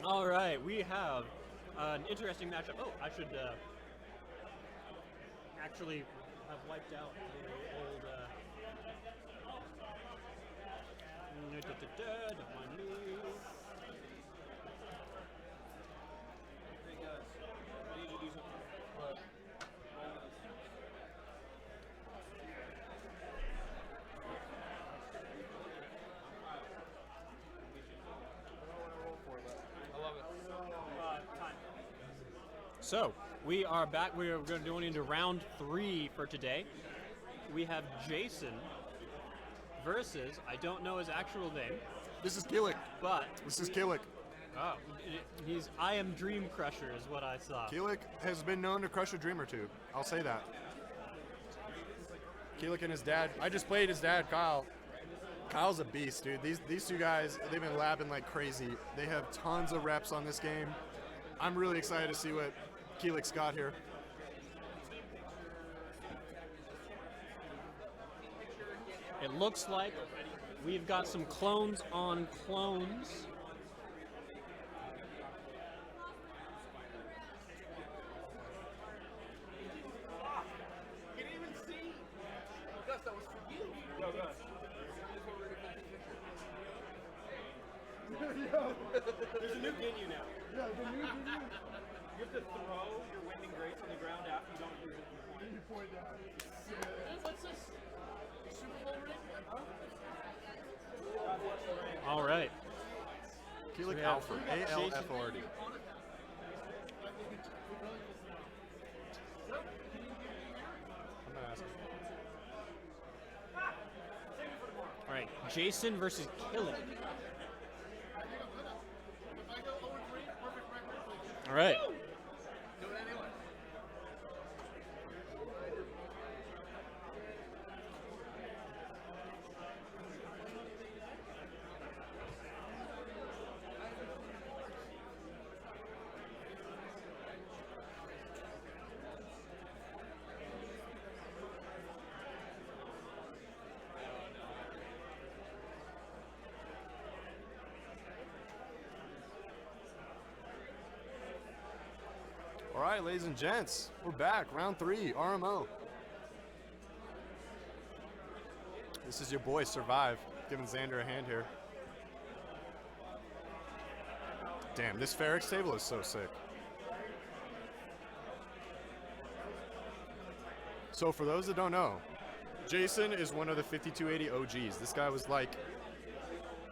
All right, we have an interesting matchup. Oh, I should actually have wiped out the old. Don't mind me. Hey guys, I need to do something. What? I love it. Time. So we are back. We are going to go into round 3 for today. We have Jason versus, I don't know his actual name, This is Kilyk. but This is Kilyk. oh, he's I am Dream Crusher is what I saw. Kilyk has been known to crush a dream or two. I'll say that. Kilyk and his dad. I just played his dad, Kyle. Kyle's a beast, dude. These two guys, they've been labbing like crazy. They have tons of reps on this game. I'm really excited to see what Kilyk's got here. It looks like we've got some clones on clones. You didn't even see. Gus, that was for you. Yo, Gus. There's a new menu now. Yeah, the new video. You have to throw your winding grates on the ground after you don't use it. You point out. What's this? Super Bowl ring? Huh? All right. Kilyk Yeah. Alford. A-L-F-O-R-D. I'm not asking. All right, Jason versus Kilyk. All right. Do it anyway. All right, ladies and gents, we're back. Round 3, RMO. This is your boy, Survive, giving Xander a hand here. Damn, this Ferrex table is so sick. So for those that don't know, Jason is one of the 5280 OGs. This guy was like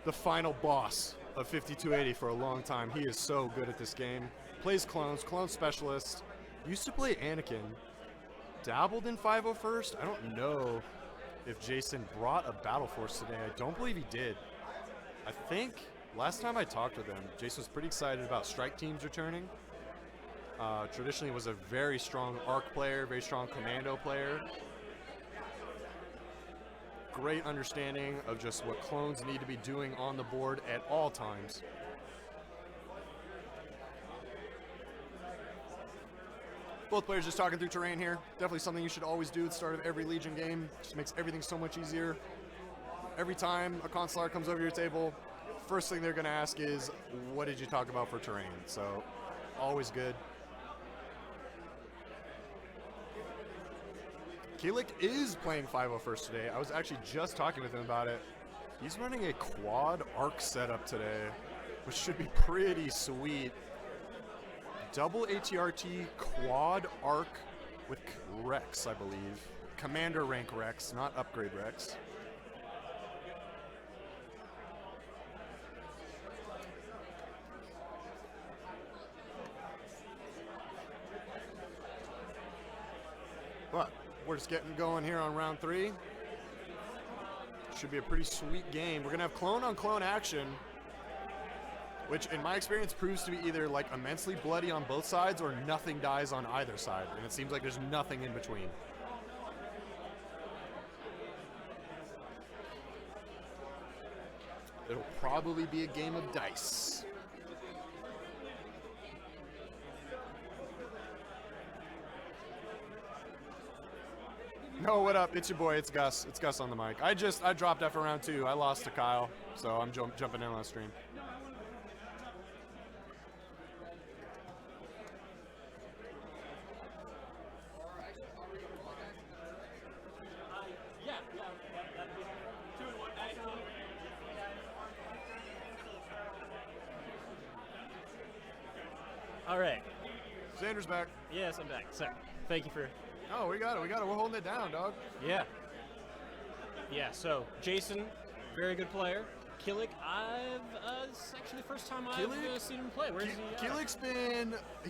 the final boss of 5280 for a long time. He is so good at this game. Plays clones, clone specialist. Used to play Anakin. Dabbled in 501st. I don't know if Jason brought a Battle Force today. I don't believe he did. I think last time I talked with him, Jason was pretty excited about strike teams returning. Traditionally was a very strong arc player, very strong commando player. Great understanding of just what clones need to be doing on the board at all times. Both players just talking through terrain here. Definitely something you should always do at the start of every Legion game. Just makes everything so much easier. Every time a consular comes over your table, first thing they're going to ask is, what did you talk about for terrain? So, always good. Kilyk is playing 501st today. I was actually just talking with him about it. He's running a quad arc setup today, which should be pretty sweet. Double ATRT quad arc with Rex, I believe. Commander rank Rex, not upgrade Rex. But we're just getting going here on round 3. Should be a pretty sweet game. We're gonna have clone on clone action, which in my experience proves to be either like immensely bloody on both sides or nothing dies on either side, and it seems like there's nothing in between. It'll probably be a game of dice. No, what up? It's your boy, it's Gus. It's Gus on the mic. I dropped F around 2. I lost to Kyle, so I'm jumping in on the stream. All right. Xander's back. Yes, I'm back. So, thank you for. Oh, we got it. We're holding it down, dog. Yeah. Yeah. So, Jason, very good player. Kilyk, it's actually the first time Kilyk? I've seen him play. Where's he? Kilyk's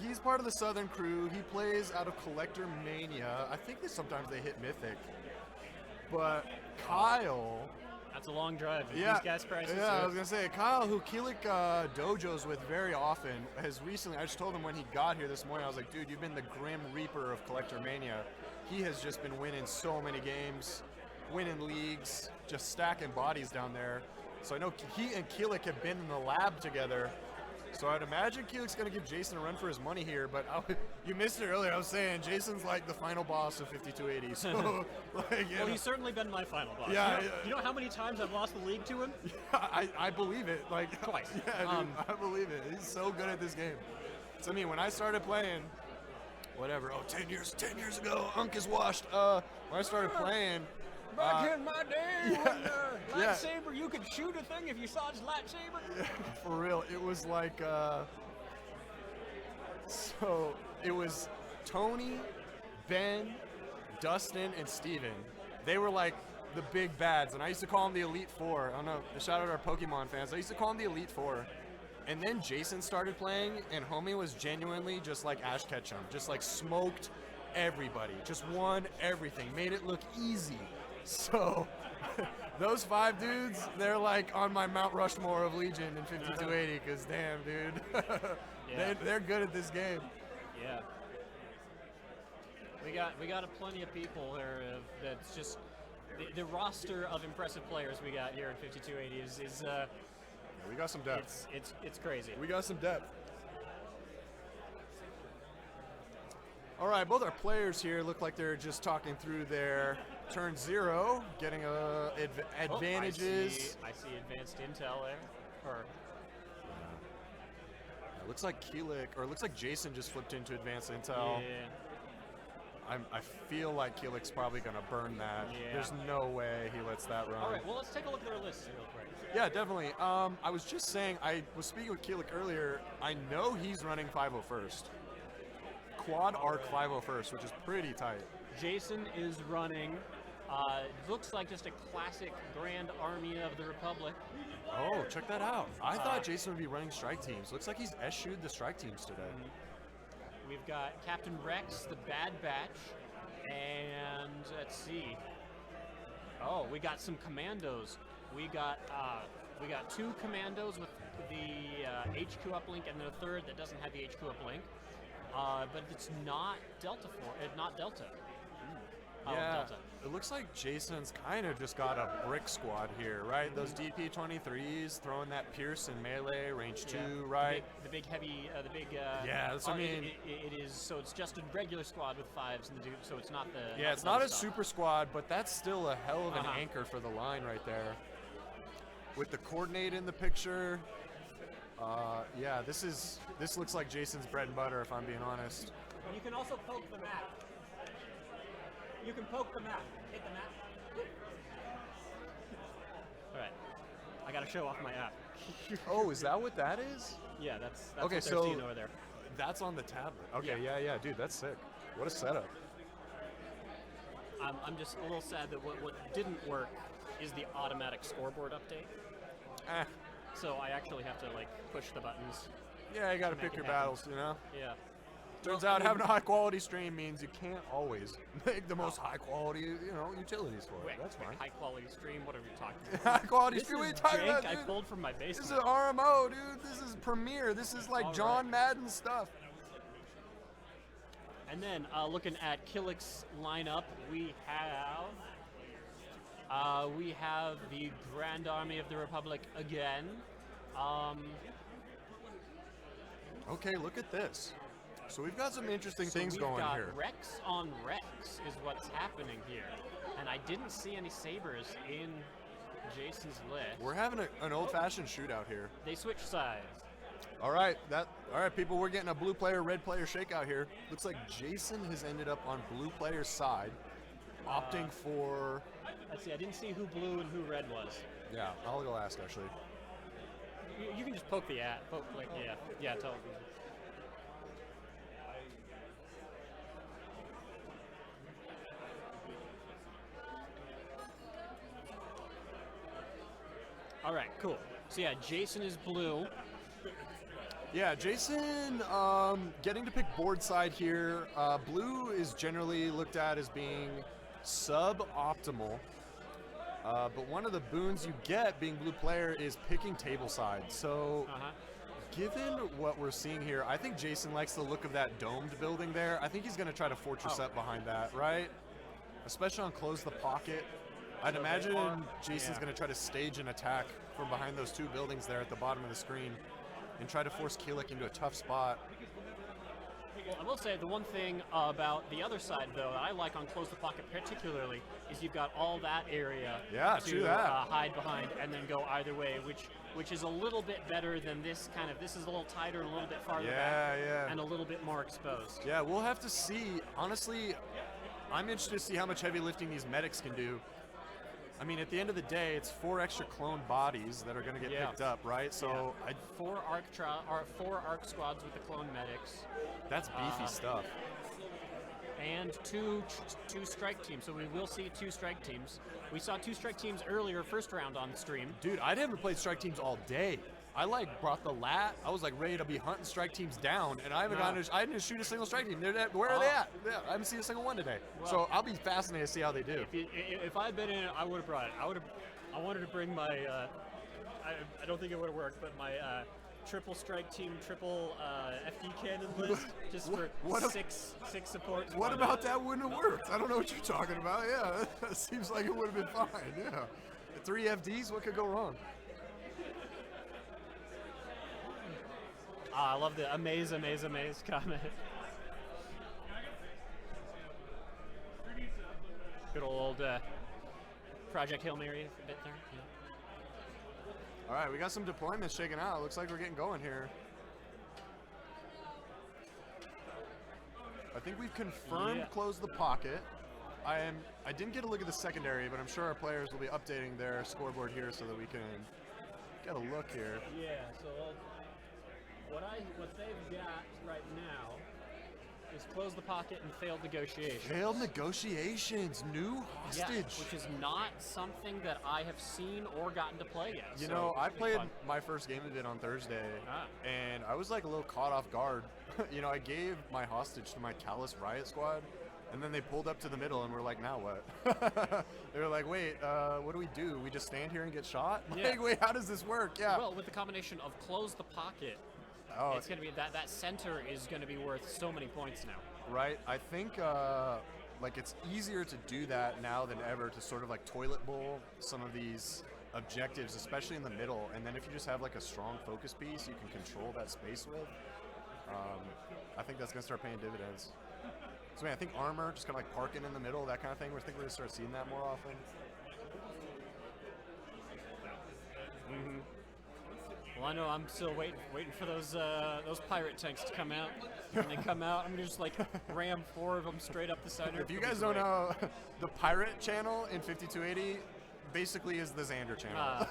he's part of the Southern crew. He plays out of Collector Mania. I think that sometimes they hit Mythic. But Kyle. That's a long drive. Yeah, These gas prices. yeah. I was gonna say Kyle, who Kilyk dojos with very often, has recently. I just told him when he got here this morning. I was like, dude, you've been the Grim Reaper of Collector Mania. He has just been winning so many games, winning leagues, just stacking bodies down there. So I know he and Kilyk have been in the lab together. So I'd imagine Kilyk's going to give Jason a run for his money here, but you missed it earlier. I was saying Jason's like the final boss of 5280. So, Well, he's certainly been my final boss. Yeah, you know how many times I've lost the league to him? I believe it. Like Twice. Yeah, dude, I believe it. He's so good at this game. So I mean, when I started playing, whatever, 10 years ago, Unk is washed. When I started playing. Back in my day, when yeah. lightsaber, you could shoot a thing if you saw his lightsaber. Yeah, for real, it was like, so it was Tony, Ben, Dustin, and Steven. They were like the big bads, and I used to call them the Elite Four. I don't know, shout out our Pokemon fans. I used to call them the Elite Four. And then Jason started playing, and homie was genuinely just like Ash Ketchum, just like smoked everybody, just won everything, made it look easy. So, those 5 dudes, they're like on my Mount Rushmore of Legion in 5280, because damn, dude. Yeah. they're good at this game. Yeah. We got plenty of people there. That's just the roster of impressive players we got here in 5280 is Yeah, we got some depth. it's crazy. We got some depth. All right, both our players here look like they're just talking through their turn 0, getting advantages. I see advanced intel there. Or It looks like Kilyk, or it looks like Jason just flipped into advanced intel. yeah. I feel like Kilyk's probably going to burn that. Yeah. There's no way he lets that run. All right. Well, let's take a look at their list real quick. Yeah, definitely. I was just saying, I was speaking with Kilyk earlier. I know he's running 501st. Quad arc 501st, which is pretty tight. Jason is running. Looks like just a classic Grand Army of the Republic. Oh, check that out. I thought Jason would be running strike teams. Looks like he's eschewed the strike teams today. We've got Captain Rex, the Bad Batch, and let's see. Oh, we got some commandos. We got 2 commandos with the HQ uplink, and then a third that doesn't have the HQ uplink. But it's not Delta not Delta. Yeah, Delta. it looks like Jason's kind of just got a brick squad here, right? Those DP-23s throwing that Pierce and melee, range 2, right? The big heavy, Yeah, that's what I mean. It is, so it's just a regular squad with 5s, and so it's not the... Yeah, it's not a super squad, but that's still a hell of an anchor for the line right there. With the coordinate in the picture, yeah, this looks like Jason's bread and butter, if I'm being honest. You can also poke the map. You can poke the map. Hit the map. All right. I got to show off my app. Oh, is that what that is? Yeah, that's Okay, what they're so seeing over there. That's on the tablet. Okay, Yeah. yeah, dude, that's sick. What a setup. I'm just a little sad that what didn't work is the automatic scoreboard update. So I actually have to like push the buttons. Yeah, you got to Make pick it your happen. battles, you know? Yeah. Turns Well, I out mean- having a high quality stream means you can't always make the most high quality, utilities for it. Wait, That's fine. high quality stream. What are we talking about? High quality This stream. What are you is talking jank about, I dude? pulled from my This is basement. RMO, dude. This is Premiere. This is like All John right. Madden stuff. And then looking at Kilyk's lineup, we have the Grand Army of the Republic again. Okay, look at this. So we've got some interesting things we've going got here. Rex on Rex is what's happening here, and I didn't see any sabers in Jason's list. We're having an old-fashioned shootout here. They switch sides. All right, people. We're getting a blue player, red player shakeout here. Looks like Jason has ended up on blue player's side, opting for. Let's see. I didn't see who blue and who red was. Yeah, I'll go ask actually. You can just poke the at. Poke like yeah, totally. All right, cool. So yeah, Jason is blue. Yeah, Jason getting to pick board side here. Blue is generally looked at as being suboptimal. But one of the boons you get being blue player is picking table side. So given what we're seeing here, I think Jason likes the look of that domed building there. I think he's going to try to fortress up behind that, right? Especially on close the pocket. I'd imagine Jason's going to try to stage an attack from behind those two buildings there at the bottom of the screen and try to force Kilyk into a tough spot. Well, I will say the one thing about the other side, though, that I like on Close the Pocket particularly, is you've got all that area to hide behind and then go either way, which is a little bit better than this kind of. This is a little tighter, a little bit farther back, and a little bit more exposed. Yeah, we'll have to see. Honestly, I'm interested to see how much heavy lifting these medics can do. I mean, at the end of the day, it's 4 extra clone bodies that are going to get picked up, right? So four arc squads with the clone medics. That's beefy stuff. And two strike teams. So we will see 2 strike teams. We saw 2 strike teams earlier, first round on stream. Dude, I haven't played strike teams all day. I brought the lat. I was ready to be hunting strike teams down, and I haven't I didn't shoot a single strike team. Where are they at? Yeah, I haven't seen a single one today. Well, so I'll be fascinated to see how they do. If I'd been in it, I would have brought it. I wanted to bring my. I don't think it would have worked, but my triple strike team, triple FD cannon list, just for six supports. What about that wouldn't have worked? I don't know what you're talking about. Yeah, that seems like it would have been fine. Yeah, 3 FDs. What could go wrong? I love the amaze comment. Good old Project Hail Mary a bit there. Yeah. All right, we got some deployments shaking out. Looks like we're getting going here. I think we've confirmed close the pocket. I didn't get a look at the secondary, but I'm sure our players will be updating their scoreboard here so that we can get a look here. Yeah, so what they've got right now is close the pocket and failed negotiations. Failed negotiations, new hostage. Yeah, which is not something that I have seen or gotten to play yet. You know, I played my first game of it on Thursday, and I was a little caught off guard. You know, I gave my hostage to my Callous Riot Squad, and then they pulled up to the middle and we're like, now what? They were like, wait, what do we do? We just stand here and get shot? Like, wait, how does this work? Yeah. Well, with the combination of close the pocket, it's going to be that center is going to be worth so many points now. Right. I think it's easier to do that now than ever to sort of toilet bowl some of these objectives, especially in the middle. And then if you just have a strong focus piece you can control that space with, I think that's going to start paying dividends. So I think armor, just kind of parking in the middle, that kind of thing. I think we're going to start seeing that more often. Mm-hmm. Well, I know I'm still waiting for those pirate tanks to come out. When they come out, I'm gonna just ram 4 of them straight up the center. If you guys don't know, the pirate channel in 5280 basically is the Xander channel.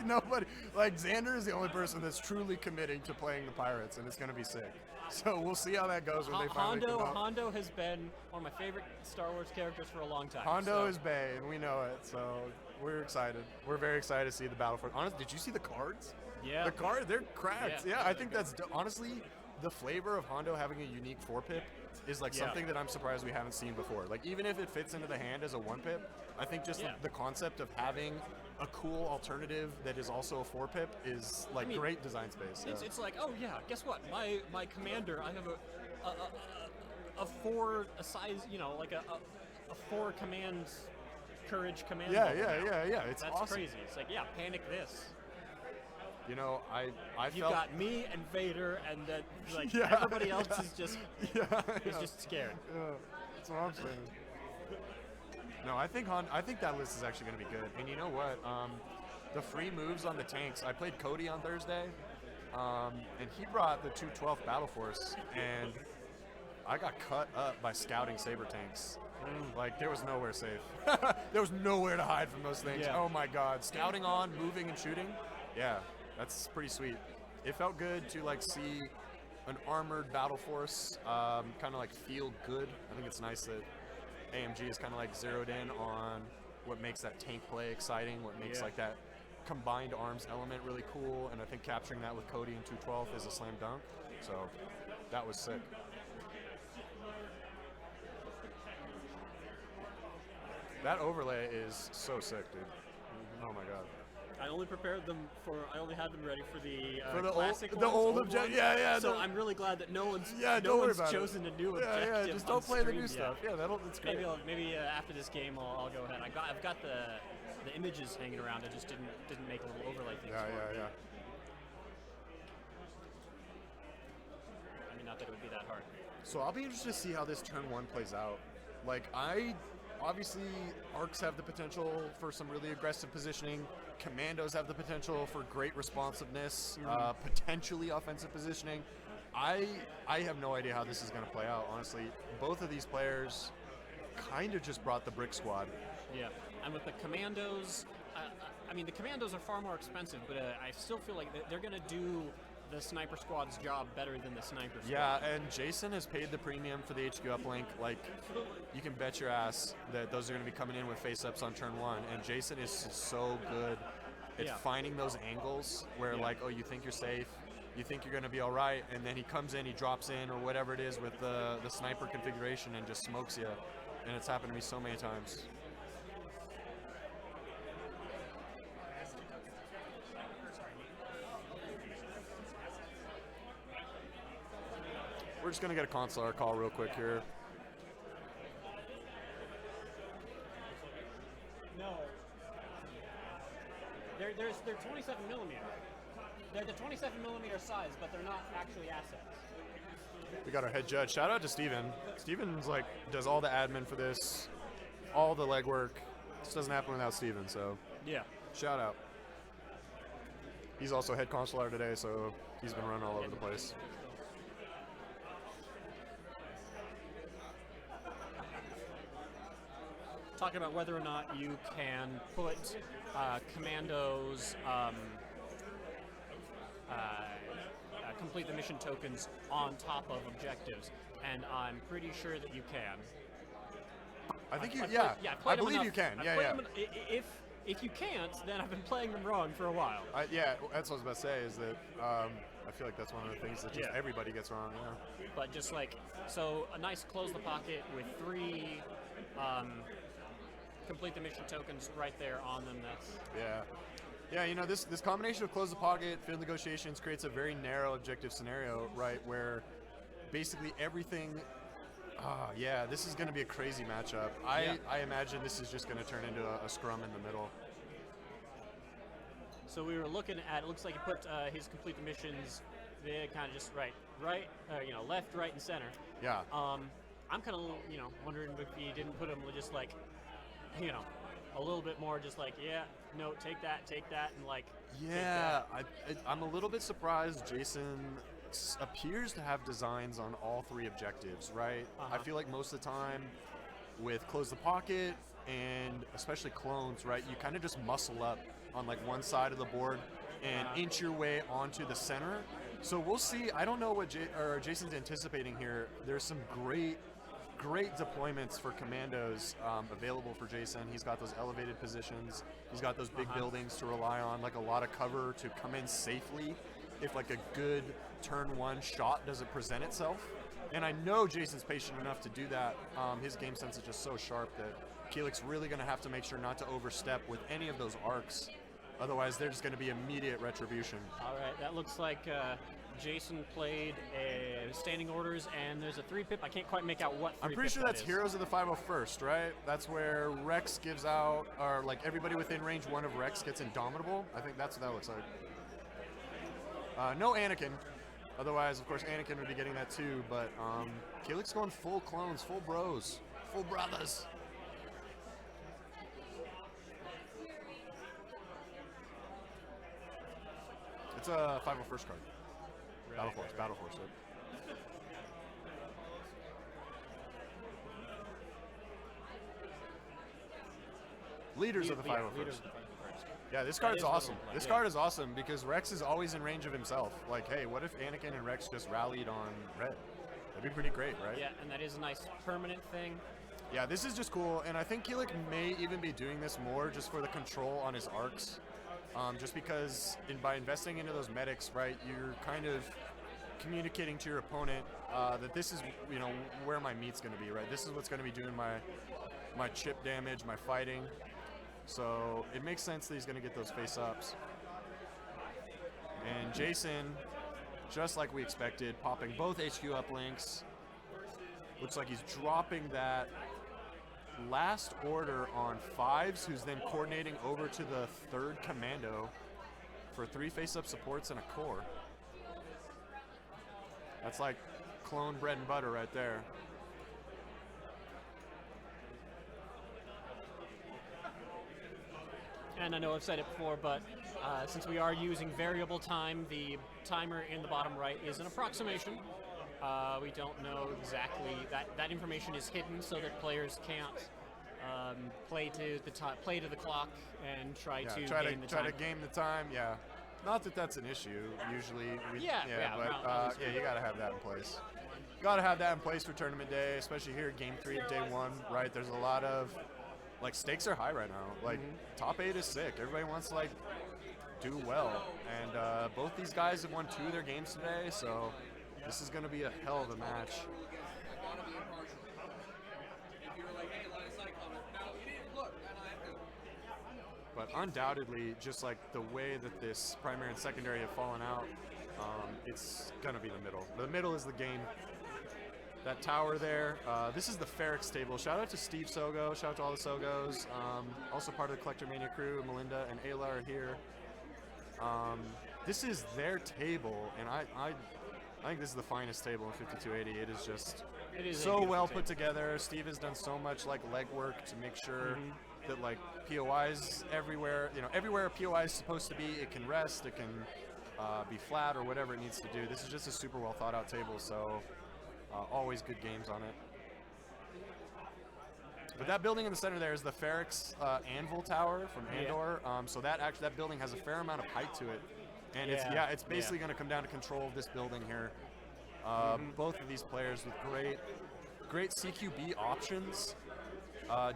Nobody, Xander is the only person that's truly committing to playing the pirates, and it's gonna be sick. So we'll see how that goes when they finally come out. Hondo has been one of my favorite Star Wars characters for a long time. Hondo is bae, and we know it. So we're excited. We're very excited to see the Battle for. Honestly, did you see the cards? Yeah. The cards, they're cracked. Yeah, I think that's honestly the flavor of Hondo having a unique 4-pip is something that I'm surprised we haven't seen before. Even if it fits into the hand as a 1-pip, I think just the concept of having a cool alternative that is also a 4-pip is great design space. It's oh yeah, guess what? My commander, I have a 4 size, a 4 command courage command. Yeah. That's awesome. Crazy. It's panic this. You know, You've got me and Vader, and then everybody else is just just scared. Yeah, that's what I'm saying. No, I think that list is actually going to be good. And you know what? The free moves on the tanks. I played Cody on Thursday, and he brought the 212th Battle Force, and I got cut up by scouting saber tanks. There was nowhere safe. There was nowhere to hide from those things. Yeah. Oh my God! Scouting on, moving and shooting. Yeah. That's pretty sweet. It felt good to see an armored battle force kind of feel good. I think it's nice that AMG is kind of zeroed in on what makes that tank play exciting, what makes that combined arms element really cool, and I think capturing that with Cody in 212 is a slam dunk. So that was sick. That overlay is so sick, dude. Oh my god. I only prepared them I only had them ready for the classic classic old ones. yeah. So I'm really glad that no one's chosen a new Yeah, objective. just don't play the new yet. stuff. Yeah, that's great. Maybe after this game I'll go ahead. I've got the images hanging around. I just didn't make a little overlay things. Yeah. I mean, not that it would be that hard. So I'll be interested to see how this turn 1 plays out. Like, obviously, arcs have the potential for some really aggressive positioning. Commandos have the potential for great responsiveness, potentially offensive positioning. I have no idea how this is going to play out, honestly. Both of these players kind of just brought the brick squad. Yeah, and with the Commandos, I mean, the Commandos are far more expensive, but I still feel like they're going to do the Sniper Squad's job better than the Sniper Squad. Yeah, and Jason has paid the premium for the HQ uplink. Like, you can bet your ass that those are going to be coming in with face-ups on turn 1, and Jason is so good at finding those angles where, like, oh, you think you're safe, you think you're going to be all right, and then he comes in, he drops in, or whatever it is with the sniper configuration and just smokes you, and it's happened to me so many times. We're just going to get a consular call real quick here. No. They're 27 millimeter. They're the 27 millimeter size, but they're not actually assets. We got our head judge. Shout out to Steven. Steven's like does all the admin for this, all the legwork. This doesn't happen without Steven, so yeah. Shout out. He's also head consular today, so he's been running all over the place. Talking about whether or not you can put commandos complete the mission tokens on top of objectives, and I'm pretty sure that you can. I think I believe you can. If you can't, then I've been playing them wrong for a while. That's what I was about to say. Is that I feel like that's one of the things that just everybody gets wrong. Yeah. But just like so, a nice close the pocket with 3. Complete the mission tokens right there on them. Yeah, you know, this combination of close the pocket, field negotiations creates a very narrow objective scenario, right, where basically everything, this is going to be a crazy matchup. I imagine this is just going to turn into a scrum in the middle. So we were looking at, it looks like he put his complete the missions, they kind of just left, right, and center. Yeah. I'm kind of, wondering if he didn't put them just like, a little bit more just like, no, take that, and like. Yeah, I'm a little bit surprised Jason appears to have designs on all 3 objectives, right? I feel like most of the time with close the pocket and especially clones, right, you kind of just muscle up on like one side of the board and inch your way onto the center. So we'll see. I don't know what Jason's anticipating here. There's some great deployments for commandos available for Jason. He's got those elevated positions. He's got those big buildings to rely on, like a lot of cover to come in safely if like a good turn 1 shot doesn't present itself. And I know Jason's patient enough to do that. His game sense is just so sharp that Kilyk's really going to have to make sure not to overstep with any of those arcs. Otherwise, there's going to be immediate retribution. All right, that looks like Jason played standing orders, and there's a 3-pip. I can't quite make out what 3-pip I'm pretty sure that's is. Heroes of the 501st, right? That's where Rex gives out, or like everybody within range 1 of Rex gets Indomitable. I think that's what that looks like. No Anakin. Otherwise, of course, Anakin would be getting that too, but Kilyk's going full clones, full bros, full brothers. It's a 501st card. Battle Force. Yep. Leaders of the 501st. Yeah, this card's awesome. This card is awesome because Rex is always in range of himself. Like, hey, what if Anakin and Rex just rallied on red? That'd be pretty great, right? Yeah, and that is a nice permanent thing. Yeah, this is just cool, and I think Kilyk may even be doing this more just for the control on his arcs. just because by investing into those medics, right, you're kind of communicating to your opponent that this is, where my meat's going to be, right? This is what's going to be doing my chip damage, my fighting. So it makes sense that he's going to get those face-ups. And Jason, just like we expected, popping both HQ uplinks. Looks like he's dropping that last order on 5s, who's then coordinating over to the 3rd commando for 3 face-up supports and a core. That's like clone bread and butter right there. And I know I've said it before, but since we are using variable time, the timer in the bottom right is an approximation. We don't know exactly, that information is hidden so that players can't play to the clock and try to game the time. Try to game the time, yeah. Not that that's an issue. Usually, you gotta have that in place. Gotta have that in place for tournament day, especially here, game 3 of day 1. Right, there's a lot of stakes are high right now. Top 8 is sick. Everybody wants to do well, and both these guys have won 2 of their games today, so this is gonna be a hell of a match. But undoubtedly, just the way that this primary and secondary have fallen out, it's gonna be the middle. The middle is the game. That tower there, this is the Ferrex table. Shout out to Steve Sogo, shout out to all the Sogos. Also part of the Collector Mania crew, Melinda and Ayla are here. This is their table, and I think this is the finest table in 5280. It is so well put together. Steve has done so much legwork to make sure that POIs everywhere, everywhere a POI is supposed to be, it can rest, it can be flat or whatever it needs to do. This is just a super well thought out table, so always good games on it. But that building in the center there is the Ferrex Anvil Tower from Andor. So that building has a fair amount of height to it, and it's basically going to come down to control of this building here. Both of these players with great CQB options.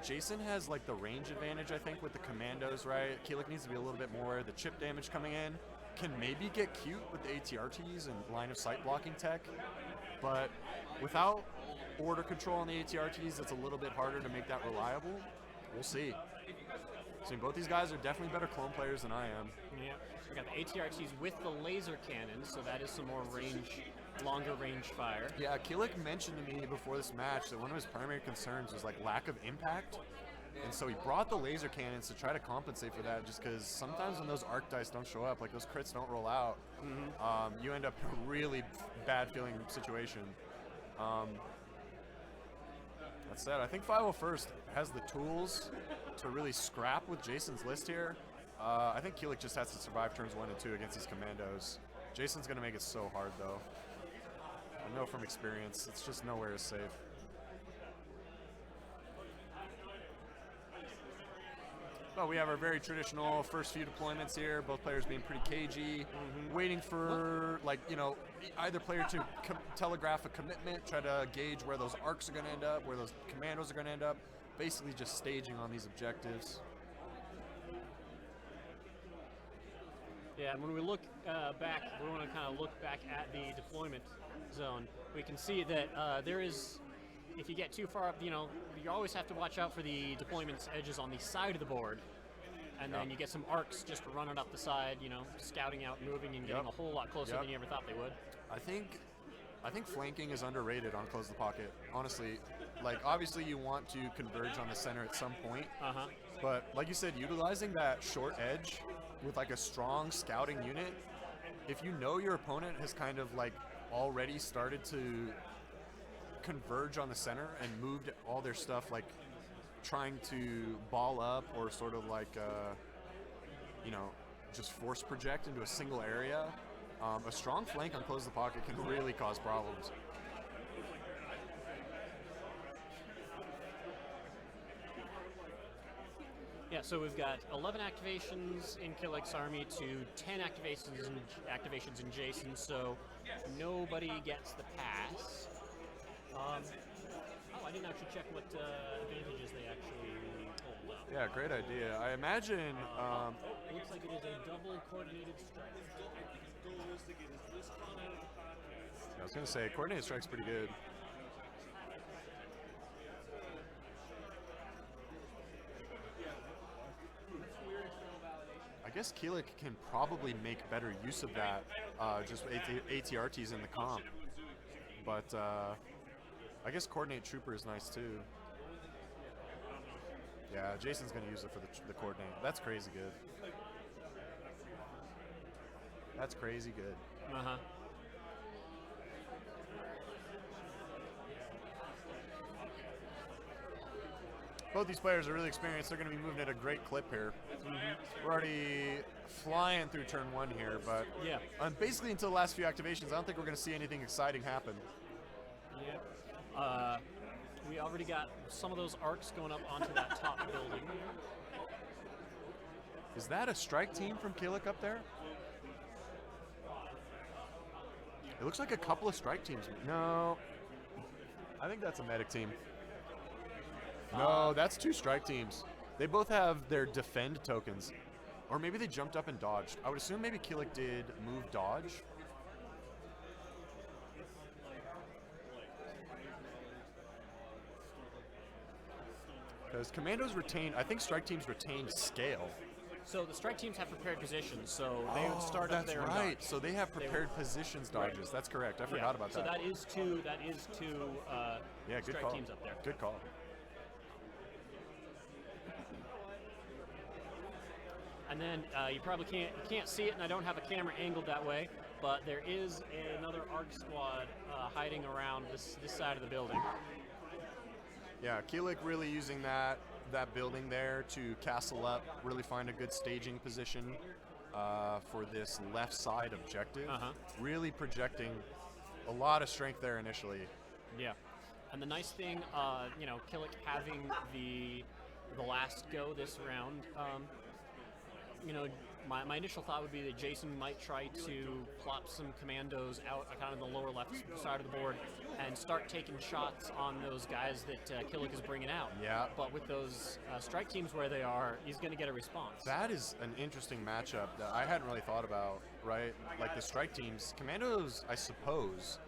Jason has the range advantage, I think, with the commandos, right? Kilyk needs to be a little bit more. The chip damage coming in can maybe get cute with the ATRTs and line of sight blocking tech, but without order control on the ATRTs, it's a little bit harder to make that reliable. We'll see. So both these guys are definitely better clone players than I am. Yeah, we got the ATRTs with the laser cannon, so that is some more longer range fire. Yeah, Kilyk mentioned to me before this match that one of his primary concerns was lack of impact, and so he brought the laser cannons to try to compensate for that, just because sometimes when those arc dice don't show up, those crits don't roll out, you end up in a really bad feeling situation. That said, I think 501st has the tools to really scrap with Jason's list here. I think Kilyk just has to survive turns 1 and 2 against these commandos. Jason's going to make it so hard, though. I know from experience, it's just nowhere as safe. But we have our very traditional first few deployments here, both players being pretty cagey, waiting for, either player to telegraph a commitment, try to gauge where those arcs are going to end up, where those commandos are going to end up, basically just staging on these objectives. Yeah, and when we look back, we want to kind of look back at the deployment zone. We can see that there is, if you get too far up, you always have to watch out for the deployment edges on the side of the board. And then you get some arcs just running up the side, scouting out, moving, and getting a whole lot closer than you ever thought they would. I think flanking is underrated on Close the Pocket, honestly. Obviously you want to converge on the center at some point, but like you said, utilizing that short edge with a strong scouting unit, if you know your opponent has kind of already started to converge on the center and moved all their stuff trying to ball up or sort of just force project into a single area, a strong flank on Close the Pocket can really cause problems. Yeah, so we've got 11 activations in Kilyk's army to 10 activations in Jason, so nobody gets the pass. I didn't actually check what advantages they actually hold. though. Yeah, great idea. I imagine. It looks like it is a double coordinated strike. I was gonna say coordinated strike's pretty good. I guess Kilyk can probably make better use of that, just ATRTs in the comp. But I guess coordinate trooper is nice too. Yeah, Jason's gonna use it for the coordinate. That's crazy good. That's crazy good. Uh-huh. Both these players are really experienced. They're going to be moving at a great clip here. We're already flying through turn 1 here, but yeah, basically until the last few activations, I don't think we're going to see anything exciting happen. Yeah. We already got some of those arcs going up onto that top building. Is that a strike team from Kilyk up there? It looks like a couple of strike teams. No. I think that's a medic team. No, that's 2 strike teams. They both have their defend tokens. Or maybe they jumped up and dodged. I would assume maybe Kilyk did move dodge. Because commandos retain, I think strike teams retain scale. So the strike teams have prepared positions, so they would start up there. That's right. And dodge. So they have prepared positions dodges. Right. That's correct. I forgot about that. So that is two. Yeah, good strike call. teams up there. Good call. And then you probably can't see it, and I don't have a camera angled that way, but there is another ARC squad hiding around this side of the building. Yeah, Kilyk really using that building there to castle up, really find a good staging position for this left side objective. Really projecting a lot of strength there initially. Yeah, and the nice thing, Kilyk having the last go this round. My initial thought would be that Jason might try to plop some commandos out kind of the lower left side of the board and start taking shots on those guys that Kilyk is bringing out. Yeah. But with those strike teams where they are, he's going to get a response. That is an interesting matchup that I hadn't really thought about, right? Like the strike teams, commandos, I suppose,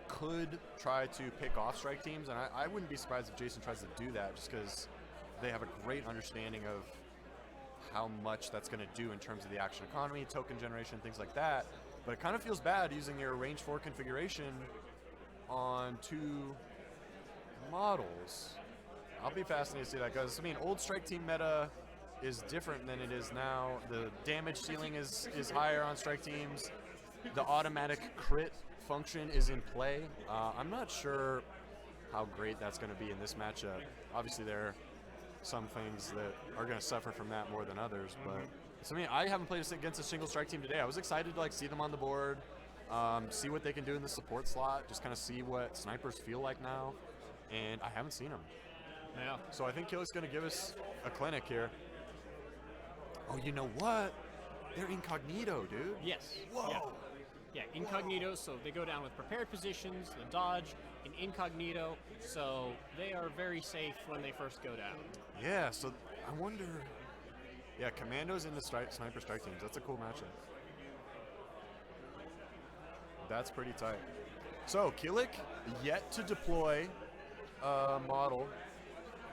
could try to pick off strike teams, and I wouldn't be surprised if Jason tries to do that just because they have a great understanding of how much that's going to do in terms of the action economy, token generation, things like that. But it kind of feels bad using your range 4 configuration on 2 models. I'll be fascinated to see that, because I mean, old strike team meta is different than it is now. The damage ceiling is higher on strike teams. The automatic crit function is in play. I'm not sure how great that's going to be in this matchup. Obviously, there some things that are going to suffer from that more than others, but so, I mean, I haven't played against a single strike team today. I was excited to see them on the board, see what they can do in the support slot, just kind of see what snipers feel like now, and I haven't seen them. Yeah. So I think Kilyk's going to give us a clinic here. Oh, you know what? They're incognito, dude. Yes. Whoa. Yeah, incognito, so they go down with prepared positions, the dodge, in incognito, so they are very safe when they first go down. Yeah, so I wonder... Yeah, commandos in the sniper strike teams. That's a cool matchup. That's pretty tight. So, Kilyk yet to deploy a model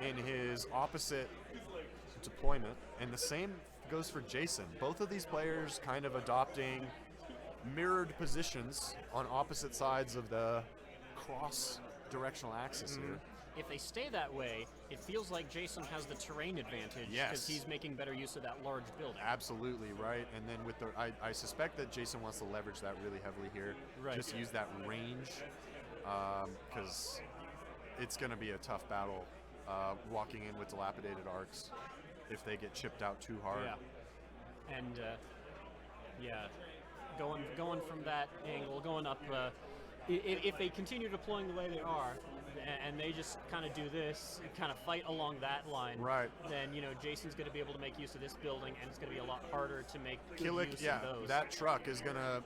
in his opposite deployment, and the same goes for Jason. Both of these players kind of adopting mirrored positions on opposite sides of the cross-directional axis here. If they stay that way, it feels like Jason has the terrain advantage because he's making better use of that large building. Absolutely, right. And then with the, I suspect that Jason wants to leverage that really heavily here. Right. Just use that range, because it's going to be a tough battle walking in with dilapidated arcs if they get chipped out too hard. Yeah. And going from that angle, going up. If they continue deploying the way they are, and they just kind of do this, kind of fight along that line, right? Then Jason's going to be able to make use of this building, and it's going to be a lot harder to make Kilyk, use of those. That truck is gonna,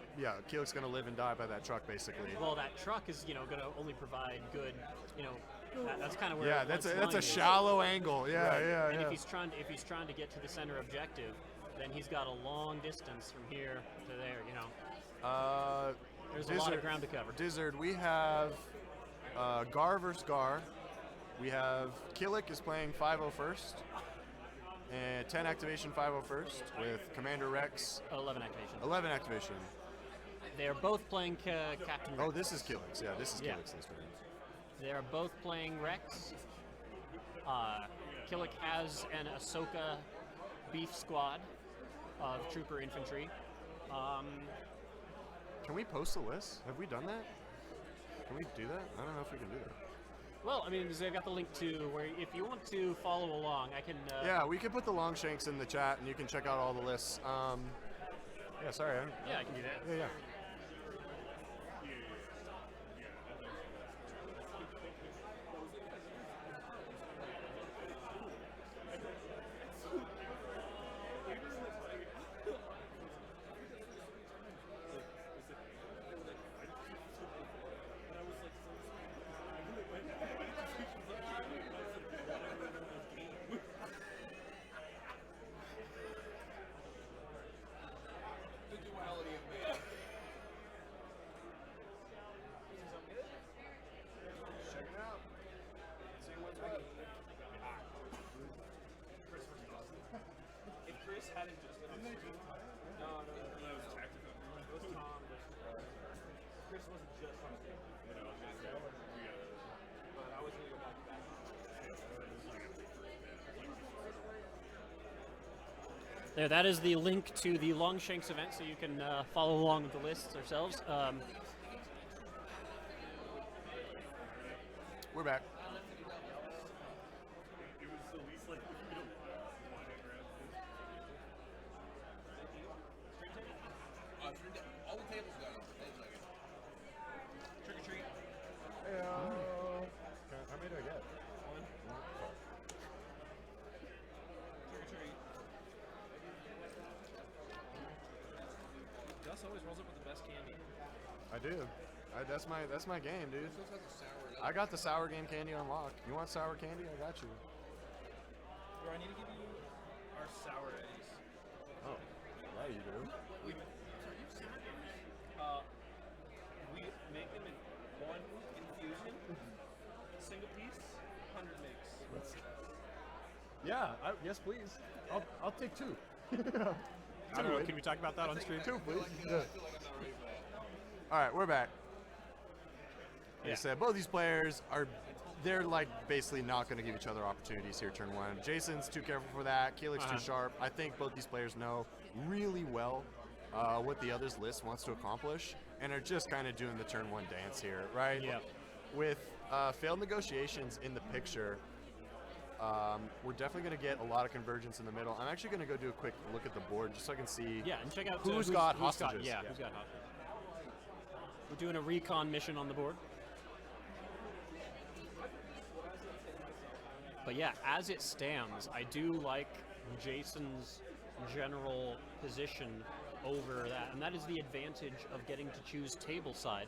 Kilyk's gonna live and die by that truck, basically. Well, that truck is, going to only provide good, That's kind of where. Yeah, that's White's a line is. shallow angle. Yeah, Right. yeah, And yeah. if he's trying to get to the center objective, then he's got a long distance from here to there. You know, there's a lot of ground to cover. Dizzard, we have Gar versus Gar. We have Kilyk is playing 5-0 first. And 10 activation 5-0 first with Commander Rex. 11 activation. 11 activation. They're both playing Captain Rex. Oh, this is Kilyk's. Yeah, this is Yeah. Kilyk's this turn. They're both playing Rex. Kilyk has an Ahsoka beef squad of trooper infantry. Can we post the list? Have we done that? Can we do that? I don't know if we can do that. Well, I mean, they've got the link to where if you want to follow along, I can. Yeah, we can put the Longshanks in the chat, and you can check out all the lists. Yeah, sorry. Yeah, I can do that. Yeah, yeah. The duality of man. Check it out. See what's what. If Chris hadn't just done it, no, it was tactical. It was Tom. Chris wasn't just on the game. But I was going to go back to back. There, that is the link to the Longshanks event, so you can follow along with the lists ourselves. We're back. All the tables got it. Trick or treat. How many do I get? Trick or treat. Gus always rolls up with the best candy. I do. That's my game, dude. I got the sour game candy unlocked. You want sour candy? I got you. Bro, I need to give you our sour eddies. Oh, yeah, you do. We make them in one infusion, single piece, 100 makes. Yeah. Yes, please. I'll take two. I don't know. Can we talk about that on stream? Two, please. I feel like I'm not ready for that. All right, we're back. Like I Yeah. said, both these players they're like basically not going to give each other opportunities here turn one. Jason's too careful for that. Kilyk's too sharp. I think both these players know really well what the other's list wants to accomplish and are just kind of doing the turn one dance here, right? Yeah. With failed negotiations in the picture, we're definitely going to get a lot of convergence in the middle. I'm actually going to go do a quick look at the board just so I can see Yeah, and check out who's got hostages. Who's got hostages. We're doing a recon mission on the board. But yeah, as it stands, I do like Jason's general position over that, and that is the advantage of getting to choose table side.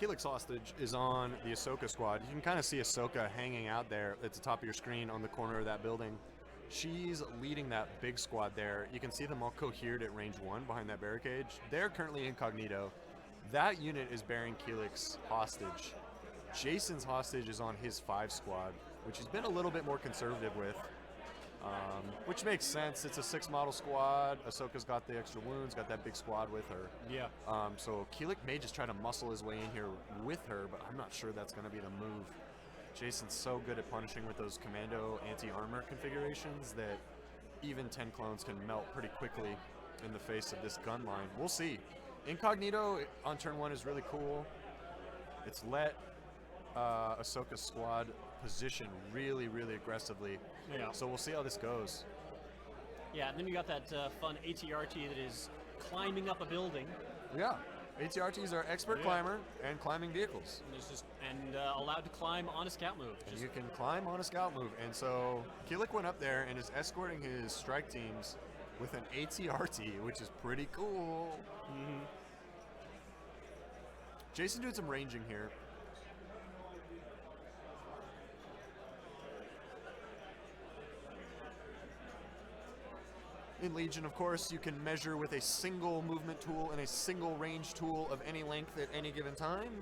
Kilyk's hostage is on the Ahsoka squad. You can kind of see Ahsoka hanging out there at the top of your screen on the corner of that building. She's leading that big squad there. You can see them all cohered at range 1 behind that barricade. They're currently incognito. That unit is bearing Kilyk's hostage. Jason's hostage is on his 5 squad, which he's been a little bit more conservative with. Which makes sense. It's a 6 model squad. Ahsoka's got the extra wounds, got that big squad with her. Yeah. So Kilyk may just try to muscle his way in here with her, but I'm not sure that's going to be the move. Jason's so good at punishing with those commando anti-armor configurations that even 10 clones can melt pretty quickly in the face of this gun line. We'll see. Incognito on turn 1 is really cool. It's let Ahsoka's squad position really, really aggressively. Yeah. So we'll see how this goes. Yeah, and then you got that fun ATRT that is climbing up a building. Yeah. ATRTs are expert climber and climbing vehicles. And it's just allowed to climb on a scout move. And you can climb on a scout move. And so Kilyk went up there and is escorting his strike teams with an ATRT, which is pretty cool. Mm-hmm. Jason doing some ranging here. In Legion, of course, you can measure with a single movement tool and a single range tool of any length at any given time.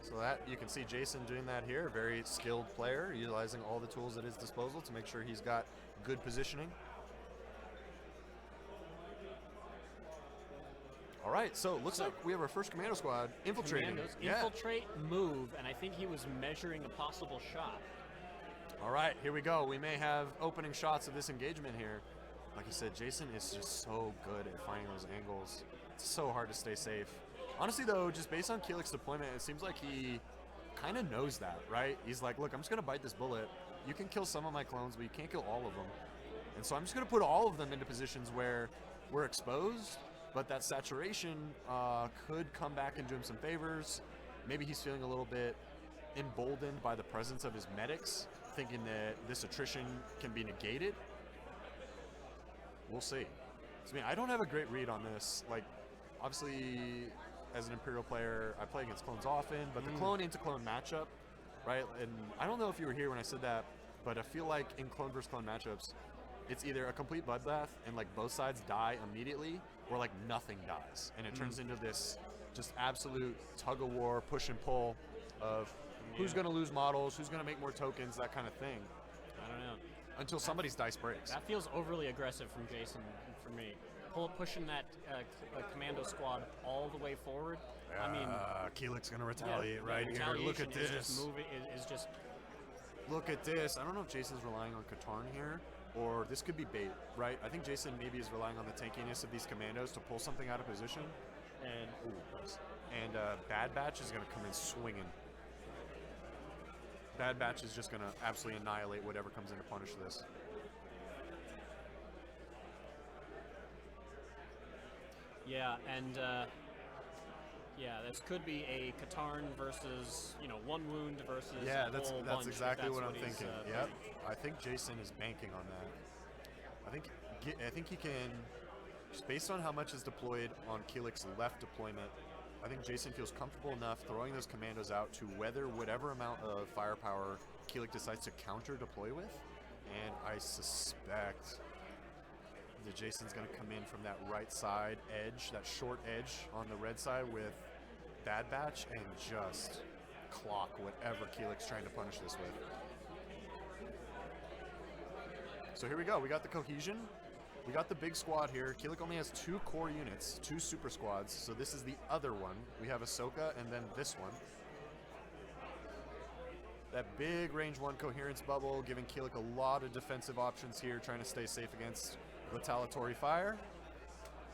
So that you can see Jason doing that here. Very skilled player, utilizing all the tools at his disposal to make sure he's got good positioning. All right, so it looks like we have our first commando squad infiltrating. Commandos, infiltrate, move, and I think he was measuring a possible shot. All right, here we go. We may have opening shots of this engagement here. Like I said, Jason is just so good at finding those angles. It's so hard to stay safe. Honestly, though, just based on Kilyk's deployment, it seems like he kind of knows that, right? He's like, look, I'm just going to bite this bullet. You can kill some of my clones, but you can't kill all of them. And so I'm just going to put all of them into positions where we're exposed, but that saturation could come back and do him some favors. Maybe he's feeling a little bit emboldened by the presence of his medics, thinking that this attrition can be negated. We'll see. So, I mean, I don't have a great read on this. Like, obviously, as an Imperial player, I play against clones often, but the clone into clone matchup, right? And I don't know if you were here when I said that, but I feel like in clone versus clone matchups, it's either a complete bloodbath and like both sides die immediately, or like nothing dies, and it turns into this just absolute tug of war, push and pull of who's going to lose models, who's going to make more tokens, that kind of thing. I don't know. Until somebody's dice breaks. That feels overly aggressive from Jason for me. Pushing that commando squad all the way forward. I mean, Kilyk's gonna retaliate right here. Look at this. Is just Look at this. I don't know if Jason's relying on Katarn here, or this could be bait, right? I think Jason maybe is relying on the tankiness of these commandos to pull something out of position. and And Bad Batch is gonna come in swinging. Bad Batch is just gonna absolutely annihilate whatever comes in to punish this. yeah, and this could be a Katarn versus one wound versus Yeah, a that's whole bunch, if exactly what I'm he's, thinking. Yep, I think Jason is banking on that. I think he can, just based on how much is deployed on Kilyk's left deployment, I think Jason feels comfortable enough throwing those commandos out to weather whatever amount of firepower Kilyk decides to counter deploy with, and I suspect that Jason's going to come in from that right side edge, that short edge on the red side with Bad Batch, and just clock whatever Kilyk's trying to punish this with. So here we go. We got the cohesion. We got the big squad here. Kilyk only has 2 core units, 2 super squads, so this is the other one. We have Ahsoka and then this one. That big range 1 coherence bubble, giving Kilyk a lot of defensive options here, trying to stay safe against retaliatory fire.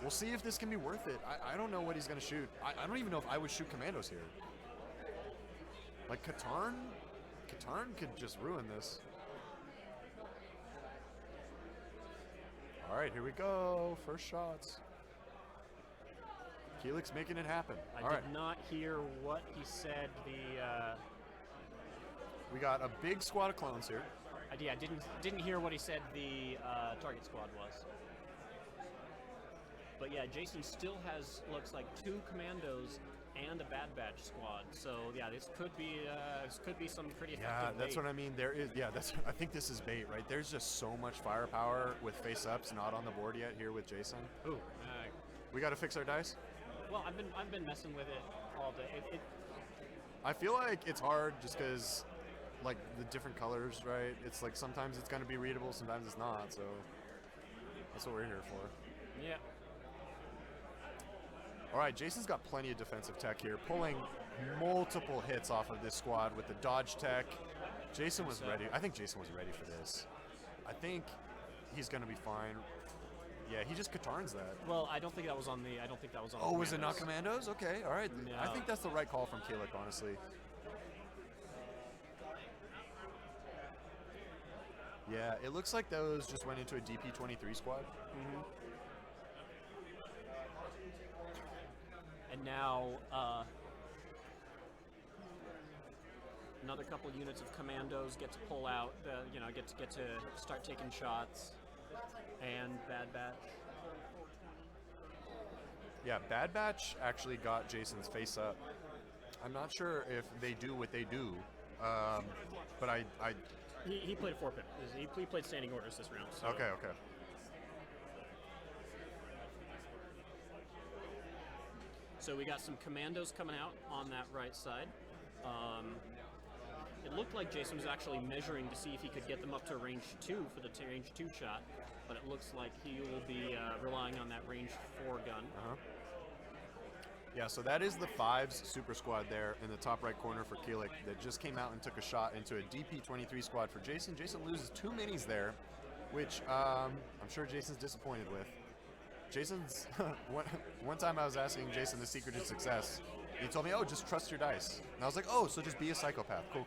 We'll see if this can be worth it. I don't know what he's going to shoot. I don't even know if I would shoot commandos here. Like Katarn could just ruin this. All right, here we go. First shots. Kilyk's making it happen. I did not hear what he said. We got a big squad of clones here. I didn't hear what he said the target squad was. But yeah, Jason still looks like 2 commandos and a Bad Batch squad. So yeah, this could be some pretty effective Yeah, that's bait. what I mean. There is, I think this is bait, right? There's just so much firepower with face-ups not on the board yet here with Jason. Ooh. We got to fix our dice. Well, I've been messing with it all day. I feel like it's hard just because, like, the different colors, right? It's like sometimes it's going to be readable, sometimes it's not. So that's what we're here for. Yeah. All right, Jason's got plenty of defensive tech here, pulling multiple hits off of this squad with the dodge tech. Jason was ready. I think Jason was ready for this. I think he's going to be fine. Yeah, he just Katarns that. Well, I don't think that was on the. I don't think that was on. Oh, the was it not Commandos? Okay, all right. I No. think that's the right call from Kilyk, honestly. Yeah, it looks like those just went into a DP-23 squad. And now another couple units of commandos get to pull out. Get to start taking shots. And Bad Batch. Yeah, Bad Batch actually got Jason's face up. I'm not sure if they do what they do, but I He played 4-pip. He played standing orders this round. So. okay. So we got some commandos coming out on that right side. It looked like Jason was actually measuring to see if he could get them up to range 2 for the range 2 shot, but it looks like he will be relying on that range 4 gun. Yeah, so that is the 5's super squad there in the top right corner for Kilyk that just came out and took a shot into a DP-23 squad for Jason. Jason loses 2 minis there, which I'm sure Jason's disappointed with. Jason's one time I was asking Jason the secret to success. He told me, "Oh, just trust your dice." And I was like, "Oh, so just be a psychopath." Cool.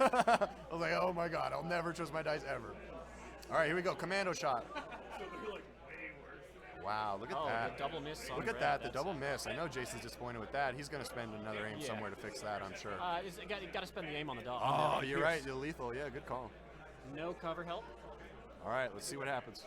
I was like, "Oh my god, I'll never trust my dice ever." All right, here we go. Commando shot. Wow, look at that. The double miss on Look at red. that, the That's- double miss. I know Jason's disappointed with that. He's going to spend another aim Yeah. somewhere to fix that, I'm sure. Got to spend the aim on the dog. Oh, you're right. You're lethal. Yeah, good call. No cover help. All right, let's see what happens.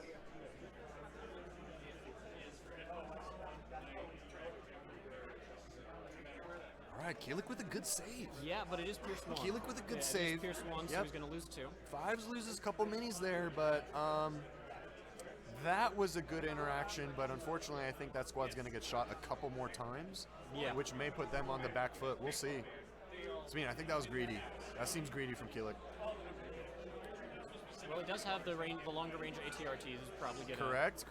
All right, Kilyk with a good save. Yeah, but it is Pierce 1. Kilyk with a good It is save. Pierce 1, so Yep. he's going to lose 2. 5's loses a couple minis there, but that was a good interaction. But unfortunately, I think that squad's going to get shot a couple more times, Yeah. which may put them on the back foot. We'll see. I think that was greedy. That seems greedy from Kilyk. Well, he does have the longer range ATRT. He's probably going to. Correct.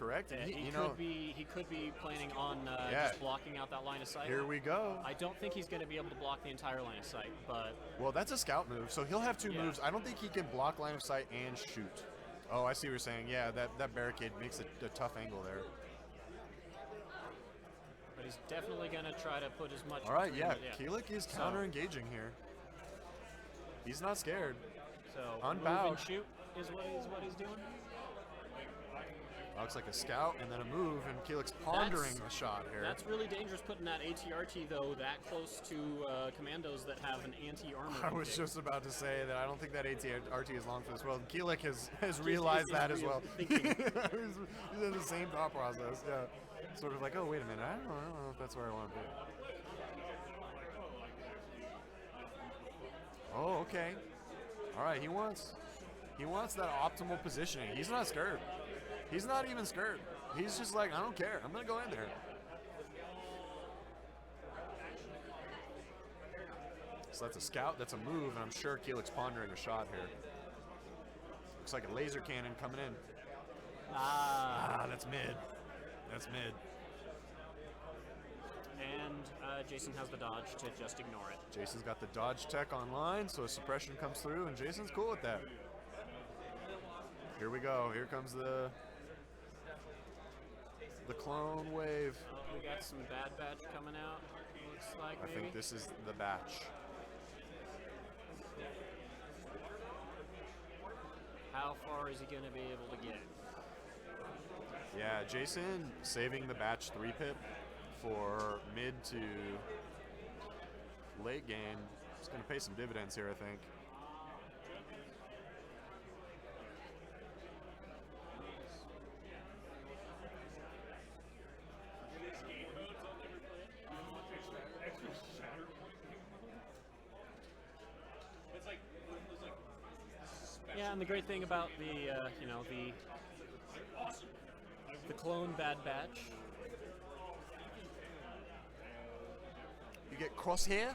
He could be planning on just blocking out that line of sight. Here we go. I don't think he's going to be able to block the entire line of sight, but Well, that's a scout move, so he'll have 2 Yeah. moves. I don't think he can block line of sight and shoot. Oh, I see what you're saying. Yeah, that barricade makes a tough angle there. he's definitely going to try to put as much. All right, yeah, between- Kilyk is counter-engaging here. He's not scared. So Unbowed. move and shoot is what he's doing. Looks like a scout and then a move, and Kilyk's pondering a shot here. That's really dangerous putting that ATRT though that close to commandos that have an anti-armor. I was config. just about to say that I don't think that ATRT is long for this world. Kilyk has realized that as well. thinking. He's in the same thought process. Yeah, sort of like, oh wait a minute, I don't know if that's where I want to be. Oh, okay. All right, he wants that optimal positioning. He's not scared. He's not even scared. He's just like, I don't care. I'm gonna go in there. So that's a scout. That's a move, and I'm sure Kilyk's pondering a shot here. Looks like a laser cannon coming in. That's mid. That's mid. And Jason has the dodge to just ignore it. Jason's got the dodge tech online, so a suppression comes through, and Jason's cool with that. Here we go. Here comes the clone wave. Oh, we got some Bad Batch coming out. Looks like I maybe. think this is the batch. How far is he going to be able to get? Yeah, Jason saving the batch 3-pip for mid to late game. It's going to pay some dividends here, I think. Yeah, and the great thing about the the clone Bad Batch, You get crosshair.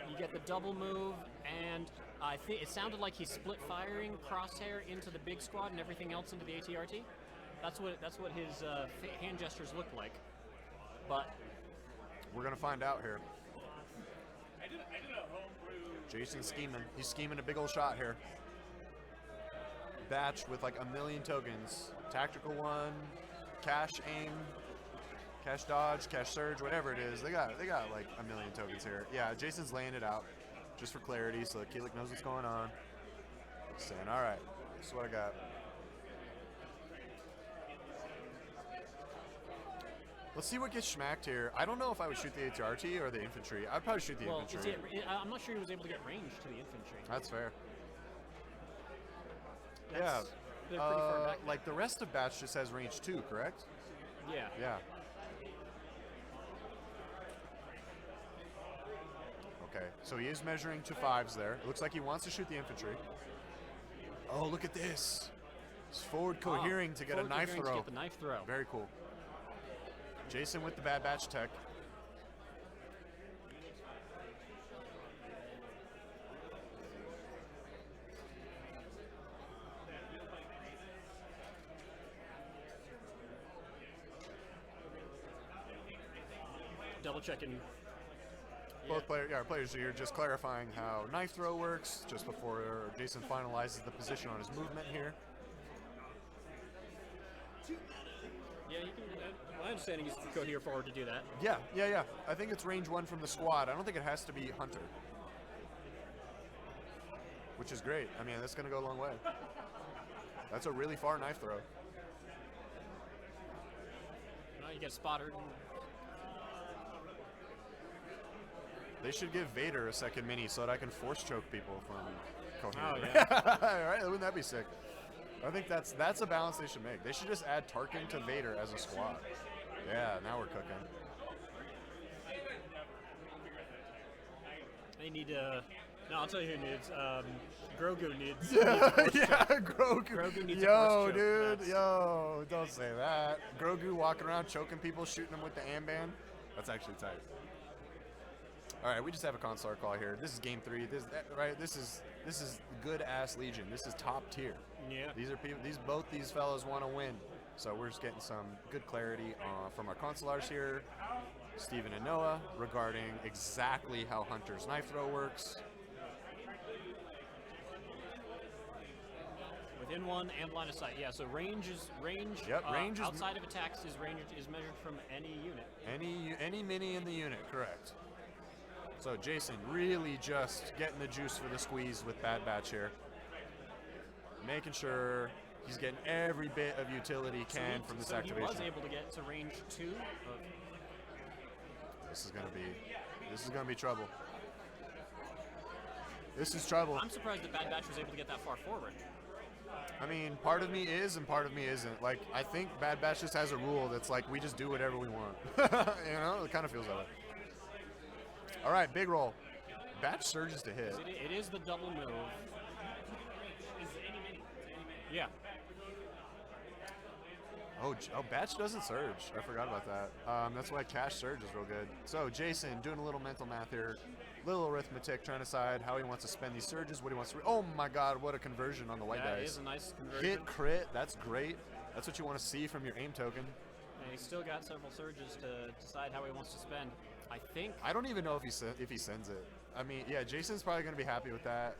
you get the double move, and I think it sounded like he's split firing crosshair into the big squad and everything else into the ATRT. That's what his hand gestures look like. But We're going to find out here. Jason's scheming. He's scheming a big old shot here. Batch with like a million tokens. tactical one, cash aim, cash dodge, cash surge, whatever it is. They got like a million tokens here. Yeah, Jason's laying it out just for clarity so that Kilyk knows what's going on. Saying, all right, this is what I got. Let's see what gets schmacked here. I don't know if I would shoot the ATRT or the infantry. I'd probably shoot the infantry. I'm not sure he was able to get range to the infantry. That's fair. They're pretty far back now. Like the rest of batch just has range 2, correct? Yeah. Yeah. Okay, so he is measuring to 5s there. It looks like he wants to shoot the infantry. Oh, look at this. He's forward cohering to get a knife throw. To get the knife throw. Very cool. Jason with the Bad Batch tech. Double checking. Both players here just clarifying how knife throw works just before Jason finalizes the position on his movement here. Yeah, you can. My understanding is you can go here forward to do that. Yeah. I think it's range 1 from the squad. I don't think it has to be Hunter. Which is great. I mean, that's going to go a long way. That's a really far knife throw. No, you get spotted. They should give Vader a second mini so that I can force choke people from cohering. Oh, yeah. All right, wouldn't that be sick? I think that's a balance they should make. They should just add Tarkin to Vader as a squad. Yeah, now we're cooking. They need to. No, I'll tell you who needs. Grogu needs. Yeah, Grogu. Grogu needs a Yo, force choke. dude. That's- Yo, don't say that. Grogu walking around choking people, shooting them with the amband. That's actually tight. All right, we just have a console call here. This is game 3. This is good ass Legion. This is top tier. Yeah. These are people. Both these fellows want to win. So we're just getting some good clarity from our consulars here, Steven and Noah, regarding exactly how Hunter's knife throw works. Within 1 and line of sight. Yeah. So range. Yep, range is outside of attacks is measured from any unit. Any mini in the unit, correct. So Jason really just getting the juice for the squeeze with Bad Batch here. Making sure he's getting every bit of utility he can from this activation. He was able to get to range 2 of. This is gonna be trouble. This is trouble. I'm surprised that Bad Batch was able to get that far forward. I mean, part of me is and part of me isn't. Like, I think Bad Batch just has a rule that's like, we just do whatever we want. You know, it kind of feels that way. All right, big roll. Batch surges to hit. It is the double move. Yeah. Oh, Batch doesn't surge. I forgot about that. That's why Cash surge is real good. So Jason doing a little mental math here, little arithmetic, trying to decide how he wants to spend these surges, what he wants to. Oh my God, what a conversion on the white That dice. is a nice conversion. Hit crit. That's great. That's what you want to see from your aim token. And he's still got several surges to decide how he wants to spend. I think. I don't even know if he sends it. I mean, yeah, Jason's probably going to be happy with that.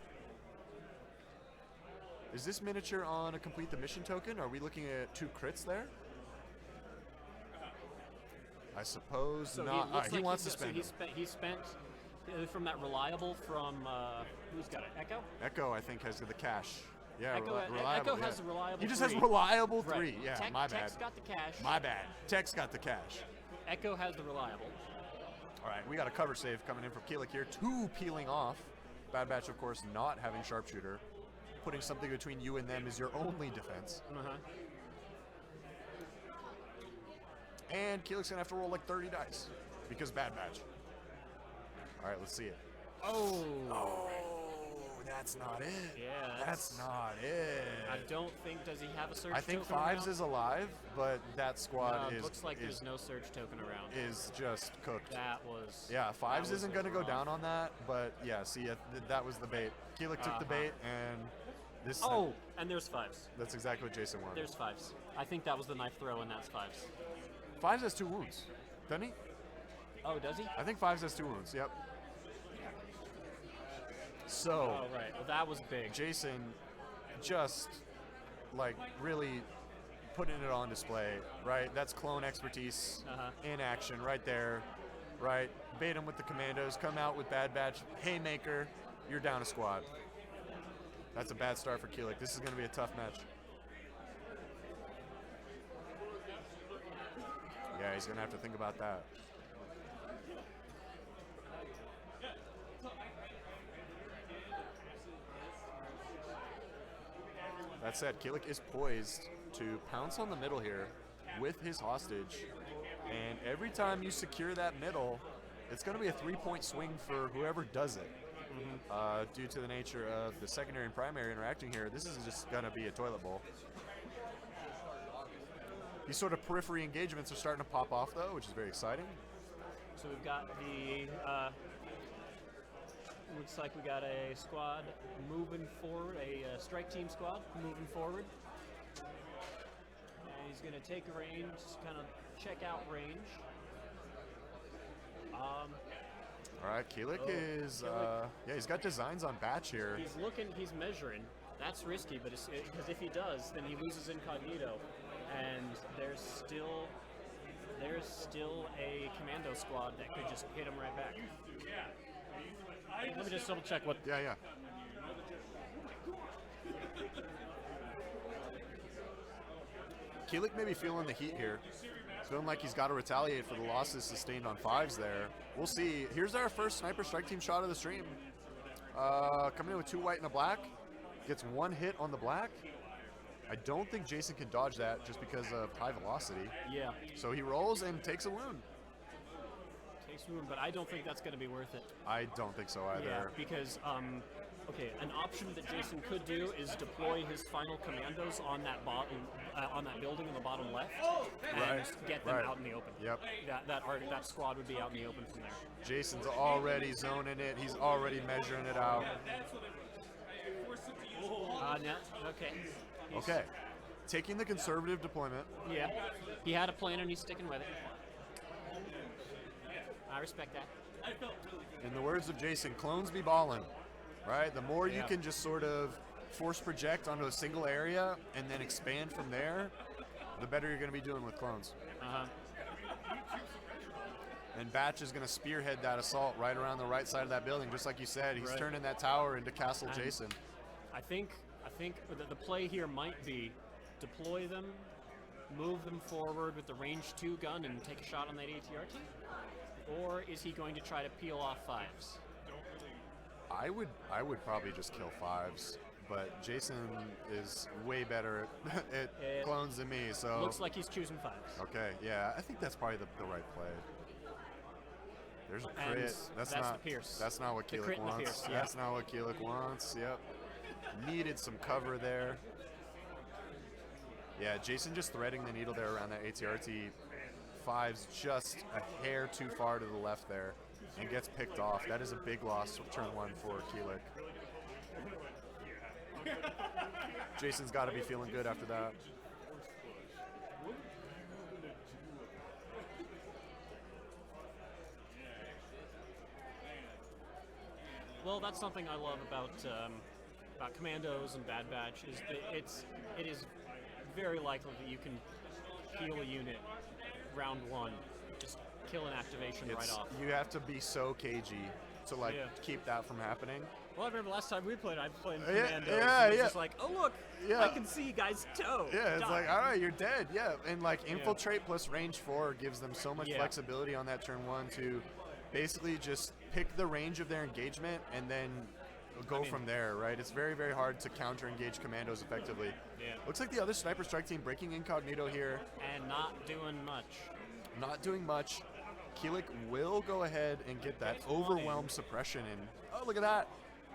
Is this miniature on a complete the mission token? Are we looking at 2 crits there? I suppose So not. He wants to so spend he them. he spent from that reliable from who's got it? Echo. Echo, I think, has the cash. Yeah, Echo, reliable. Echo has the reliable. He just 3. has reliable 3. Right. Yeah, Tech, my bad. Tech's got the cash. My bad. Tech's got the cash. Echo has the reliable. All right, we got a cover save coming in from Kilyk here. 2 peeling off. Bad Batch, of course, not having sharpshooter. Putting something between you and them is your only defense. And Kilyk's gonna have to roll like 30 dice because Bad Batch. All right, let's see it. Oh. Oh, that's not it. Yeah. That's not it. I don't think. Does he have a surge? I think token Fives around? is alive, but that squad is looks like there's no surge token around. is just cooked. That was. Yeah, Fives was isn't going to go rough. down on that, but yeah, see, that was the bait. Kilyk took the bait, and this. Oh, and there's 5s. That's exactly what Jason wanted. There's 5s. I think that was the knife throw, and that's 5s. Fives has 2 wounds, doesn't he? Oh, does he? I think Fives has 2 wounds. Yep. So. Oh, right. Well, that was big. Jason just like really putting it on display, right? That's clone expertise in action right there, right? Bait him with the commandos, come out with Bad Batch, haymaker, you're down a squad. That's a bad start for Kilyk. This is going to be a tough match. Yeah, he's going to have to think about that. That said, Kilyk is poised to pounce on the middle here with his hostage. And every time you secure that middle, it's going to be a 3-point swing for whoever does it. Due to the nature of the secondary and primary interacting here, this is just going to be a toilet bowl. These sort of periphery engagements are starting to pop off, though, which is very exciting. So we've got the, looks like we got a squad moving forward, a strike team squad moving forward. And he's going to take a range, kind of check out range. All right, Kilyk is, yeah, he's got designs on Batch here. He's looking, he's measuring. That's risky, but because if he does, then he loses incognito, and there's still a commando squad that could just hit him right back. Let me just double check what. Yeah. Kilyk may be feeling the heat here. He's feeling like he's got to retaliate for the losses sustained on 5s there. We'll see. Here's our first sniper strike team shot of the stream. Coming in with 2 white and a black. Gets 1 hit on the black. I don't think Jason can dodge that just because of high velocity. Yeah. So he rolls and takes a wound. But I don't think that's going to be worth it. I don't think so either. Yeah, because okay, an option that Jason could do is deploy his final commandos on that on that building in the bottom left, and get them out in the open. Yep. That squad would be out in the open from there. Jason's already zoning it. He's already measuring it out. Okay. Okay. Taking the conservative deployment. Yeah. He had a plan and he's sticking with it. I respect that. In the words of Jason, clones be ballin', right? The more you can just sort of force project onto a single area and then expand from there, the better you're going to be doing with clones. And Batch is going to spearhead that assault right around the right side of that building, just like you said. He's turning that tower into Castle Jason. I think the play here might be deploy them, move them forward with the range 2 gun and take a shot on that ATRT. Or is he going to try to peel off 5s? I would probably just kill 5s, but Jason is way better at clones than me, so looks like he's choosing 5s. Okay, yeah, I think that's probably the right play. There's a crit. That's not the Pierce. That's not what Kilyk wants. Pierce, That's not what Kilyk wants. Yep. Needed some cover there. Yeah, Jason just threading the needle there around that ATRT. 5's just a hair too far to the left there and gets picked off. That is a big loss of turn 1 for Kilyk. Jason's got to be feeling good after that. Well, that's something I love about Commandos and Bad Batch is that it is very likely that you can heal a unit round 1, just kill an activation right off. You have to be so cagey to keep that from happening. Well, I remember last time we played, I played Commandos. It's just like, oh look, I can see guy's toe. Yeah, it's like, all right, you're dead. Yeah, and like infiltrate plus range 4 gives them so much flexibility on that turn 1 to basically just pick the range of their engagement and then go from there, right? It's very, very hard to counter-engage commandos effectively. Yeah. Looks like the other sniper strike team breaking incognito here. And not doing much. Not doing much. Kilyk will go ahead and get that overwhelm suppression in. Oh, look at that.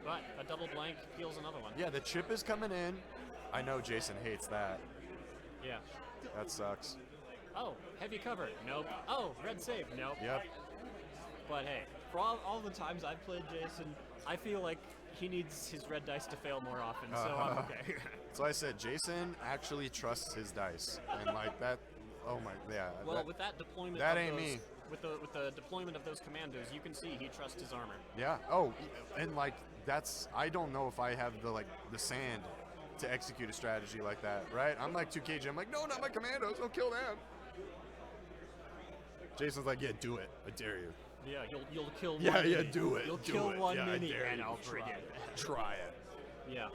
But a double blank heals another one. Yeah, the chip is coming in. I know Jason hates that. Yeah. That sucks. Oh, heavy cover. Nope. Oh, red save. Nope. Yep. But hey, for all the times I've played Jason, I feel like he needs his red dice to fail more often, so I'm okay. So I said, Jason actually trusts his dice, and like that. Oh my, yeah. Well, with that deployment, that ain't me. With the deployment of those commandos, you can see he trusts his armor. Yeah. Oh, and like that's. I don't know if I have the sand to execute a strategy like that, right? I'm like 2KG. I'm like, no, not my commandos. I'll kill them. Jason's like, yeah, do it. I dare you. Yeah, you'll kill one. Yeah, mini. do it. You'll do kill it. one yeah, mini, I dare and you. I'll trigger it. Try it. Yeah.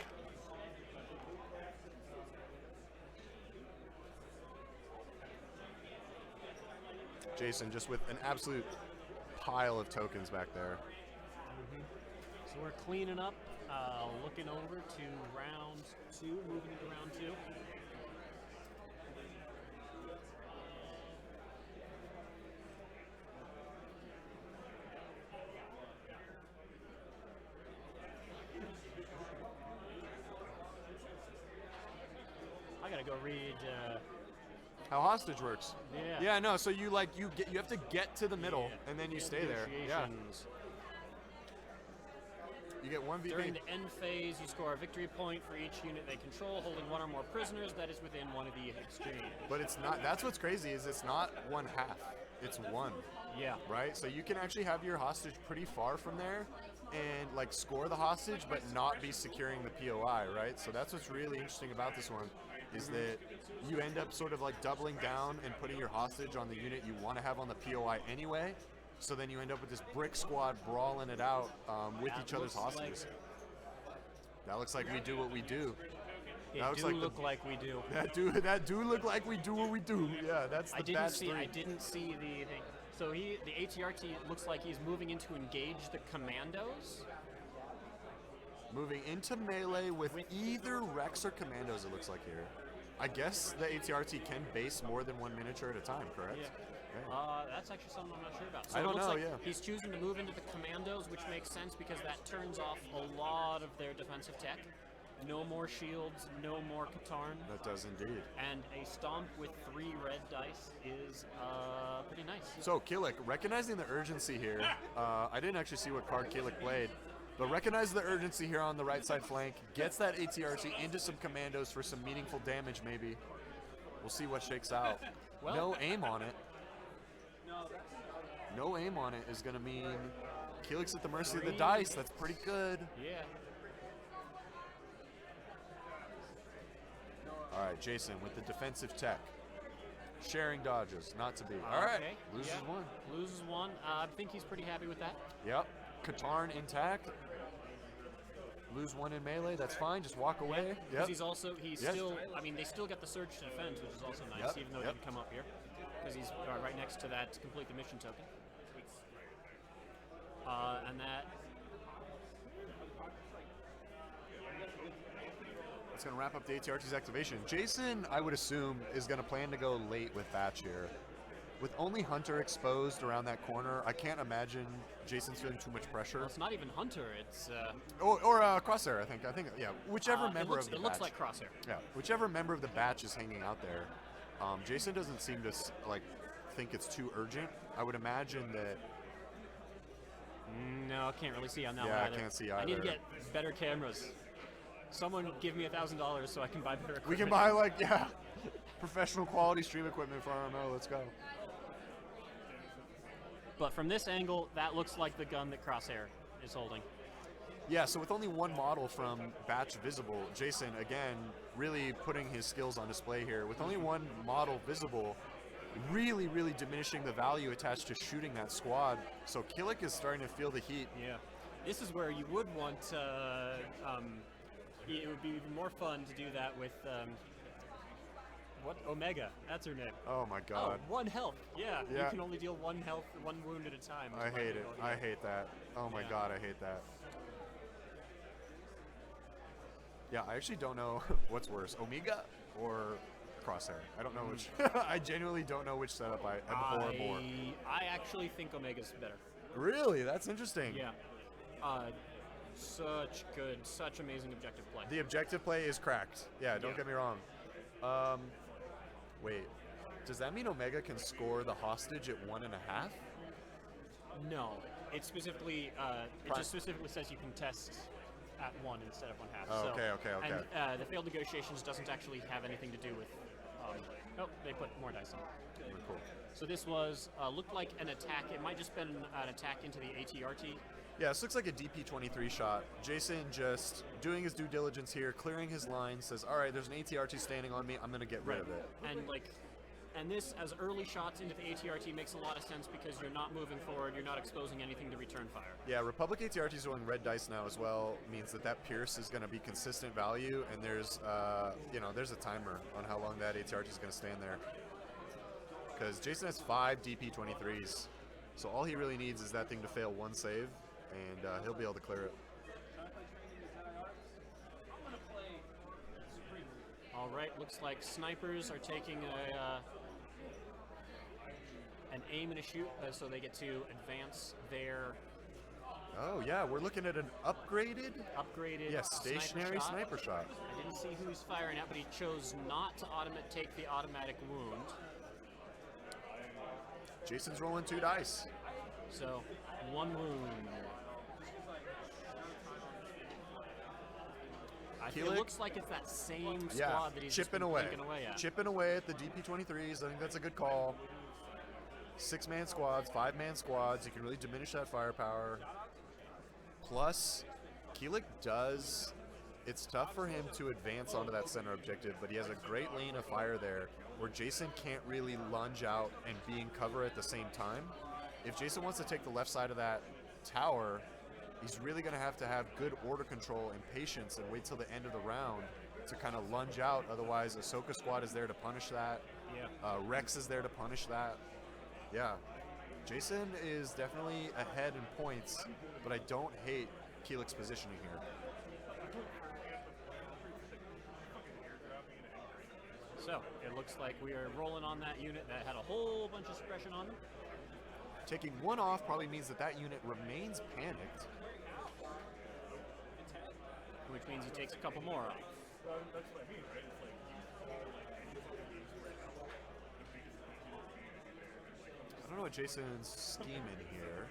Jason just with an absolute pile of tokens back there. So we're cleaning up, looking over to round 2, moving into round 2. I gotta go read. How hostage works. Yeah. Yeah, no, so you have to get to the middle and then you stay there. Yeah. Negotiations. You get 1v. During the end phase, you score a victory point for each unit they control, holding 1 or more prisoners that is within 1 of the exchange. But it's not, that's what's crazy, is it's not 1/2. It's 1. Yeah. Right? So you can actually have your hostage pretty far from there and like score the hostage but not be securing the POI, right? So that's what's really interesting about this one, is that you end up sort of like doubling down and putting your hostage on the unit you want to have on the POI anyway. So then you end up with this brick squad brawling it out with That each other's looks hostages. That looks like we do what we do. It That looks do like look like we do. That do look like we do what we do. Yeah, that's the I didn't batch see. 3. I didn't see the thing. So the ATRT looks like he's moving in to engage the commandos. Moving into melee with either Rex or Commandos, it looks like here. I guess the ATRT can base more than 1 miniature at a time, correct? Yeah. Okay. That's actually something I'm not sure about. So I it don't looks know, like yeah. he's choosing to move into the commandos, which makes sense because that turns off a lot of their defensive tech. No more shields, no more Katarn. That does indeed. And a stomp with 3 red dice is pretty nice. So, Kilyk, recognizing the urgency here, I didn't actually see what card Kilyk played, but recognize the urgency here on the right side flank, gets that ATRT into some commandos for some meaningful damage maybe. We'll see what shakes out. Well, no aim on it. No aim on it is going to mean Kilyk's at the mercy of the dice. That's pretty good. Yeah. All right, Jason with the defensive tech. Sharing dodges, not to be. All right, Okay, loses yeah. 1. Loses 1. I think he's pretty happy with that. Yep, Katarn intact. Lose 1 in melee, that's fine, just walk away. Because Yep. he's Yes. still, I mean, they still get the surge to defense, which is also nice, Yep, even though it yep. didn't come up here. Because he's right next to that to complete the mission token. And That's going to wrap up the ATRT's activation. Jason, I would assume, is going to plan to go late with Batch here. With only Hunter exposed around that corner, I can't imagine Jason's feeling too much pressure. it's not even Hunter, it's... Or Crosshair, I think, yeah. Whichever member of the it batch. looks like Crosshair. Yeah, whichever member of the batch is hanging out there. Jason doesn't seem to think it's too urgent. I would imagine that. No, I can't really see on that one Yeah, I either. can't see I need to either. get better cameras. Someone give me $1,000 so I can buy better equipment. We can buy professional quality stream equipment for RMO. Let's go. But from this angle, that looks like the gun that Crosshair is holding. Yeah, so with only 1 model from batch visible, Jason again really putting his skills on display here. With only 1 model visible, really diminishing the value attached to shooting that squad. So Kilyk is starting to feel the heat. Yeah. This is where you would want it would be even more fun to do that with what? Omega. That's her name. Oh my god. Oh, 1 health. Yeah. You Yeah. can only deal 1 health, 1 wound at a time. I hate it. I hate that. Oh my Yeah. god, I hate that. Yeah, I actually don't know what's worse, Omega or Crosshair. I don't know which. I genuinely don't know which setup I abhor more. I actually think Omega's better. Really? That's interesting. Yeah. Such amazing objective play. The objective play is cracked. Yeah, don't Yeah. get me wrong. Wait. Does that mean Omega can score the hostage at 1.5? No. It specifically, just specifically says you can test at 1 instead of 1/2. Oh, so, okay. And the failed negotiations doesn't actually have anything to do with. Oh, they put more dice on. Very cool. So this was looked like an attack. It might just been an attack into the ATRT. Yeah, this looks like a DP-23 shot. Jason just doing his due diligence here, clearing his line, says, all right, there's an ATRT standing on me, I'm going to get rid of it. And this, as early shots into the ATRT, makes a lot of sense because you're not moving forward, you're not exposing anything to return fire. Yeah, Republic ATRT is rolling red dice now as well, means that Pierce is going to be consistent value, and there's, there's a timer on how long that ATRT is going to stand there. Because Jason has 5 DP-23s, so all he really needs is that thing to fail one save, and he'll be able to clear it. All right, looks like snipers are taking an aim and a shoot, so they get to advance their... Oh yeah, we're looking at an upgraded stationary sniper shot. I didn't see who he's firing at, but he chose not to take the automatic wound. Jason's rolling 2 dice. So, 1 wound. It looks like it's that same squad that he's chipping away at. Chipping away at the DP-23s. I think that's a good call. 6-man squads, 5-man squads. You can really diminish that firepower. Plus, Kilyk does... It's tough for him to advance onto that center objective, but he has a great lane of fire there where Jason can't really lunge out and be in cover at the same time. If Jason wants to take the left side of that tower, he's really going to have good order control and patience and wait till the end of the round to kind of lunge out. Otherwise, Ahsoka squad is there to punish that. Yeah. Rex is there to punish that. Yeah. Jason is definitely ahead in points, but I don't hate Kilyk's positioning here. So, it looks like we are rolling on that unit that had a whole bunch of suppression on them. Taking 1 off probably means that unit remains panicked. Which means he takes a couple more off. That's what I mean, right? I don't know what Jason's scheming here.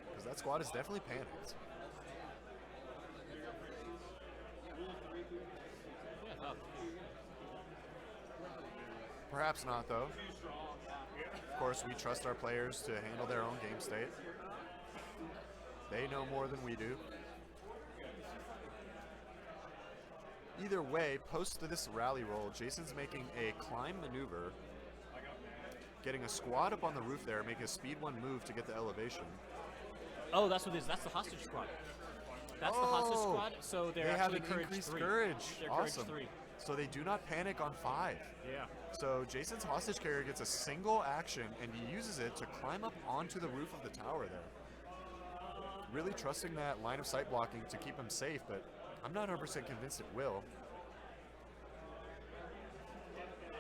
Because that squad is definitely panicked. Perhaps not, though. Of course, we trust our players to handle their own game state. They know more than we do. Either way, post to this rally roll, Jason's making a climb maneuver, getting a squad up on the roof there, making a speed 1 move to get the elevation. Oh, that's what it is. That's the hostage squad. That's the hostage squad. So they have actually an increased courage. They're awesome. courage 3. So they do not panic on 5. Yeah. So Jason's hostage carrier gets a single action, and he uses it to climb up onto the roof of the tower there. Really trusting that line of sight blocking to keep him safe, but I'm not 100% convinced it will.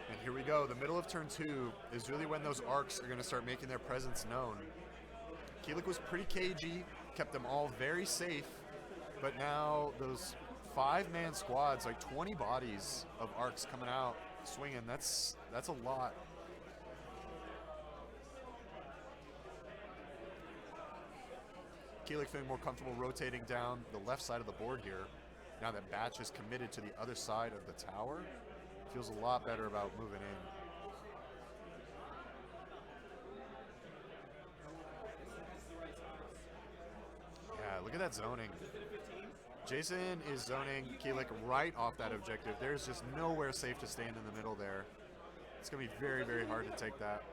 And here we go. The middle of turn 2 is really when those arcs are going to start making their presence known. Kilyk was pretty cagey, kept them all very safe, but now those 5-man squads, like 20 bodies of arcs coming out, swinging, that's a lot. Kilyk feeling more comfortable rotating down the left side of the board here. Now that Batch is committed to the other side of the tower, feels a lot better about moving in. Yeah, look at that zoning. Jason is zoning Kilyk right off that objective. There's just nowhere safe to stand in the middle there. It's going to be very, very hard to take that.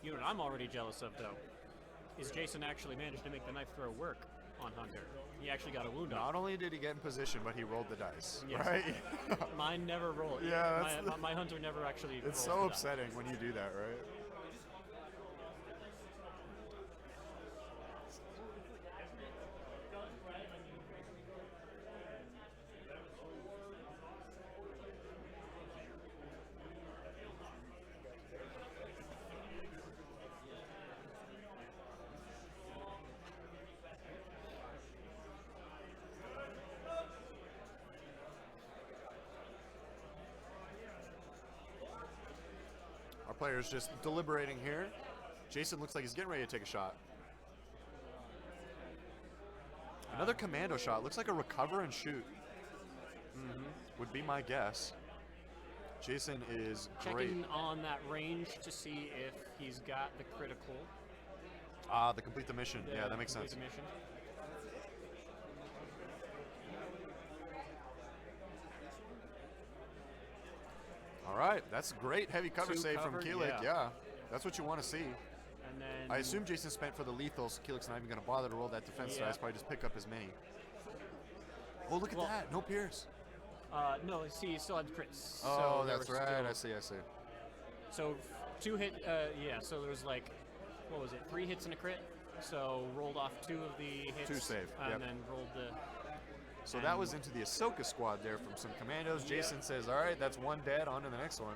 You know what I'm already jealous of, though, is Jason actually managed to make the knife throw work on Hunter. He actually got a wound on. Not only did he get in position, but he rolled the dice, yes. right? Mine never rolled. Yeah, my Hunter never actually It's so upsetting when you do that, right? player's just deliberating here. Jason looks like he's getting ready to take a shot. Another commando shot. Looks like a recover and shoot. Would be my guess. Jason is great. Checking on that range to see if he's got the critical. The complete the mission. Yeah, that makes sense. The mission. All right, that's great heavy cover Two save cover, from Kilyk. yeah. Yeah, that's what you want to see. And then I assume Jason spent for the lethal, so Kilyk's not even going to bother to roll that defense Yeah. dice. Probably just pick up his mini. Oh, look at Well, that. No Pierce. no, see, he still had crits. Oh, so there that's were right. still- I see. So 2 hit, yeah. So there was like, what was it? 3 hits and a crit. So rolled off 2 of the hits. 2 save, And yep. then rolled the. So that was into the Ahsoka squad there from some commandos. Jason says, all right, that's 1 dead. On to the next one.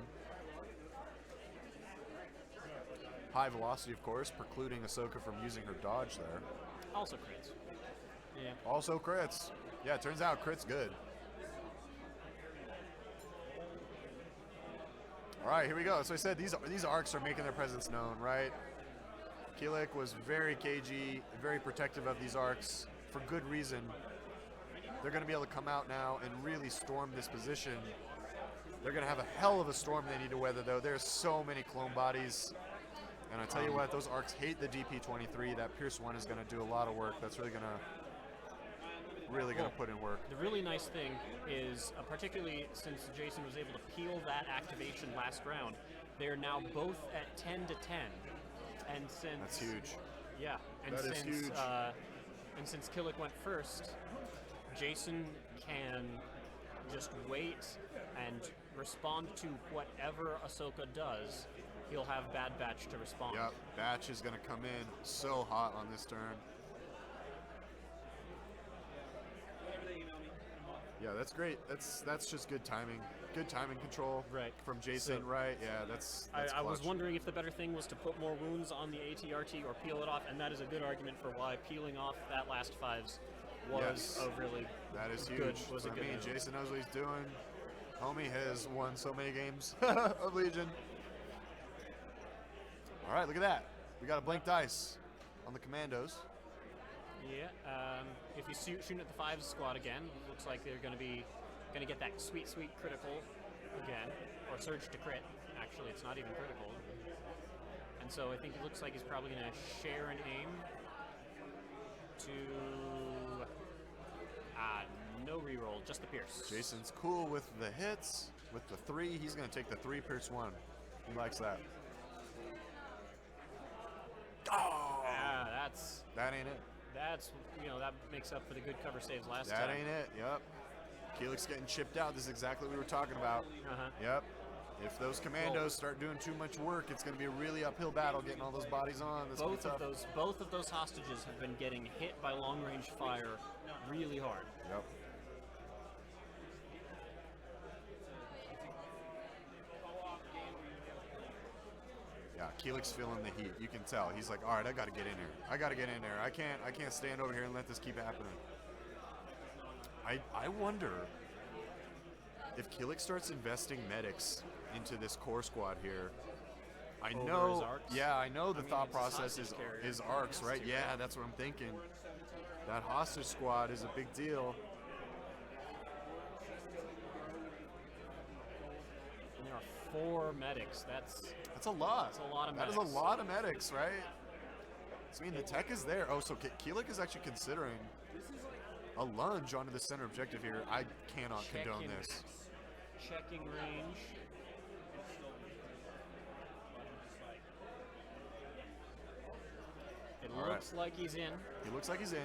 High velocity, of course, precluding Ahsoka from using her dodge there. Also crits. Yeah. Also crits. Yeah, it turns out crit's good. All right, here we go. So I said these arcs are making their presence known, right? Kilyk was very cagey, very protective of these arcs for good reason. They're going to be able to come out now and really storm this position. They're going to have a hell of a storm they need to weather, though. There's so many clone bodies. And I tell you what, those arcs hate the DP-23. That Pierce 1 is going to do a lot of work. That's really going to put in work. The really nice thing is, particularly since Jason was able to peel that activation last round, they're now both at 10 to 10. And since That's huge. Yeah, and That is since huge. And since Kilyk went first, Jason can just wait and respond to whatever Ahsoka does. He'll have Bad Batch to respond. Yep, Batch is going to come in so hot on this turn. Yeah, that's great. That's just good timing. Good timing control Right. from Jason, So- right? Yeah, that's I was clutch. wondering if the better thing was to put more wounds on the ATRT or peel it off, and that is a good argument for why peeling off that last 5s was Yes. a really That is good- huge. was a I good mean, move. Jason knows what he's doing. Homie has won so many games of Legion. All right, look at that. We got a blank dice on the commandos. Yeah, if you shooting at the 5s squad again, looks like they're going to get that sweet critical again, or surge to crit. Actually, it's not even critical. And so I think it looks like he's probably going to share an aim to no reroll, just the Pierce. Jason's cool with the hits. With the 3, he's going to take the 3 Pierce 1. He likes that. Oh, Yeah, that ain't it. that's that makes up for the good cover saves last That time. ain't it. Yep. Kilyk's getting chipped out. This is exactly what we were talking about. Uh-huh. Yep. If those commandos start doing too much work, it's going to be a really uphill battle getting all those bodies on. That's gonna be tough. Both of those hostages have been getting hit by long range fire really hard. Yep. Yeah, Kilyk's feeling the heat. You can tell. He's like, all right, I got to get in here. I got to get in there. I can't stand over here and let this keep happening. I wonder if Kilyk starts investing medics into this core squad here. I Over know. his arcs? Yeah, I know the I mean, thought it's a process hostage carrier. is arcs, He has right? to, Yeah, right? that's what I'm thinking. That hostage squad is a big deal. And there are 4 medics. That's a lot. That's a lot of That is medics. a lot of medics, right? I mean, the tech is there. Oh, so Kilyk is actually considering a lunge onto the center objective here. I cannot condone this. Checking range. It All right. looks like he's in. He looks like he's in.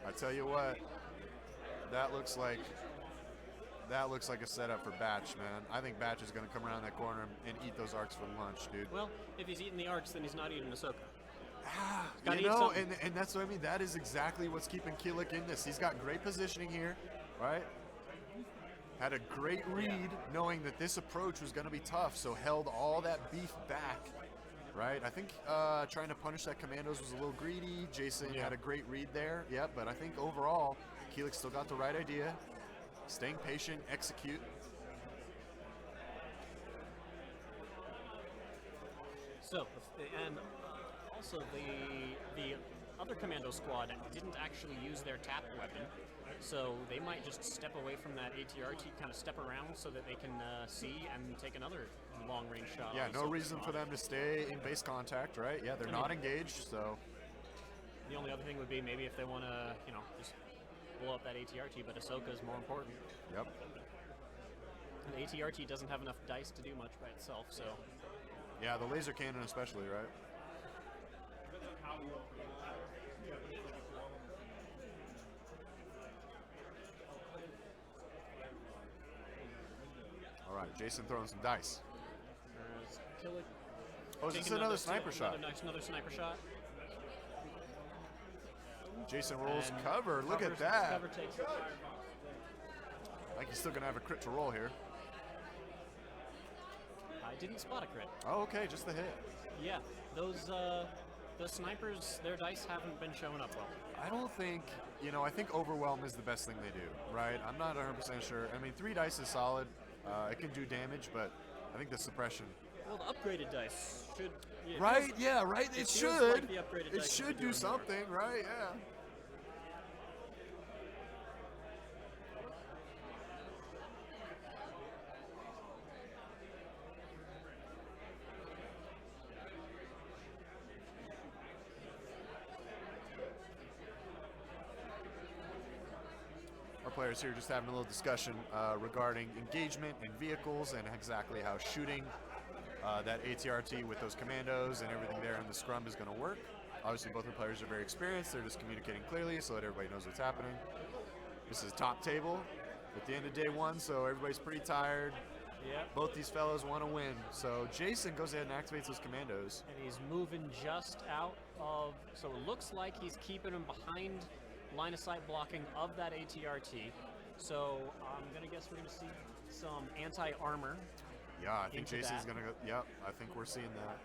I tell you what, that looks like a setup for Batch, man. I think Batch is going to come around that corner and eat those arcs for lunch, dude. Well, if he's eating the arcs, then he's not eating Ahsoka. You Gotta eat know, something. and that's what I mean. That is exactly what's keeping Kilyk in this. He's got great positioning here, right? Had a great read, knowing that this approach was going to be tough, so held all that beef back, right? I think trying to punish that commandos was a little greedy. Jason had a great read there, but I think overall, Kilyk still got the right idea. Staying patient, execute. So, and also the other commando squad didn't actually use their tap weapon, so they might just step away from that ATRT, kind of step around so that they can see and take another long-range shot. Yeah, on no Ahsoka's reason for mod. them to stay in base contact, right? Yeah, they're not engaged, so The only other thing would be maybe if they want to, just blow up that ATRT, but Ahsoka is more important. yep. And the ATRT doesn't have enough dice to do much by itself, so Yeah, the laser cannon especially, right? All right, Jason throwing some dice. there's Kilyk. Oh, is this taking another sniper shot? Another sniper shot. Jason rolls And cover. Look at covers- that. Cover takes it. Like he's still gonna have a crit to roll here. I didn't spot a crit. Oh, okay, just the hit. Yeah, those snipers, their dice haven't been showing up well. I don't think, I think overwhelm is the best thing they do, right? I'm not 100% sure. I mean, 3 dice is solid. It can do damage, but I think the suppression. Well, the upgraded dice should. Yeah, Right? Yeah, right. It feels should. like the upgraded It dice should be do doing more. something, right? Yeah. Our players here just having a little discussion regarding engagement in vehicles and exactly how shooting that ATRT with those commandos and everything there in the scrum is going to work. Obviously, both the players are very experienced. They're just communicating clearly so that everybody knows what's happening. This is top table at the end of day 1, so everybody's pretty tired. Yeah. Both these fellows want to win. So Jason goes ahead and activates those commandos. And he's moving just out of. So it looks like he's keeping him behind line of sight blocking of that ATRT. So I'm gonna guess we're gonna see some anti-armor. Yeah, I think Into Jason's that. going to go. Yep, I think we're seeing that.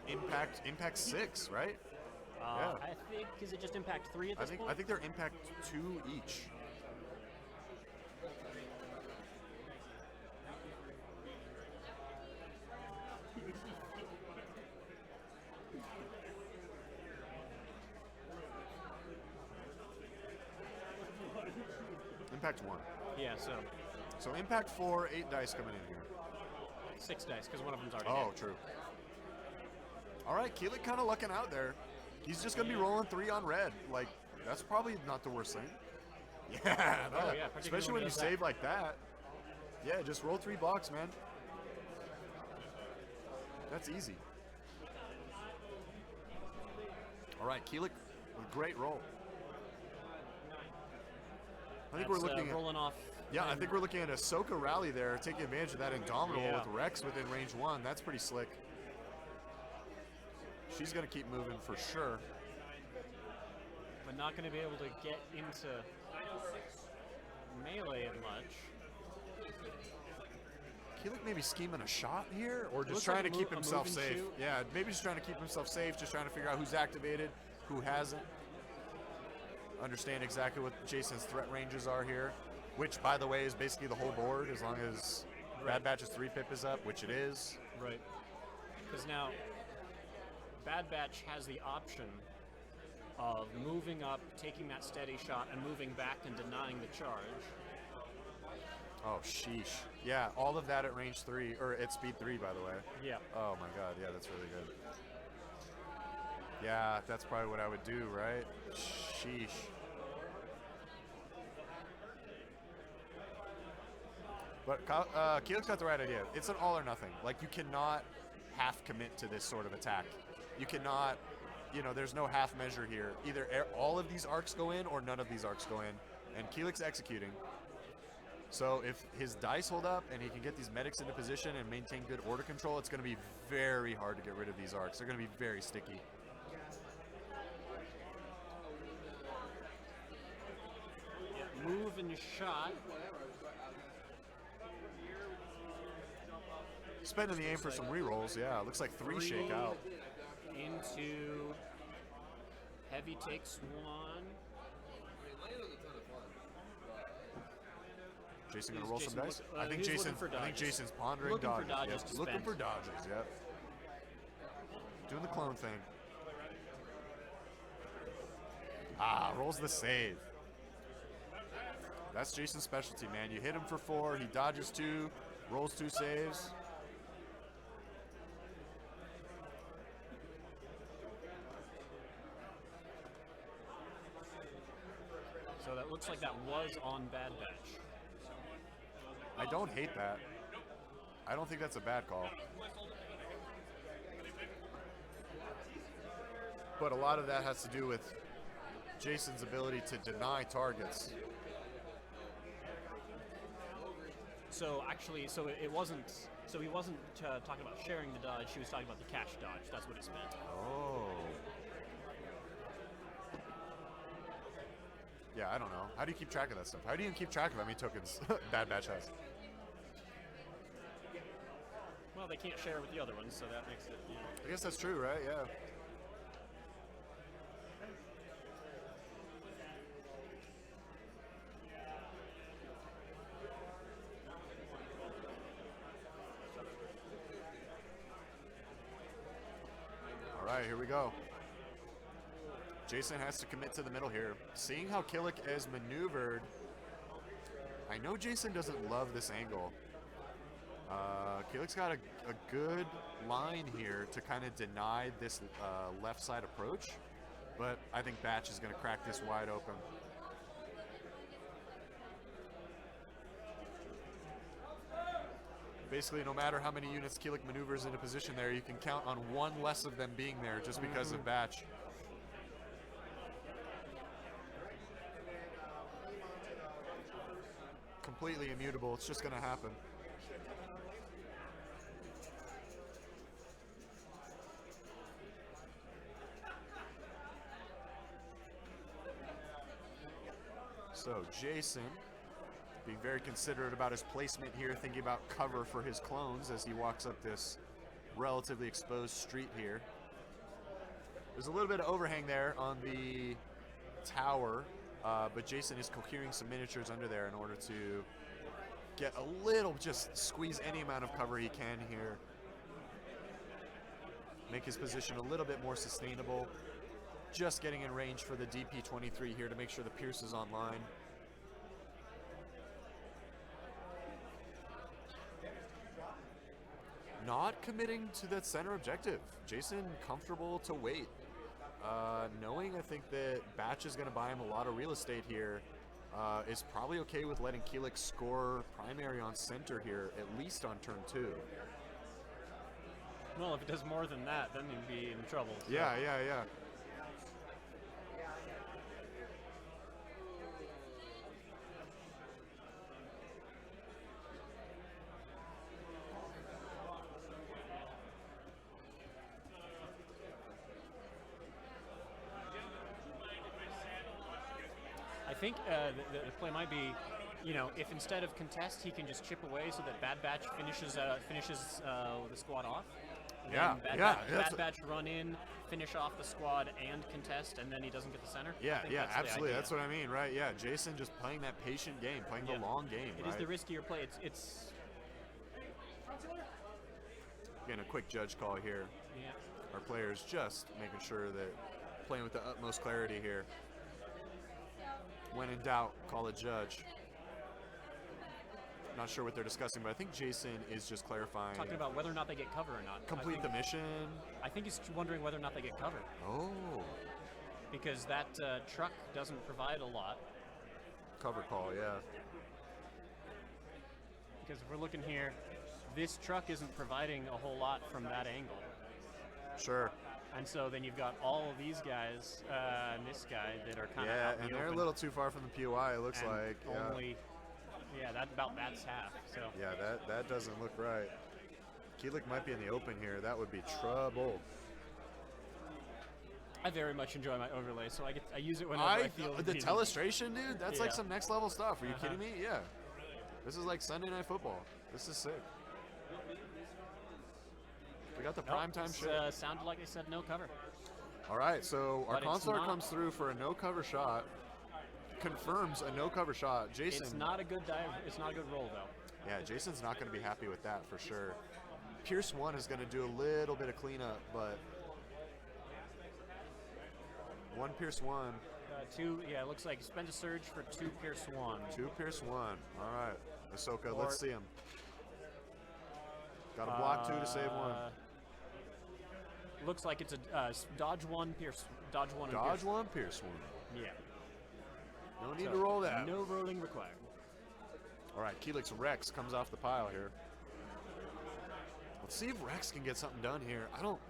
Impact 6, right? Yeah. I think is it just impact 3 at I this think point? I think they're impact 2 each. Impact 1. Yeah. So So impact 4, 8 dice coming in here. 6 dice because one of them's already Oh, dead. true. All right, Kilyk kind of lucking out there. He's just gonna be rolling 3 on red. Like, that's probably not the worst thing. Yeah, that- yeah, particularly especially when when he you does that. save like that. Yeah, just roll 3 blocks, man. That's easy. All right, Kilyk, a great roll. I think we're That's, looking at. rolling off. Yeah, I and- think we're looking at a Ahsoka rally there, taking advantage of that Indomitable Yeah. with Rex within range 1. That's pretty slick. She's going to keep moving for sure. but not going to be able to get into melee as much. Kilyk maybe scheming a shot here, or just Looks trying like to a keep move himself and safe. shoot. Yeah, maybe just trying to keep himself safe, just trying to figure out who's activated, who hasn't. Understand exactly what Jason's threat ranges are here, which, by the way, is basically the whole board as long as Bad Batch's 3-pip is up, which it is. Right. Because now, Bad Batch has the option of moving up, taking that steady shot, and moving back and denying the charge. Oh, sheesh. Yeah, all of that at range 3, or at speed 3, by the way. Yeah. Oh my god, yeah, that's really good. Yeah, that's probably what I would do, right? Sheesh. But Kilyk's got the right idea. It's an all or nothing. Like, you cannot half commit to this sort of attack. You cannot, there's no half measure here. Either all of these arcs go in or none of these arcs go in. And Kilyk's executing. So if his dice hold up and he can get these medics into position and maintain good order control, it's going to be very hard to get rid of these arcs. They're going to be very sticky. Move and shot. Spending the aim for some rerolls, yeah. Looks like 3 shake out. Into heavy takes 1. Jason gonna Is roll Jason some dice? I think Jason's pondering Looking for dodges. dodges to Looking spend. for dodges, yep. Doing the clone thing. Ah, rolls the save. That's Jason's specialty, man. You hit him for 4, he dodges 2, rolls 2 saves. So that looks like that was on Bad Batch. I don't hate that. I don't think that's a bad call. But a lot of that has to do with Jason's ability to deny targets. So actually, it wasn't. So he wasn't talking about sharing the dodge. He was talking about the cash dodge. That's what it's meant. Oh. Yeah, I don't know. How do you keep track of that stuff? How do you even keep track of how many tokens Bad Batch has? Well, they can't share with the other ones, so that makes it. You know. I guess that's true, right? Yeah. All right, here we go. Jason has to commit to the middle here. Seeing how Kilyk is maneuvered, I know Jason doesn't love this angle. Kilyk's got a good line here to kind of deny this left side approach, but I think Batch is going to crack this wide open. Basically, no matter how many units Kilyk maneuvers into position there, you can count on one less of them being there just because of Batch. Completely immutable. It's just going to happen. So Jason being very considerate about his placement here, thinking about cover for his clones as he walks up this relatively exposed street here. There's a little bit of overhang there on the tower, but Jason is cohering some miniatures under there in order to get a little, just squeeze any amount of cover he can here. Make his position a little bit more sustainable. Just getting in range for the DP-23 here to make sure the Pierce is online. Not committing to that center objective. Jason comfortable to wait. Knowing I think that Batch is going to buy him a lot of real estate here, is probably okay with letting Kilyk score primary on center here, at least on turn 2. Well, if it does more than that, then he'd be in trouble. So. Yeah. I think the play might be, you know, if instead of contest, he can just chip away so that Bad Batch finishes the squad off. Yeah, Bad Batch run in, finish off the squad, and contest, and then he doesn't get the center. Yeah, absolutely. That's what I mean, right? Yeah, Jason just playing that patient game, playing the long game. It is the riskier play. It's Again, a quick judge call here. Yeah. Our players just making sure that playing with the utmost clarity here. When in doubt, call a judge. Not sure what they're discussing, but I think Jason is just clarifying. Talking about whether or not they get cover or not. Complete the mission. I think he's wondering whether or not they get cover. Oh. Because that truck doesn't provide a lot. Cover call, yeah. Because if we're looking here, this truck isn't providing a whole lot from that angle. Sure. And so then you've got all of these guys and this guy that are kind of out in and the they're open. a little too far from the POI, it looks And like. only, that's half. So yeah, that doesn't look right. Kilyk might be in the open here. That would be trouble. I very much enjoy my overlay, so I use it whenever I feel the needed. telestration, dude. That's like Yeah. some next level stuff. Are you kidding me? Yeah. This is like Sunday Night Football. This is sick. We got the primetime shit. Sounded like they said no cover. All right, so our But it's consular not. comes through for a no cover shot. confirms a no-cover shot. Jason. It's not a good dive. It's not a good roll though. Yeah, Jason's not going to be happy with that for sure. Pierce 1 is going to do a little bit of cleanup, but 1 Pierce 1. 2, yeah, it looks like spend a surge for 2 Pierce 1. 2 Pierce 1. All right, Ahsoka, let's see him. Got a block 2 to save 1. Looks like it's a dodge 1, Pierce. Dodge 1. Dodge 1, Pierce 1. Yeah. No need to roll that. No rolling required. All right, Kilyk's Rex comes off the pile here. Let's see if Rex can get something done here. I don't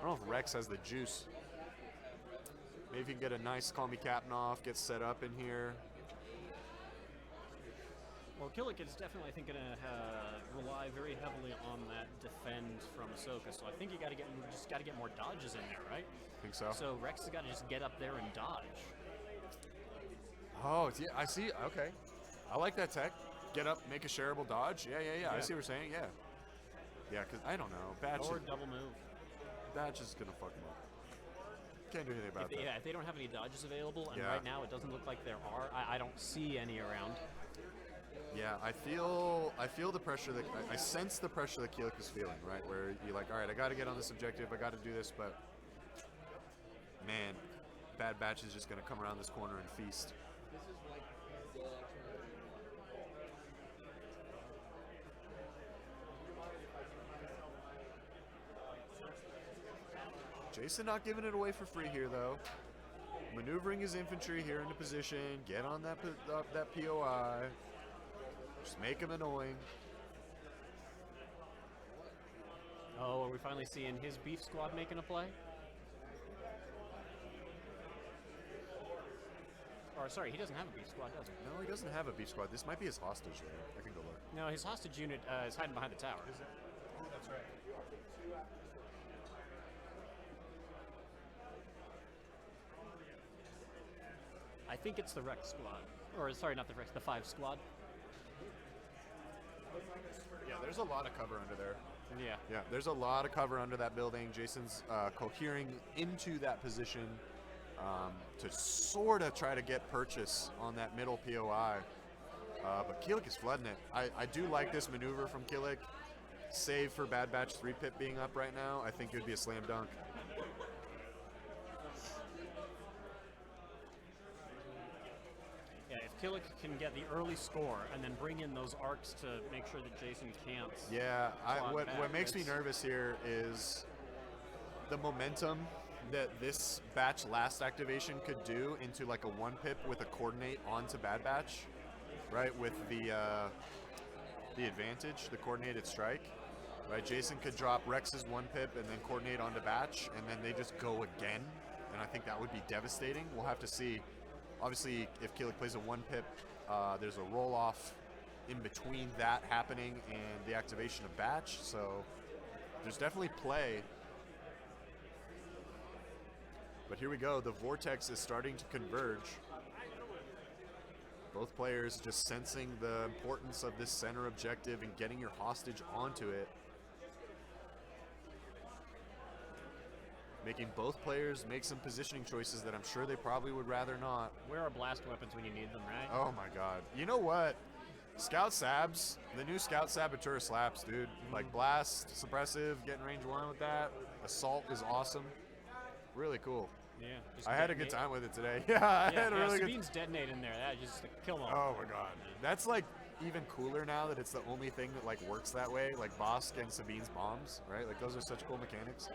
know if Rex has the juice. Maybe he can get a nice Call Me Captain off, get set up in here. Well, Kilyk is definitely, I think, going to rely very heavily on that defend from Ahsoka. So I think you got to get more dodges in there, right? Think so. So Rex has got to just get up there and dodge. Oh, yeah, I see. Okay, I like that tech. Get up, make a shareable dodge. Yeah. I see what you're saying. Yeah, because I don't know. Or double move. Batch is gonna fuck him up. Can't do anything about that. Yeah, if they don't have any dodges available, and right now it doesn't look like there are, I don't see any around. Yeah, I feel the pressure that I sense the pressure that Kilyk is feeling, right? Where you're like, all right, I got to get on this objective, I got to do this, but man, Bad Batch is just gonna come around this corner and feast. Jason not giving it away for free here, though. Maneuvering his infantry here into position. Get on that POI. Just make him annoying. Oh, are we finally seeing his beef squad making a play? Or sorry, he doesn't have a beef squad, does he? No, he doesn't have a beef squad. This might be his hostage there. I can go look. No, his hostage unit is hiding behind the tower. That's right. I think it's the Rex squad. Or, sorry, not the Rex, the 5 squad. Yeah, there's a lot of cover under there. Yeah. There's a lot of cover under that building. Jason's cohering into that position to sort of try to get purchase on that middle POI. But Kilyk is flooding it. I do like this maneuver from Kilyk. Save for Bad Batch 3-pip being up right now. I think it would be a slam dunk. Yeah, if Kilyk can get the early score and then bring in those arcs to make sure that Jason can't. Yeah, what makes me nervous here is the momentum that this batch last activation could do into like a 1-pip with a coordinate onto Bad Batch, right? With the advantage, the coordinated strike, right? Jason could drop Rex's 1-pip and then coordinate onto Batch, and then they just go again, and I think that would be devastating. We'll have to see. Obviously, if Kilyk plays a 1-pip, there's a roll-off in between that happening and the activation of Batch, so there's definitely play. But here we go, the vortex is starting to converge. Both players just sensing the importance of this center objective and getting your hostage onto it. Making both players make some positioning choices that I'm sure they probably would rather not. Where are blast weapons when you need them, right? Oh my god. You know what? Scout Sabs, the new Scout Saboteur slaps, dude. Like blast, suppressive, getting range 1 with that. Assault is awesome. Really cool. Yeah. I had a good time with it today. Yeah, I had a really good Sabine's detonate in there. That just kill them. Oh my god. That's like even cooler now that it's the only thing that like works that way. Like Bosk and Sabine's bombs, right? Like those are such cool mechanics.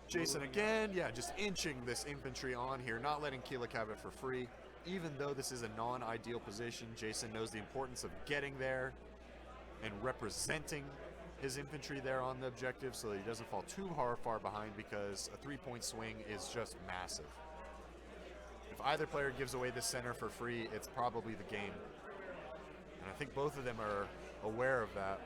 Jason again, yeah, just inching this infantry on here, not letting Kilyk have it for free. Even though this is a non-ideal position, Jason knows the importance of getting there and representing his infantry there on the objective so that he doesn't fall too far behind, because a 3-point swing is just massive. If either player gives away this center for free, it's probably the game. And I think both of them are aware of that.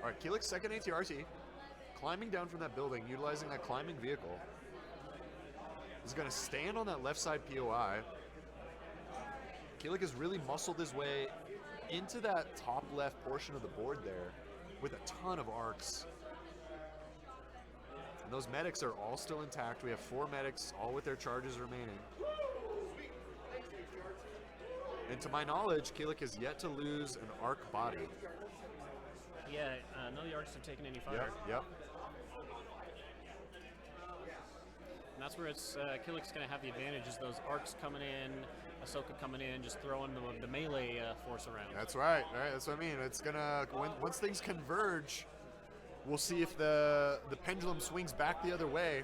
All right, Kilyk's second ATRT, climbing down from that building, utilizing that climbing vehicle. He's going to stand on that left side POI. Kilyk has really muscled his way into that top left portion of the board there with a ton of arcs. And those medics are all still intact. We have 4 medics, all with their charges remaining. And to my knowledge, Kilyk has yet to lose an arc body. Yeah, none of the arcs have taken any fire. Yep. And that's where it's Kilyk's going to have the advantage, is those arcs coming in, Ahsoka coming in, just throwing the melee force around. That's right. All right, that's what I mean. It's gonna once things converge, we'll see if the pendulum swings back the other way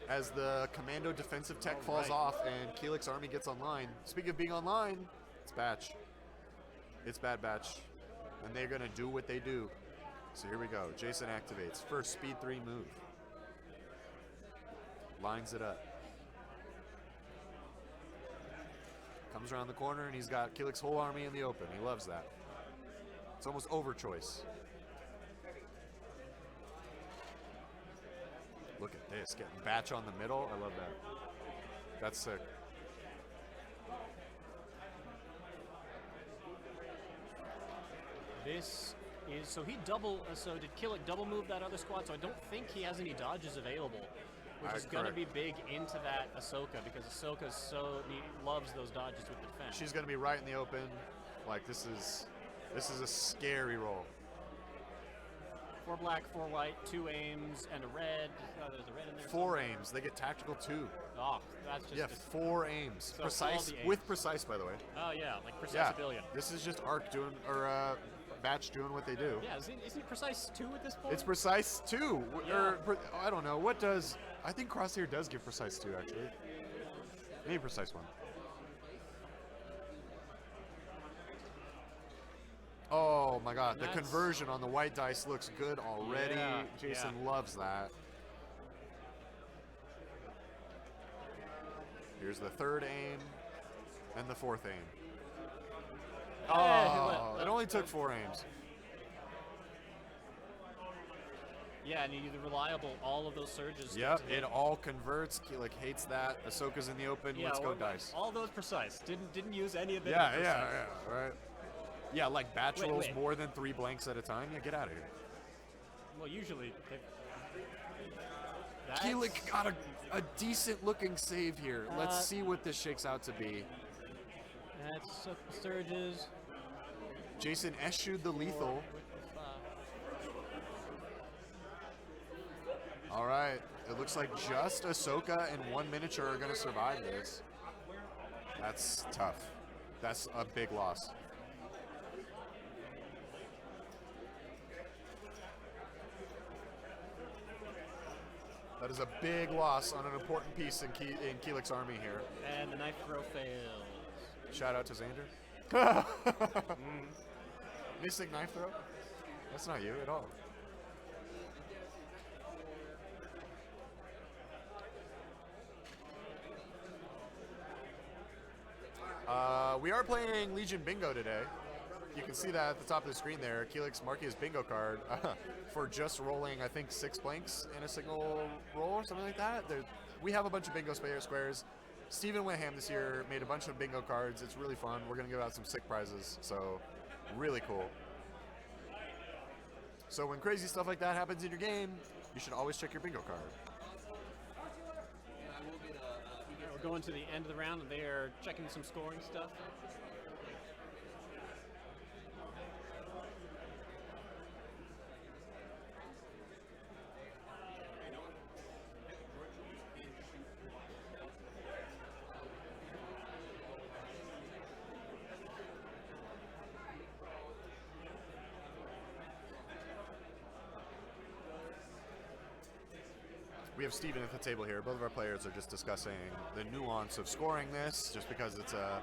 as the commando defensive tech falls off and Kilyk's army gets online. Speaking of being online, it's Batch. It's Bad Batch, and they're gonna do what they do. So here we go. Jason activates first speed 3 move. Lines it up. Comes around the corner and he's got Kilyk's whole army in the open. He loves that. It's almost overchoice. Look at this, getting Batch on the middle. I love that. That's sick. This is, so he so did Kilyk double move that other squad? So I don't think he has any dodges available, which is going to be big into that Ahsoka, because Ahsoka loves those dodges with defense. She's going to be right in the open. Like, this is a scary roll. 4 black, 4 white, 2 aims, and a red. There's a red in there. 4 aims. They get tactical 2. Oh, that's just 4 aims. So Precise aims. with precise, by the way. Oh yeah, like precise ability. This is just Arc doing Batch doing what they do. Yeah, isn't it precise 2 at this point? It's precise 2. Yeah. Or I don't know. What does? I think Crosshair does give precise 2 actually. Maybe precise 1. Oh my god, the conversion on the white dice looks good already. Yeah, Jason loves that. Here's the 3rd aim and the 4th aim. Oh, it only took 4 aims. Yeah, and you're reliable, all of those surges. Yep, it all converts. Kilyk hates that. Ahsoka's in the open. Yeah, let's go dice. All those precise. Didn't use any of them. Yeah, right. Yeah, like Batch rolls more than 3 blanks at a time. Yeah, get out of here. Well, usually. Kilyk got a decent looking save here. Let's see what this shakes out to be. That's surges. Jason eschewed the lethal. All right, it looks like just Ahsoka and 1 miniature are going to survive this. That's tough. That's a big loss. That is a big loss on an important piece in Kilyk's army here. And the knife throw fails. Shout out to Xander. Missing knife throw? That's not you at all. We are playing Legion Bingo today. You can see that at the top of the screen there. Kilyk's marking his bingo card for just rolling, I think, 6 blanks in a single roll or something like that. We have a bunch of bingo squares. Steven went ham this year, made a bunch of bingo cards. It's really fun. We're going to give out some sick prizes, so really cool. So when crazy stuff like that happens in your game, you should always check your bingo card. We're going to the end of the round, and they are checking some scoring stuff. We have Steven at the table here. Both of our players are just discussing the nuance of scoring this, just because it's a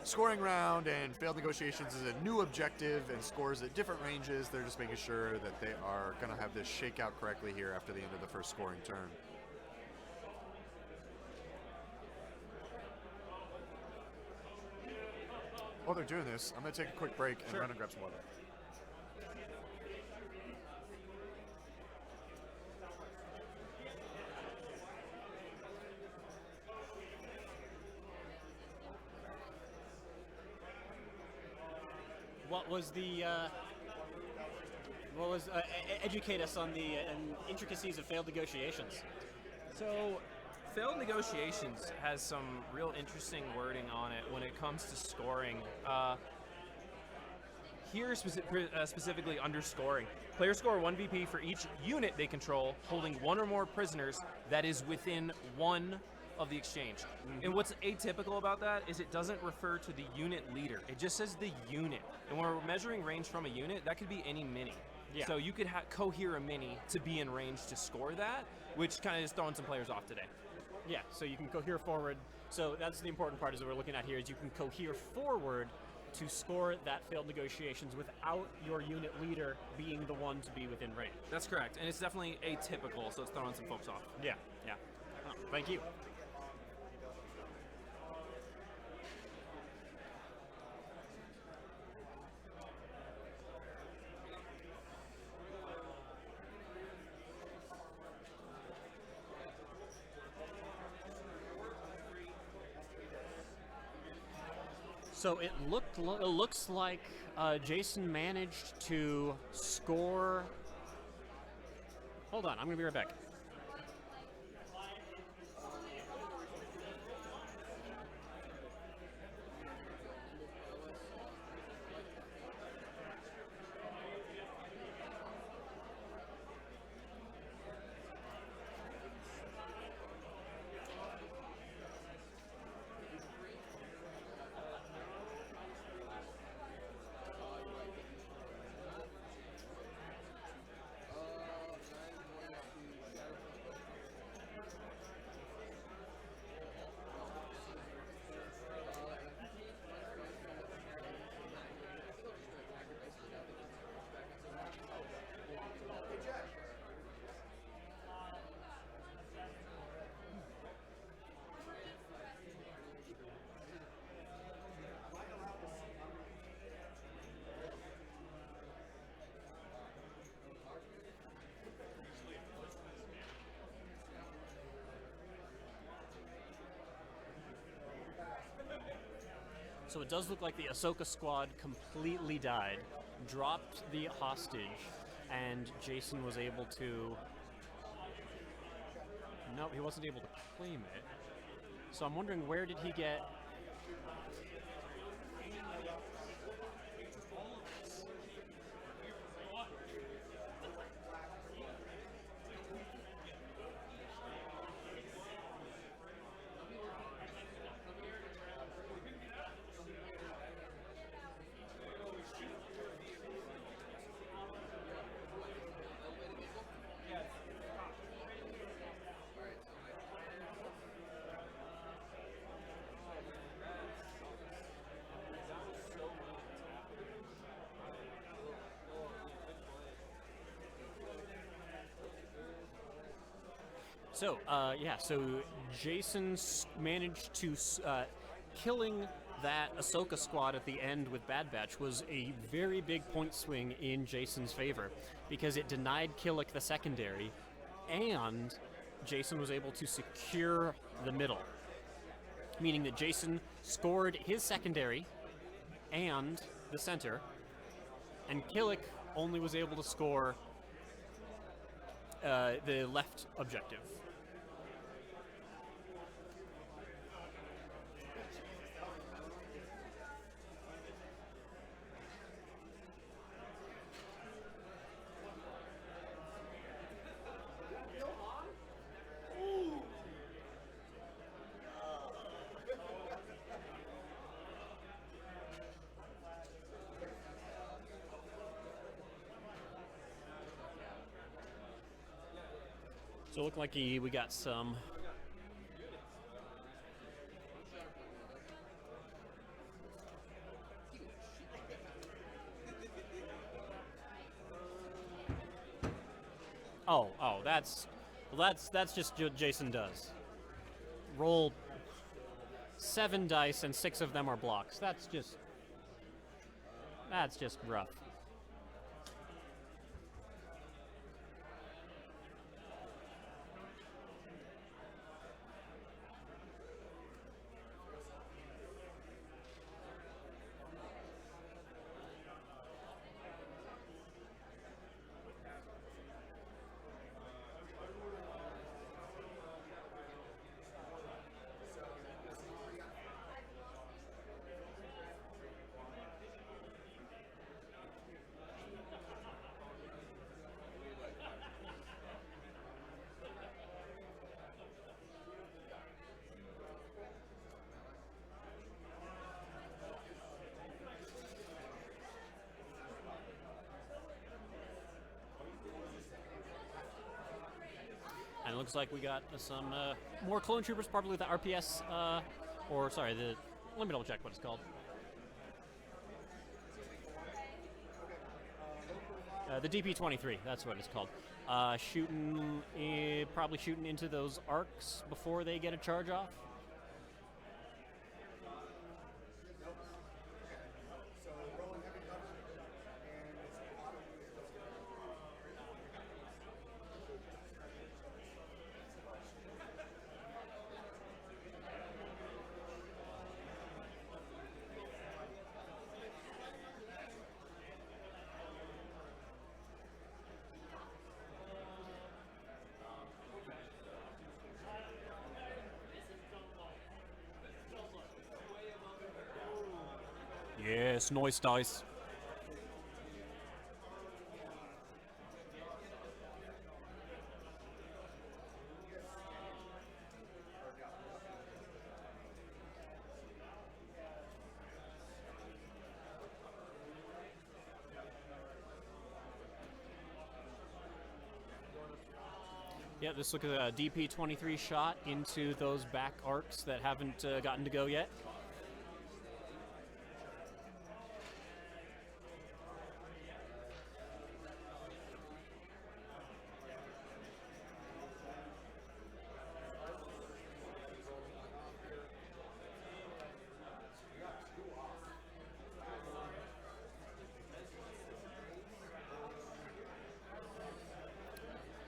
scoring round and failed negotiations is a new objective and scores at different ranges. They're just making sure that they are going to have this shake out correctly here after the end of the first scoring turn. While they're doing this, I'm going to take a quick break and run and grab some water. what was the educate us on the intricacies of failed negotiations. So, failed negotiations has some real interesting wording on it when it comes to scoring. Here, specifically underscoring. Players score 1 VP for each unit they control, holding one or more prisoners that is within one of the exchange. And what's atypical about that is it doesn't refer to the unit leader. It just says the unit. And when we're measuring range from a unit, that could be any mini. Yeah. So you could cohere a mini to be in range to score that, which kind of is throwing some players off today. Yeah, so you can cohere forward. So that's the important part is that we're looking at here is you can cohere forward to score that failed negotiations without your unit leader being the one to be within range. That's correct. And it's definitely atypical, so it's throwing some folks off. Yeah, yeah. Oh, thank you. So it looks like Jason managed to score. Hold on, I'm gonna be right back. So it does look like the Ahsoka squad completely died, dropped the hostage, and Jason was able to... No, he wasn't able to claim it. So I'm wondering, where did he get... So Jason managed to killing that Ahsoka squad at the end with Bad Batch was a very big point swing in Jason's favor because it denied Kilyk the secondary, and Jason was able to secure the middle, meaning that Jason scored his secondary and the center, and Kilyk only was able to score the left objective. So it looked like we got some. Oh, that's just what Jason does. Roll 7 dice and 6 of them are blocks. That's just rough. looks like we got some more clone troopers, probably the RPS, or sorry, let me double check what it's called. The DP-23, that's what it's called. Probably shooting into those arcs before they get a charge off. Yes, noise dice. Yeah, this look at a DP-23 shot into those back arcs that haven't gotten to go yet.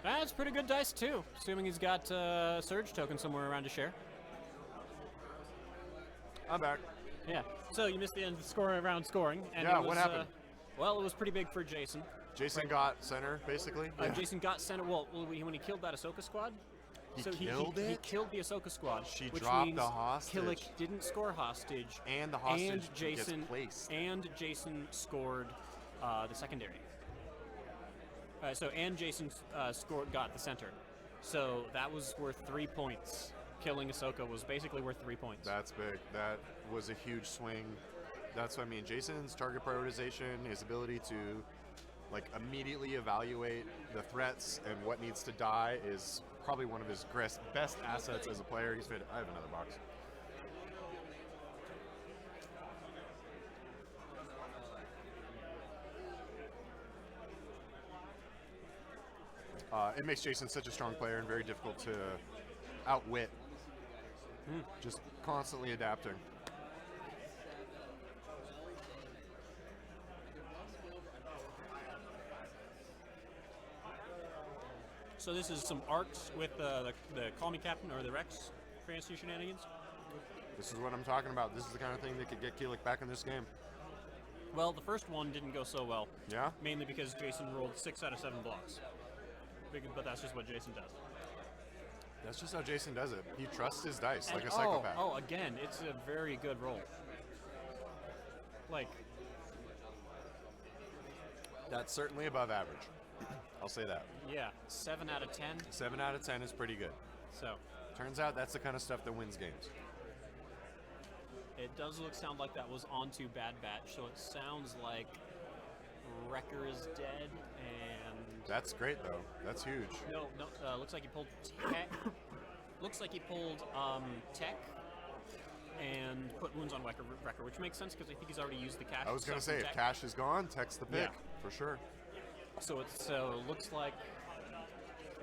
That's pretty good dice too, assuming he's got Surge token somewhere around to share. I'm back. Yeah. So you missed the end of the scoring round scoring. And Yeah, it was, what happened? Well, it was pretty big for Jason. Jason got center, basically. Yeah. Jason got center. Well, when he killed that Ahsoka squad. He So killed he it? killed the Ahsoka squad. She which dropped means the hostage. Kilyk didn't score hostage. And the hostage and gets Jason, placed. And Jason scored the secondary. And Jason got the center. So that was worth 3 points. Killing Ahsoka was basically worth 3 points. That's big. That was a huge swing. That's what I mean. Jason's target prioritization, his ability to immediately evaluate the threats and what needs to die is probably one of his best assets as a player. He's fit. I have another box. It makes Jason such a strong player and very difficult to outwit. Just constantly adapting. So this is some arcs with the Call Me Captain or the Rex fantasy shenanigans. This is what I'm talking about. This is the kind of thing that could get Kilyk back in this game. Well, the first one didn't go so well. Yeah? Mainly because Jason rolled 6 out of 7 blocks. But that's just what Jason does. That's just how Jason does it. He trusts his dice like a psychopath. Oh, again, it's a very good roll. That's certainly above average. I'll say that. Yeah, 7 out of 10. 7 out of 10 is pretty good. So, turns out that's the kind of stuff that wins games. It does sound like that was onto Bad Batch, so it sounds like Wrecker is dead, and... That's great, though. That's huge. No, looks like he pulled Tech. Looks like he pulled Tech and put wounds on Wrecker, which makes sense because I think he's already used the cash. I was going to say, if cash is gone, Tech's the pick, for sure. So it looks like...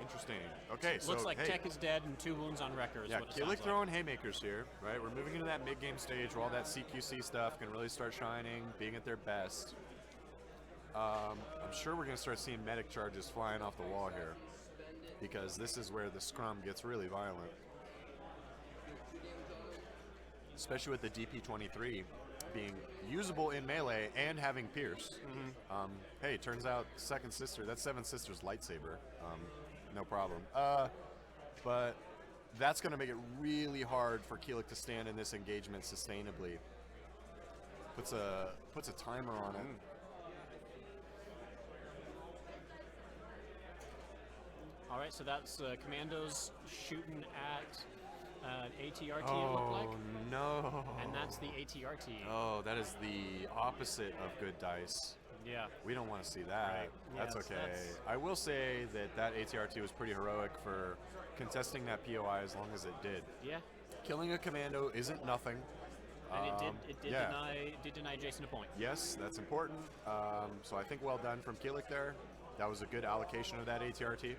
Interesting. Okay, so looks like Tech is dead and 2 wounds on Wrecker is what it sounds Kilyk throwing haymakers here, right? We're moving into that mid-game stage where all that CQC stuff can really start shining, being at their best. I'm sure we're going to start seeing medic charges flying off the wall here because this is where the scrum gets really violent. Especially with the DP-23 being usable in melee and having Pierce. Hey, turns out second sister, that's Seven Sisters lightsaber. No problem. But that's going to make it really hard for Kilyk to stand in this engagement sustainably. Puts a timer on it. All right, so that's Commandos shooting at ATRT, it looked like. Oh, no. And that's the ATRT. Oh, that is the opposite of good dice. Yeah. We don't want to see that. Right. That's Yes, okay. I will say that ATRT was pretty heroic for contesting that POI as long as it did. Yeah. Killing a commando isn't nothing. And it did yeah. deny Jason a point. Yes, that's important. So I think well done from Kilyk there. That was a good allocation of that ATRT.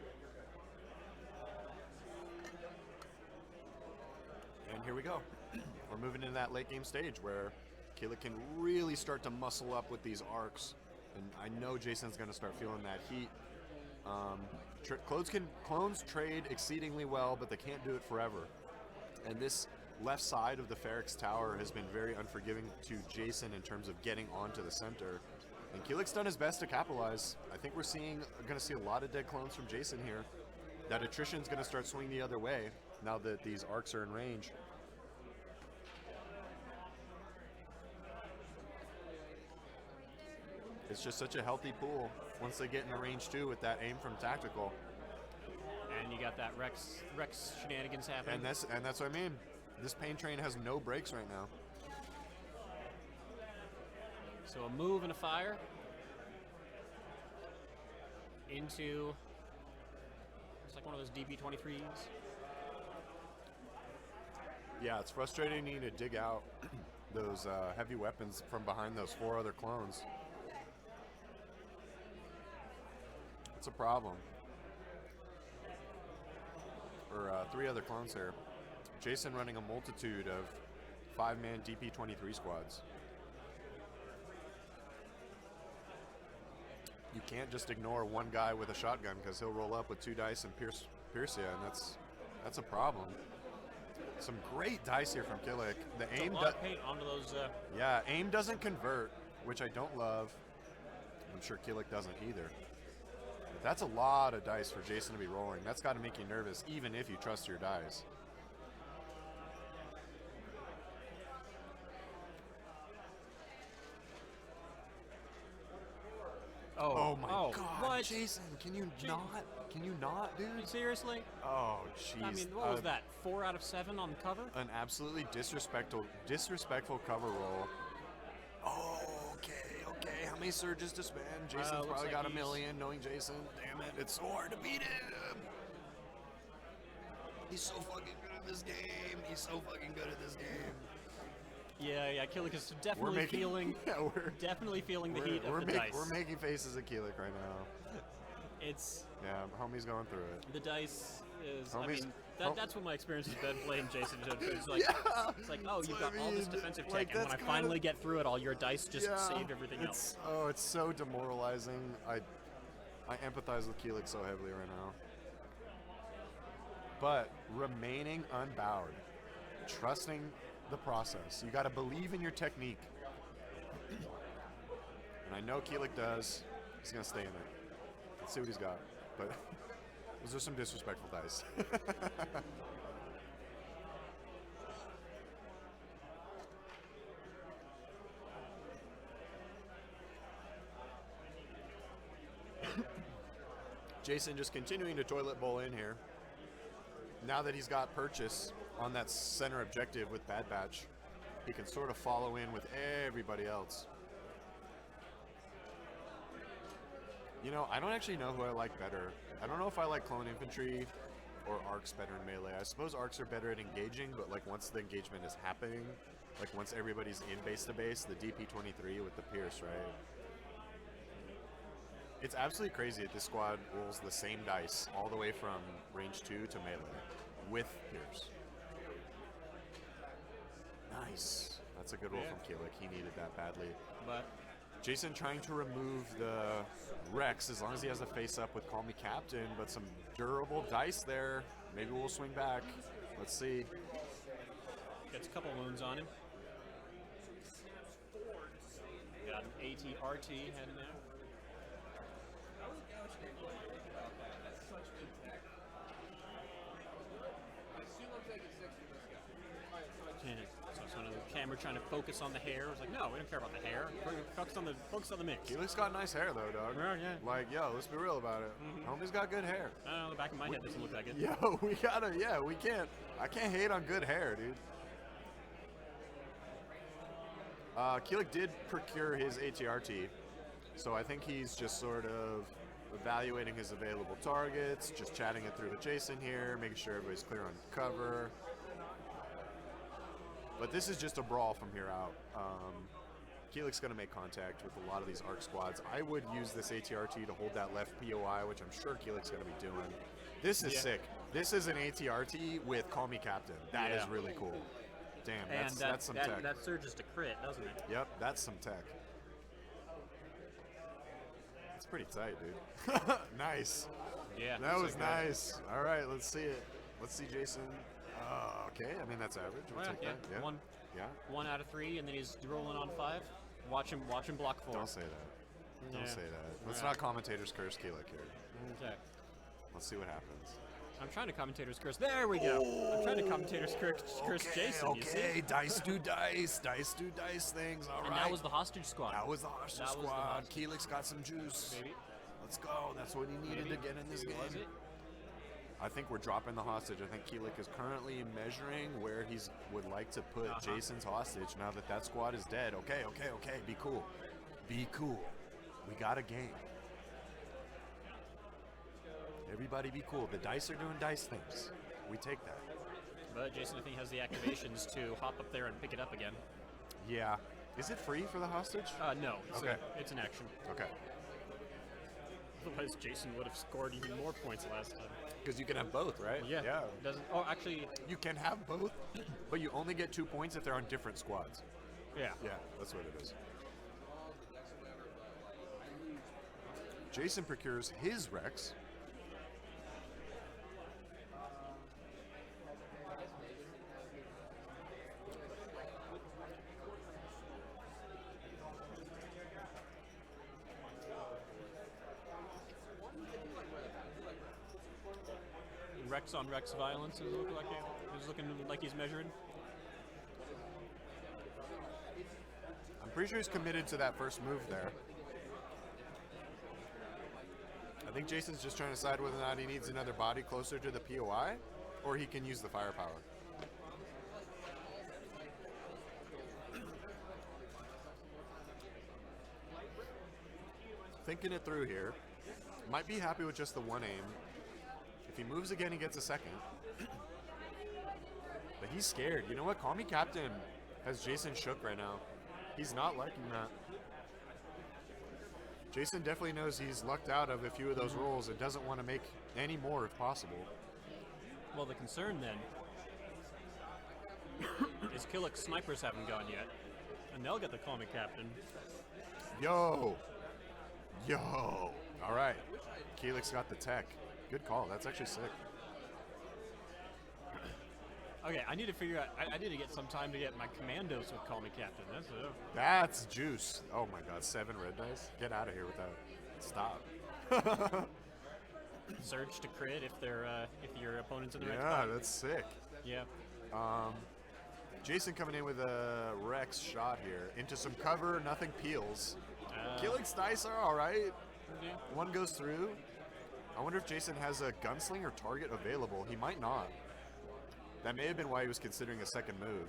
And here we go. We're moving into that late game stage where Kilyk can really start to muscle up with these arcs. And I know Jason's going to start feeling that heat. Clones trade exceedingly well, but they can't do it forever. And this left side of the Ferrex Tower has been very unforgiving to Jason in terms of getting onto the center. And Kilyk's done his best to capitalize. I think we're going to see a lot of dead clones from Jason here. That attrition's going to start swinging the other way now that these arcs are in range. It's just such a healthy pool once they get into range 2 with that aim from tactical. And you got that Rex shenanigans happening. And that's what I mean. This pain train has no brakes right now. So a move and a fire into, it's like one of those DB-23s. Yeah, it's frustrating needing to dig out those heavy weapons from behind those 4 other clones. It's a problem. Or 3 other clones here. Jason running a multitude of 5-man DP-23 squads. You can't just ignore one guy with a shotgun because he'll roll up with 2 dice and pierce you, and that's a problem. Some great dice here from Kilyk. The aim, a lot of paint onto those. Yeah, aim doesn't convert, which I don't love. I'm sure Kilyk doesn't either. But that's a lot of dice for Jason to be rolling. That's got to make you nervous, even if you trust your dice. Oh my God, what? Jason, can you not, dude? Seriously? Oh, jeez. I mean, what was that? 4 out of 7 on cover? An absolutely disrespectful cover roll. Oh, okay. How many surges to spend? Jason's probably like got a million, knowing Jason. Damn it, it's so hard to beat him. He's so fucking good at this game. Yeah, Kilyk is definitely feeling the heat of the dice. We're making faces at Kilyk right now. Yeah, homie's going through it. The dice is, Homie's, that's what my experience has been playing Jason. It's like, it's like, oh, you've got all this defensive tech, like, and when I finally get through it all, your dice just saved everything else. Oh, it's so demoralizing. I empathize with Kilyk so heavily right now. But remaining unbowed, trusting the process. You got to believe in your technique. And I know Kilyk does. He's going to stay in it. Let's see what he's got. But those are some disrespectful dice. Jason just continuing to toilet bowl in here. Now that he's got purchase on that center objective with Bad Batch, he can sort of follow in with everybody else. You know, I don't actually know who I like better. I don't know if I like Clone Infantry or Arcs better in melee. I suppose Arcs are better at engaging, but like once the engagement is happening, like once everybody's in base to base, the DP-23 with the Pierce, right? It's absolutely crazy that this squad rolls the same dice all the way from range 2 to melee with Pierce. Nice. That's a good roll from Kilyk. He needed that badly. But Jason trying to remove the Rex as long as he has a face up with Call Me Captain, but some durable dice there. Maybe we'll swing back. Let's see. gets a couple wounds on him. Got an ATRT heading there. So the camera trying to focus on the hair. I was like, no, we don't care about the hair. Focus on the mix. Kilyk's got nice hair though, dog. Yeah. Like, yo, let's be real about it. Homie's got good hair. I don't know, the back of my head doesn't look that good. Yo, we can't. I can't hate on good hair, dude. Kilyk did procure his ATRT, so I think he's just sort of evaluating his available targets, just chatting it through with Jason here, making sure everybody's clear on cover. But this is just a brawl from here out. Kilyk's going to make contact with a lot of these ARC squads. I would use this ATRT to hold that left POI, which I'm sure Kilyk's going to be doing. This is sick. This is an ATRT with Call Me Captain. That is really cool. Damn, that's some tech. That surges to crit, doesn't it? Yep, that's some tech. It's pretty tight, dude. Nice. Yeah. That was nice. All right, let's see it. Let's see Jason. Okay, I mean, that's average. We'll take that. Yeah. One out of 3, and then he's rolling on 5. Watch him block 4. Don't say that. Don't say that. Let's not commentators curse Kilyk here. Okay. Let's see what happens. I'm trying to commentators curse. There we go. I'm trying to commentators curse Jason. You see? Dice do dice. Dice do dice things. All right. And that was the hostage squad. That was the hostage squad. Kilyk's got some juice. Maybe. Let's go. That's what he needed to get in this game. Was it? I think we're dropping the hostage. I think Kilyk is currently measuring where he would like to put Jason's hostage now that that squad is dead. Okay. Be cool. Be cool. We got a game. Everybody be cool. The dice are doing dice things. We take that. But Jason, I think, has the activations to hop up there and pick it up again. Yeah. Is it free for the hostage? No. Okay. It's an action. Okay. Otherwise, Jason would have scored even more points last time. Because you can have both, right? Yeah. Doesn't? Oh, actually. You can have both, but you only get 2 points if they're on different squads. Yeah. Yeah, that's what it is. Jason procures his Rex. Rex on Rex violence is looking like he's measured. I'm pretty sure he's committed to that first move there. I think Jason's just trying to decide whether or not he needs another body closer to the POI, or he can use the firepower. Thinking it through here. Might be happy with just the one aim. If he moves again, he gets a second. But he's scared. You know what? Call Me Captain has Jason shook right now. He's not liking that. Jason definitely knows he's lucked out of a few of those rolls and doesn't want to make any more if possible. Well, the concern then is Kilyk's snipers haven't gone yet, and they'll get the Call Me Captain. Yo! All right. Kilyk's got the tech. Good call. That's actually sick. Okay, I need to figure out. I need to get some time to get my commandos with Call Me Captain. That's juice. Oh my god, 7 red dice. Get out of here with that. Stop. Surge to crit if your opponent's in the right Yeah, spot. that's sick. Yeah. Jason coming in with a Rex shot here. Into some cover, nothing peels. Kilyk's dice are alright. Yeah. One goes through. I wonder if Jason has a gunslinger target available. He might not. That may have been why he was considering a second move.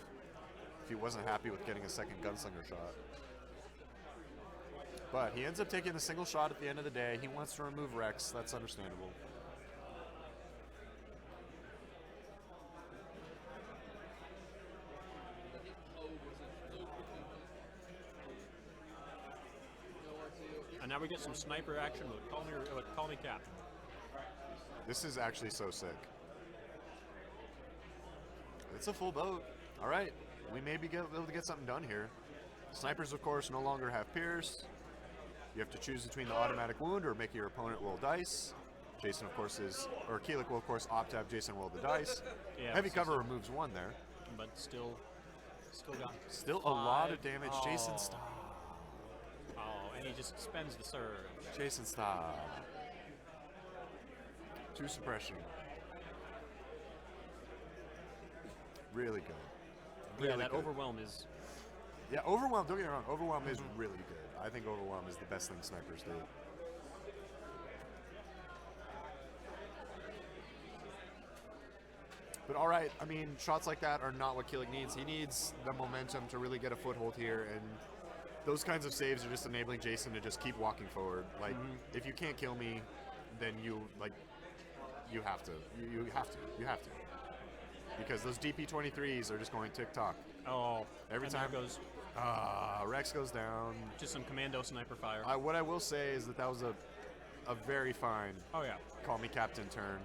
If he wasn't happy with getting a second gunslinger shot. But he ends up taking a single shot at the end of the day. He wants to remove Rex. That's understandable. And now we get some sniper action with Call Me Captain. This is actually so sick. It's a full boat. All right. We may be able to get something done here. Snipers, of course, no longer have Pierce. You have to choose between the automatic wound or make your opponent roll dice. Jason, of course, Kilyk will, of course, opt to have Jason roll the dice. Yeah, Heavy cover removes 1 there. But still got Still 5. a lot of damage. Oh. Jason, stop. Oh, and he just spends the surge. Jason, stop. 2 suppression. Really good. Really that good. overwhelm is. Yeah, Overwhelm, don't get me wrong. Overwhelm is really good. I think Overwhelm is the best thing snipers do. But all right, I mean, shots like that are not what Kilyk needs. He needs the momentum to really get a foothold here and those kinds of saves are just enabling Jason to just keep walking forward. Like, if you can't kill me, then you have to. You have to. Because those DP-23s are just going tick-tock. Oh, Every and time there goes Rex goes down. just some commando sniper fire. What I will say is that was a very fine Oh yeah. call me captain turn.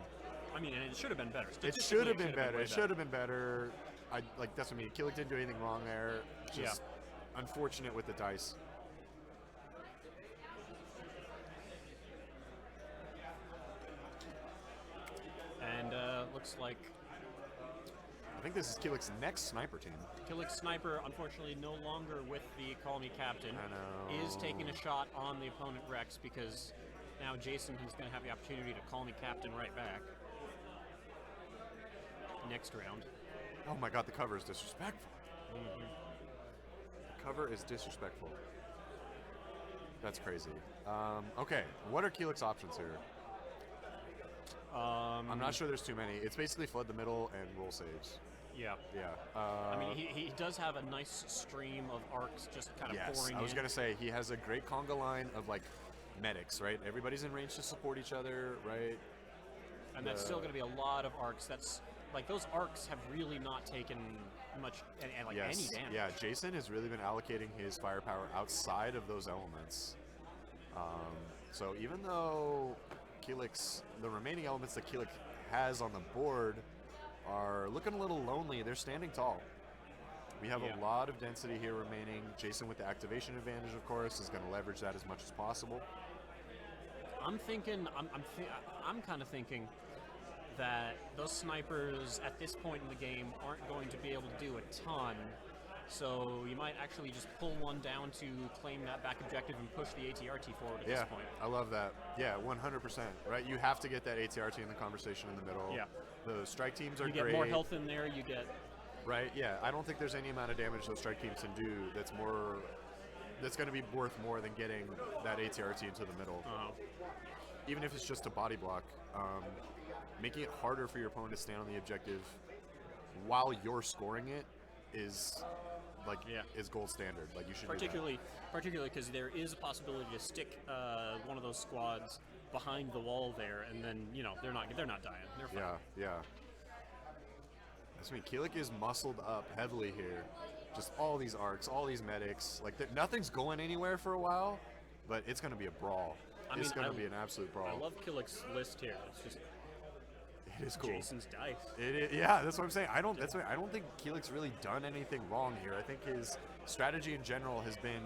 I mean, and it should have been better. It should have been better. way It should have been better. That's what I mean. Kilyk didn't do anything wrong there. Just unfortunate with the dice. And looks like I think this is Kilyk's next sniper team. Kilyk Sniper, unfortunately, no longer with the Call Me Captain. I know. Is taking a shot on the opponent Rex because now Jason is going to have the opportunity to Call Me Captain right back. Next round. Oh my god, the cover is disrespectful. The cover is disrespectful. That's crazy. Okay, what are Kilyk's options here? I'm not sure there's too many. It's basically flood the middle and roll saves. Yeah. Yeah. I mean, he does have a nice stream of arcs just kind of yes, pouring in. I was going to say, he has a great conga line of, like, medics, right? Everybody's in range to support each other, right? And that's still going to be a lot of arcs. That's, like, those arcs have really not taken much, any damage. Yeah, Jason has really been allocating his firepower outside of those elements. So even though the remaining elements that Kilyk has on the board are looking a little lonely, they're standing tall. We have a lot of density here remaining. Jason, with the activation advantage, of course, is going to leverage that as much as possible. I'm kind of thinking that those snipers at this point in the game aren't going to be able to do a ton. So you might actually just pull one down to claim that back objective and push the ATRT forward at this point. I love that. Yeah, 100%. Right, you have to get that ATRT in the conversation in the middle. Yeah. The strike teams are You great. get more health in there. You get Right. Yeah. I don't think there's any amount of damage those strike teams can do that's going to be worth more than getting that ATRT into the middle. Even if it's just a body block, making it harder for your opponent to stand on the objective while you're scoring it is is gold standard. Like, you should particularly because there is a possibility to stick one of those squads behind the wall there, and then they're not dying. They're fine. Yeah. That's me. Kilyk is muscled up heavily here. Just all these arcs, all these medics. Like, nothing's going anywhere for a while, but it's going to be a brawl. It's going to be an absolute brawl. I love Kilyk's list here. It's just it is cool. Jason's dice. Yeah, that's what I'm saying. I don't think Kilyk's really done anything wrong here. I think his strategy in general has been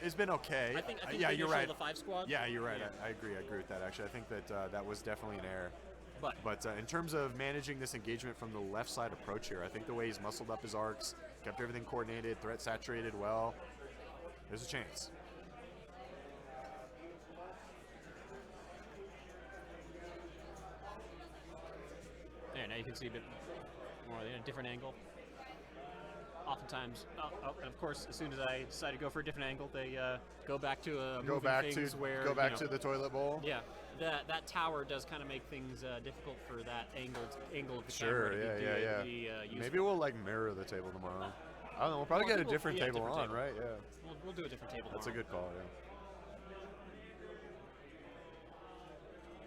it's been okay. I think yeah, you're right. The 5 squad. Yeah, you're right. Yeah. I agree with that. Actually, I think that that was definitely an error. But in terms of managing this engagement from the left side approach here, I think the way he's muscled up his arcs, kept everything coordinated, threat saturated well, there's a chance. there, now you can see a bit more in a different angle. Oftentimes, and of course, as soon as I decide to go for a different angle, they go back to go back to the toilet bowl. Yeah, that tower does kind of make things difficult for that angle of the sure, camera. Yeah. Be useful. Maybe we'll mirror the table tomorrow. I don't know. We'll probably get a different table on, table. right? Yeah. We'll do a different table. That's a tomorrow. good call. Yeah.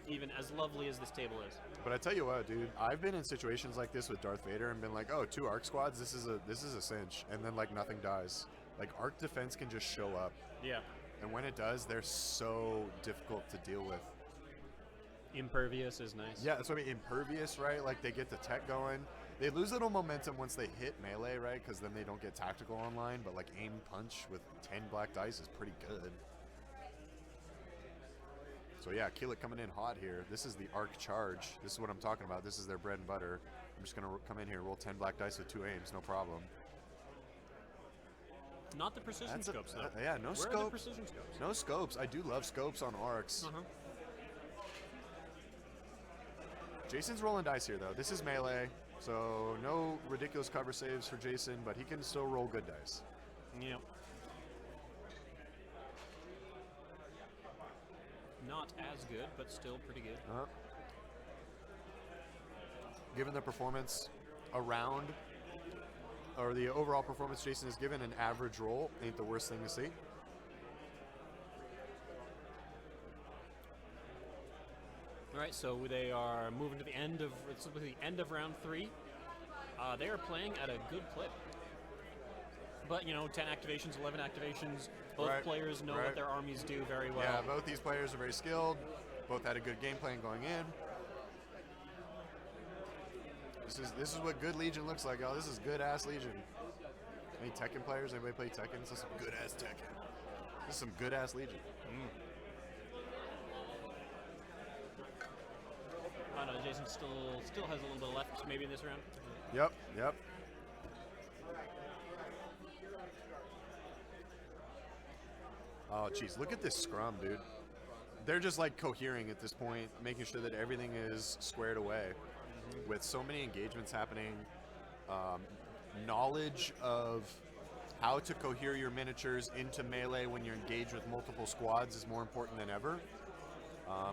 Even as lovely as this table is. But I tell you what, dude, I've been in situations like this with Darth Vader and been like, oh, 2 arc squads, this is a cinch, and then nothing dies. Like, arc defense can just show up. Yeah. And when it does, they're so difficult to deal with. Impervious is nice. Yeah, that's what I mean. Impervious, right? Like, they get the tech going. They lose a little momentum once they hit melee, right? Because then they don't get tactical online. But aim punch with 10 black dice is pretty good. So yeah, Kilyk coming in hot here. This is the arc charge. This is what I'm talking about. This is their bread and butter. I'm just gonna come in here, roll 10 black dice with 2 aims, no problem. Not the precision scopes though. Yeah, no Where scopes. are the precision scopes? No scopes. I do love scopes on arcs. Jason's rolling dice here though. This is melee, so no ridiculous cover saves for Jason, but he can still roll good dice. Yep. Not as good, but still pretty good. Given the performance around or the overall performance Jason has given, an average roll ain't the worst thing to see. All right, so they are moving to the end of round 3. They are playing at a good clip. But, 10 activations, 11 activations. Both Right, players know right. what their armies do very well. Yeah, both these players are very skilled. Both had a good game plan going in. This is what good Legion looks like, y'all. This is good ass Legion. Any Tekken players? Anybody play Tekken? This is some good ass Tekken. This is some good ass Legion. I don't know, Jason still has a little bit left maybe in this round. Yep. Oh, jeez, look at this scrum, dude. They're just like cohering at this point, making sure that everything is squared away. With so many engagements happening, knowledge of how to cohere your miniatures into melee when you're engaged with multiple squads is more important than ever.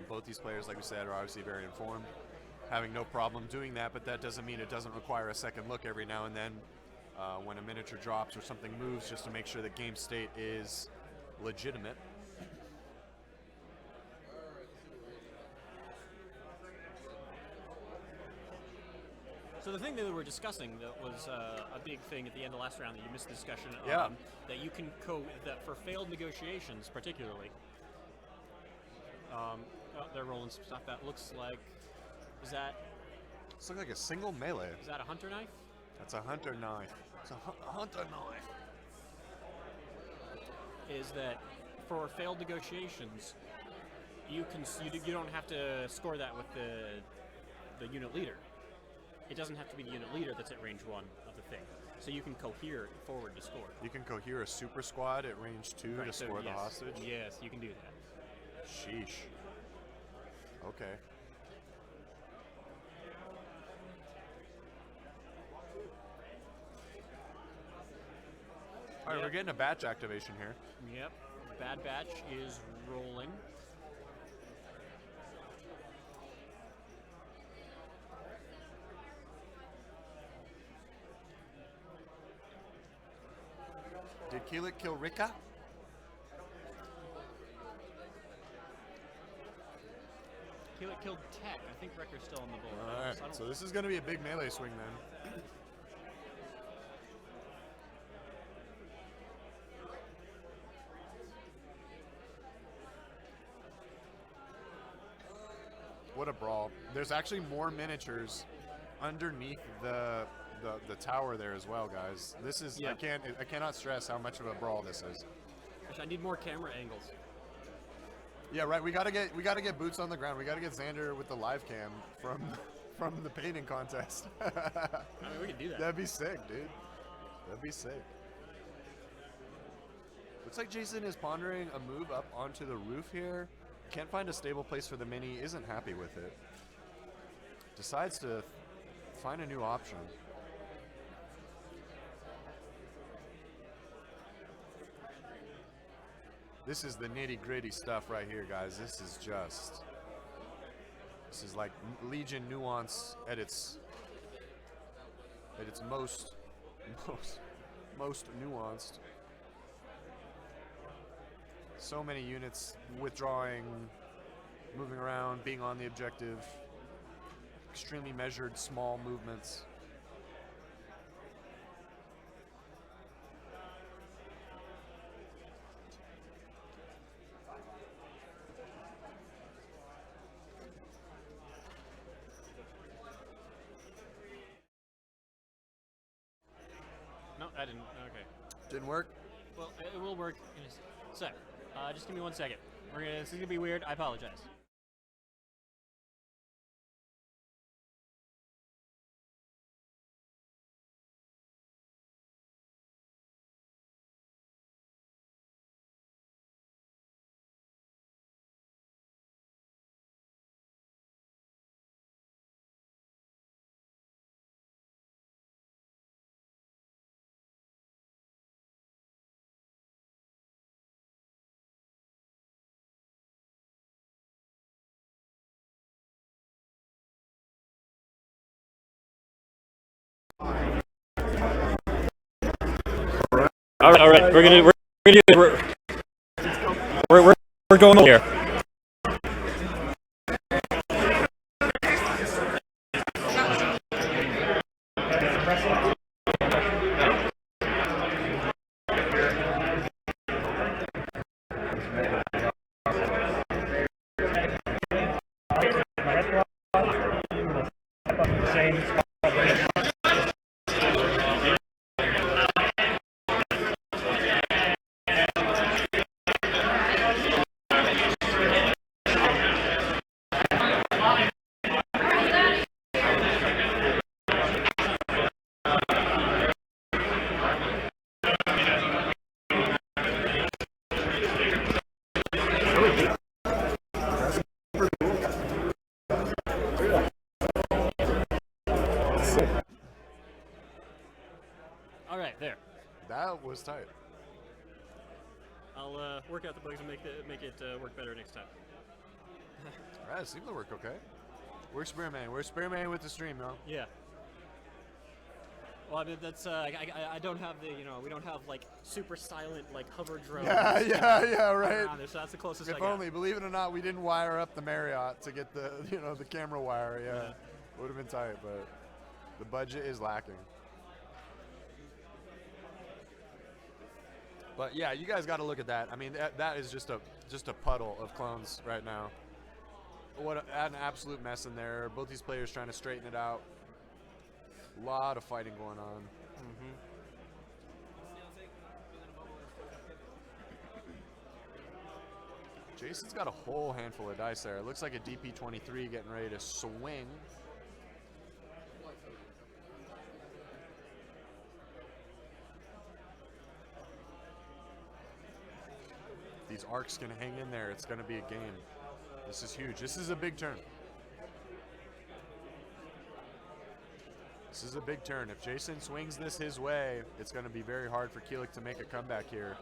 Both these players, like we said, are obviously very informed, having no problem doing that, but that doesn't mean it doesn't require a second look every now and then when a miniature drops or something moves, just to make sure that game state is legitimate. So the thing that we were discussing that was a big thing at the end of last round that you missed the discussion Yeah. that you can that for failed negotiations particularly, they're rolling some stuff that looks like, is that Looks like a single melee. a hunter knife? That's a hunter knife. It's a hunter knife. Is that for failed negotiations, you don't have to score that with the unit leader. It doesn't have to be the unit leader that's at range 1 of the thing. So you can cohere forward to score. You can cohere a super squad at range 2 to score the hostage? Yes, you can do that. Sheesh. Okay. All right, Yep. we're getting a batch activation here. Yep. Bad Batch is rolling. Did Kilyk kill Rika? Kilyk killed Tech. I think Wrecker's still on the board. All right, So I don't- so this is going to be a big melee swing then. What a brawl. There's actually more miniatures underneath the tower there as well, guys. This is Yeah. I cannot stress how much of a brawl this is. Gosh, I need more camera angles. Yeah, right. We gotta get boots on the ground. We gotta get Xander with the live cam from the painting contest. I mean, we can do that. That'd be sick, dude. That'd be sick. Looks like Jason is pondering a move up onto the roof here. Can't find a stable place for the mini. Isn't happy with it. Decides to find a new option. This is the nitty-gritty stuff right here, guys. This is like Legion nuance at its most nuanced. So many units withdrawing, moving around, being on the objective. Extremely measured, small movements. No, that didn't. Okay. Didn't work? Well, it will work in a sec. Just give me 1 second. This is gonna be weird. I apologize. All right. We're going here. All right, there. That was tight. I'll work out the bugs and make it work better next time. All right, it seemed to work okay. We're experimenting. We're experimenting with the stream, though. Yeah. Well, I mean, that's I don't have the we don't have like super silent like hover drones. Yeah, right. Around there, so that's the closest I If got. only, believe it or not, we didn't wire up the Marriott to get the the camera wire. Yeah. Would have been tight, but the budget is lacking. But yeah, you guys got to look at that. I mean, that is just a puddle of clones right now. What an absolute mess in there. Both these players trying to straighten it out. A lot of fighting going on. Jason's got a whole handful of dice there. It looks like a DP23 getting ready to swing. These arcs can hang in there. It's going to be a game. This is huge. This is a big turn. This is a big turn. If Jason swings this his way, it's going to be very hard for Kilyk to make a comeback here.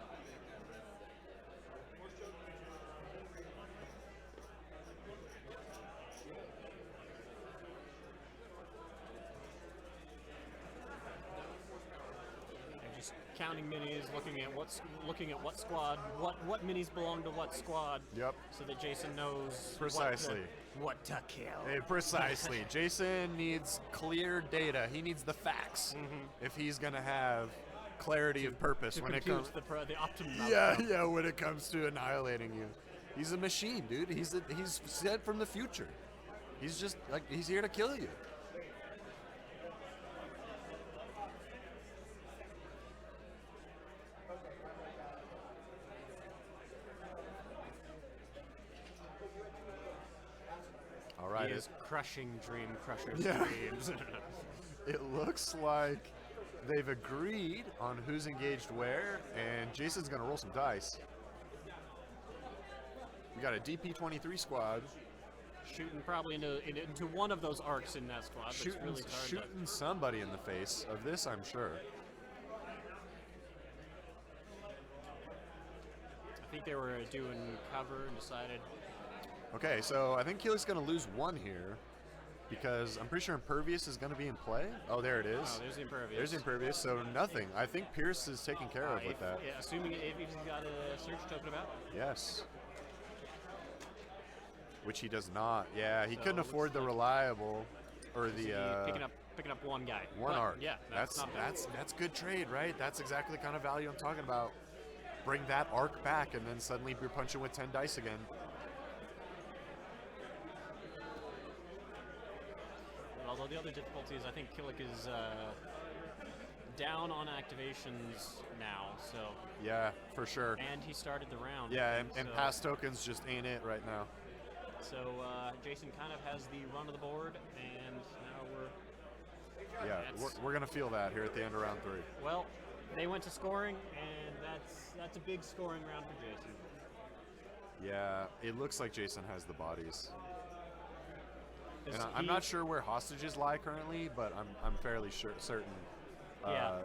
Just counting minis, looking at what squad, what minis belong to what squad. Yep. So that Jason knows Precisely. what to kill. Hey, precisely. Jason needs clear data. He needs the facts if he's going to have clarity of purpose when it comes. The optimum outcome. Yeah, when it comes to annihilating you. He's a machine, dude. He's set from the future. He's just like he's here to kill you. All right. He is crushing Dream Crusher's Yeah. dreams. It looks like they've agreed on who's engaged where, and Jason's gonna roll some dice. We got a DP23 squad Shooting probably into one of those arcs in that squad. But it's really hard shooting somebody in the face. Of this, I'm sure. I think they were doing cover and decided. Okay, so I think Kilyk's gonna lose one here because I'm pretty sure Impervious is gonna be in play. Oh, there it is. Oh, there's the Impervious. There's Impervious, so nothing. I think Pierce is taken care of with that. Yeah, assuming if he's got a search token about. Yes. Which he does not. Yeah, he So couldn't looks afford the like- reliable or He's the picking up one guy. one But, arc. Yeah, that's not bad. that's good trade, right? That's exactly the kind of value I'm talking about. Bring that arc back, and then suddenly you're punching with 10 dice again. Although the other difficulty is I think Kilyk is down on activations now, so. Yeah, for sure. And he started the round. Yeah, and so, pass tokens just ain't it right now. So Jason kind of has the run of the board, and now we're. Yeah, we're gonna feel that here at the end of round 3. Well, they went to scoring, and that's a big scoring round for Jason. Yeah, it looks like Jason has the bodies. And Is I'm he- not sure where hostages lie currently, but I'm fairly certain that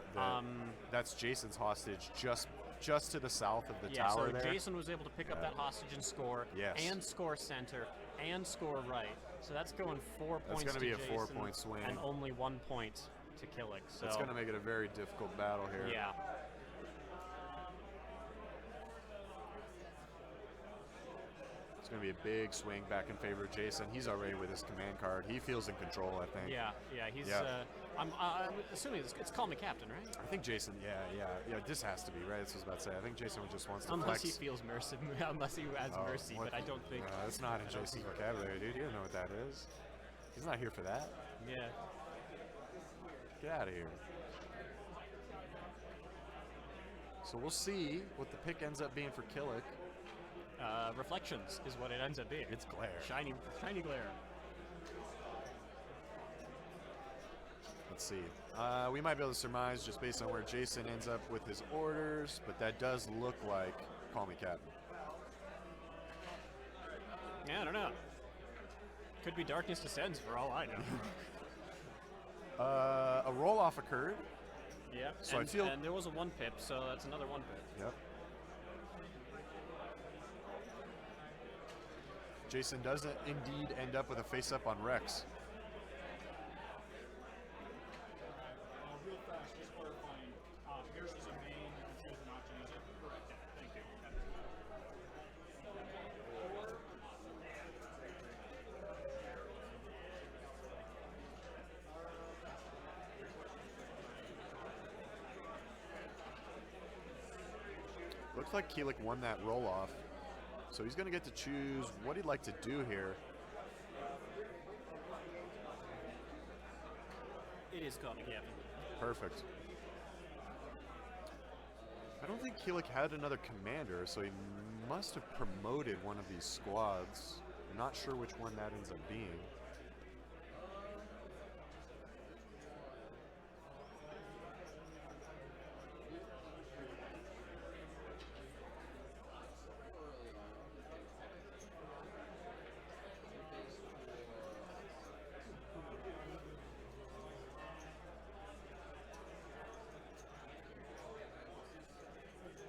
that's Jason's hostage just to the south of the Yeah, tower so there. Jason was able to pick up that hostage and score, Yes. and score center, and score right. So that's going 4 points That's gonna to be a Jason 4-point swing. and only 1 point to Kilyk. So It's going to make it a very difficult battle here. yeah. It's going to be a big swing back in favor of Jason. He's already with his command card. He feels in control, I think. Yeah, he's. I'm assuming it's Call Me Captain, right? I think Jason, yeah. This has to be, right? That's what I was about to say. I think Jason just wants to Unless flex. he feels mercy, unless he has mercy, what? but I don't think. No, that's not in Jason's vocabulary, dude. He doesn't know what that is. He's not here for that. Yeah. Get out of here. So we'll see what the pick ends up being for Kilyk. Reflections is what it ends up being. It's glare. Shiny glare. Let's see. We might be able to surmise just based on where Jason ends up with his orders, but that does look like Call Me Captain. Yeah, I don't know. Could be Darkness Descends for all I know. A roll-off occurred. Yeah, So and, I feel... and there was a 1 pip, so that's another 1 pip. Yep. Jason does indeed end up with a face-up on Rex. Real fast, just clarifying. Pierce is a main. You can choose not to use it. Correct. Thank you. Looks like Kilyk won that roll-off, so he's going to get to choose what he'd like to do here. It is Call Me Captain. Perfect. I don't think Kilyk had another commander, so he must have promoted one of these squads. I'm not sure which one that ends up being.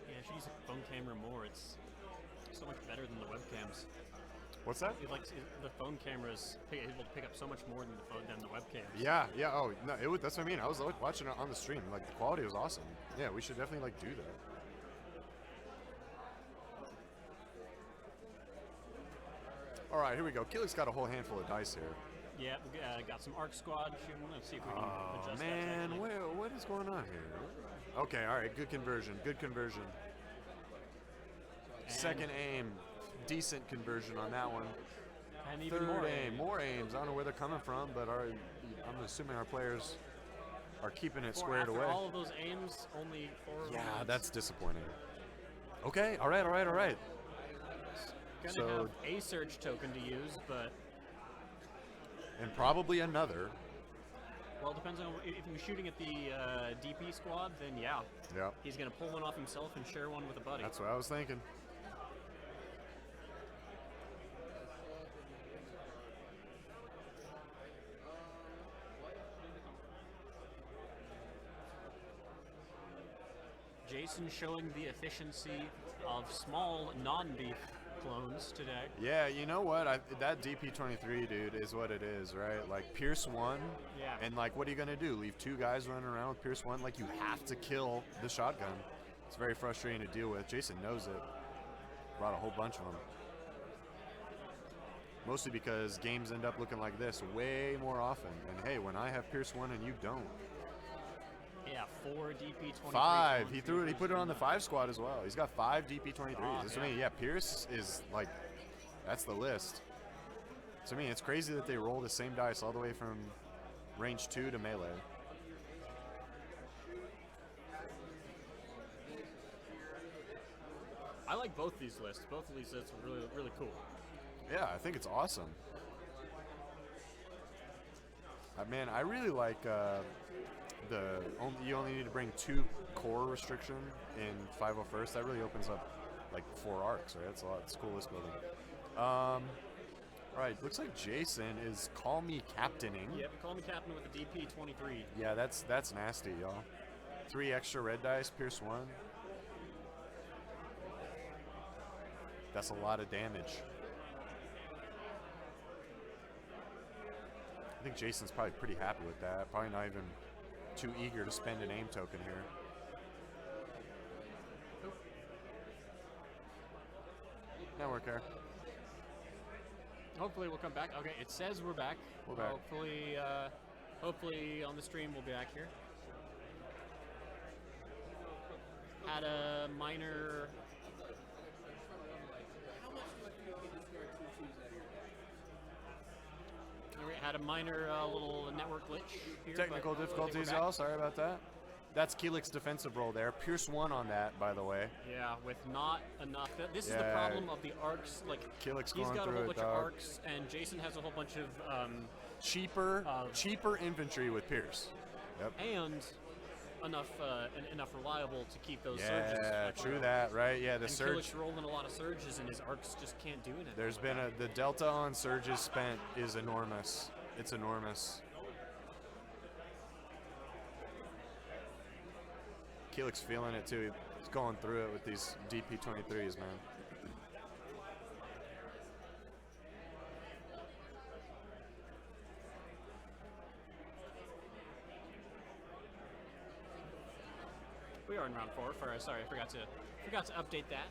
Yeah, I should use a phone camera more. It's so much better than the webcams. What's that? The phone cameras able to pick up so much more than the webcams. Yeah. Oh, no, that's what I mean. I was watching it on the stream. Like, the quality was awesome. Yeah, we should definitely, like, do that. All right, here we go. Kilyk's got a whole handful of dice here. Yeah, we got some Arc Squad shooting. Let's see if we can Oh, adjust man, that. what is going on here? Okay, all right, good conversion. Second aim, decent conversion on that one. And even Third more aim, more aims. I don't know where they're coming from, but I'm assuming our players are keeping it squared after away. all of those aims, only 4 Yeah, rounds. that's disappointing. Okay, all right. Gonna so- have a search token to use, but And probably another. well, it depends on if you're shooting at the DP squad. Then yeah, Yeah, he's gonna pull one off himself and share one with a buddy. that's what I was thinking. Jason showing the efficiency of small non-beef clones today. Yeah, you know what? That DP23, dude, is what it is, right? Like, Pierce 1, Yeah. and, like, what are you going to do? Leave 2 guys running around with Pierce 1? Like, you have to kill the shotgun. It's very frustrating to deal with. Jason knows it. Brought a whole bunch of them. Mostly because games end up looking like this way more often. And, hey, when I have Pierce 1 and you don't. Yeah, 4 DP23. 5. clones He being put it on the produced. 5 squad as well. He's got 5 DP23s. Oh, That's yeah. what I mean. Yeah, Pierce is like, that's the list. So I mean, it's crazy that they roll the same dice all the way from range 2 to melee. I like both these lists. Both of these lists are really, really cool. Yeah, I think it's awesome. Man, I really like you only need to bring 2 core restriction in 501st. That really opens up like 4 arcs, right? That's a lot. It's cool list building. All right, looks like Jason is Call Me Captaining. Yep, Call Me Captain with a DP23. Yeah, that's nasty, y'all. 3 extra red dice, Pierce 1. That's a lot of damage. I think Jason's probably pretty happy with that. Probably not even too eager to spend an aim token here. Network error. Hopefully we'll come back. Okay, it says we're back. We're back. Hopefully on the stream we'll be back here. Had a minor. Had a minor little network glitch here. Technical but difficulties, we're back. y'all. Sorry about that. That's Kilyk's defensive role there. Pierce won on that, by the way. Yeah, with not enough. This is the Yeah. problem of the arcs. Like Kilyk's he's going got a through whole it, bunch of dog. arcs, and Jason has a whole bunch of Cheaper infantry with Pierce. Yep. and enough reliable to keep those surges. Yeah, true that, right? Yeah, the And surge. Kilyk's rolling a lot of surges, and his arcs just can't do anything. There's been the delta on surges spent is enormous. It's enormous. Kilyk's feeling it too. He's going through it with these DP23s, man. We are in round 4. Sorry, I forgot to update that.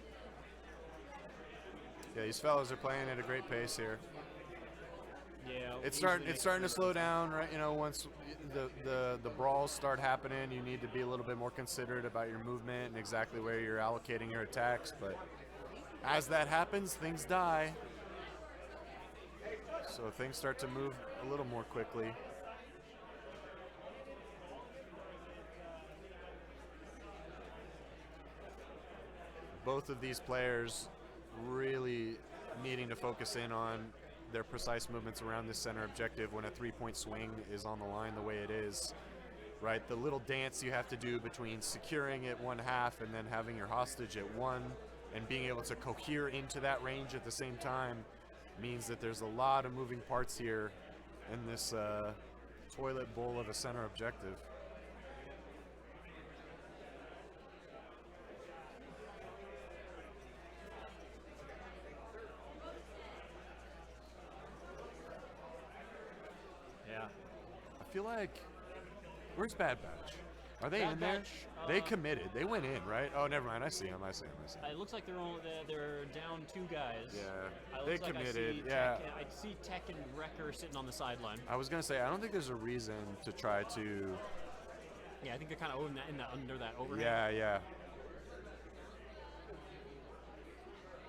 Yeah, these fellas are playing at a great pace here. Yeah, It's usually starting to makes slow down, right? You know, once the brawls start happening, you need to be a little bit more considerate about your movement and exactly where you're allocating your attacks. But as that happens, things die. So things start to move a little more quickly. Both of these players really needing to focus in on their precise movements around this center objective when a 3-point swing is on the line the way it is, right? The little dance you have to do between securing at 1/2 and then having your hostage at 1 and being able to cohere into that range at the same time means that there's a lot of moving parts here in this toilet bowl of a center objective. Yeah. I feel like, where's Bad Batch? Are they Bad in there? Batch, They committed. They went in, right? Oh, never mind. I see them. It looks like they're down 2 guys. Yeah, It they looks like committed. I see Tech and Wrecker sitting on the sideline. I was gonna say I don't think there's a reason to try to. Yeah, I think they're kind of under that overhang. Yeah.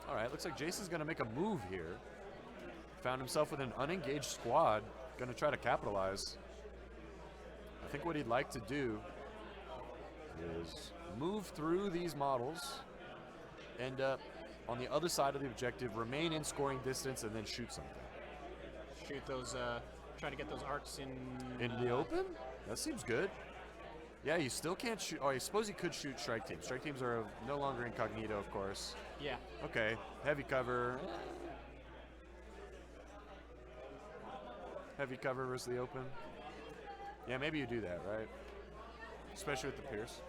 All right, looks like Jason's gonna make a move here. Found himself with an unengaged squad. Gonna try to capitalize. I think what he'd like to do is move through these models, end up on the other side of the objective, remain in scoring distance, and then shoot something. Shoot those. Try to get those arcs in In the open? That seems good. Yeah, you still can't shoot. Oh, I suppose he could shoot strike teams. Strike teams are no longer incognito, of course. Yeah. Okay, heavy cover. Heavy cover versus the open. Yeah, maybe you do that, right? Especially with the Pierce.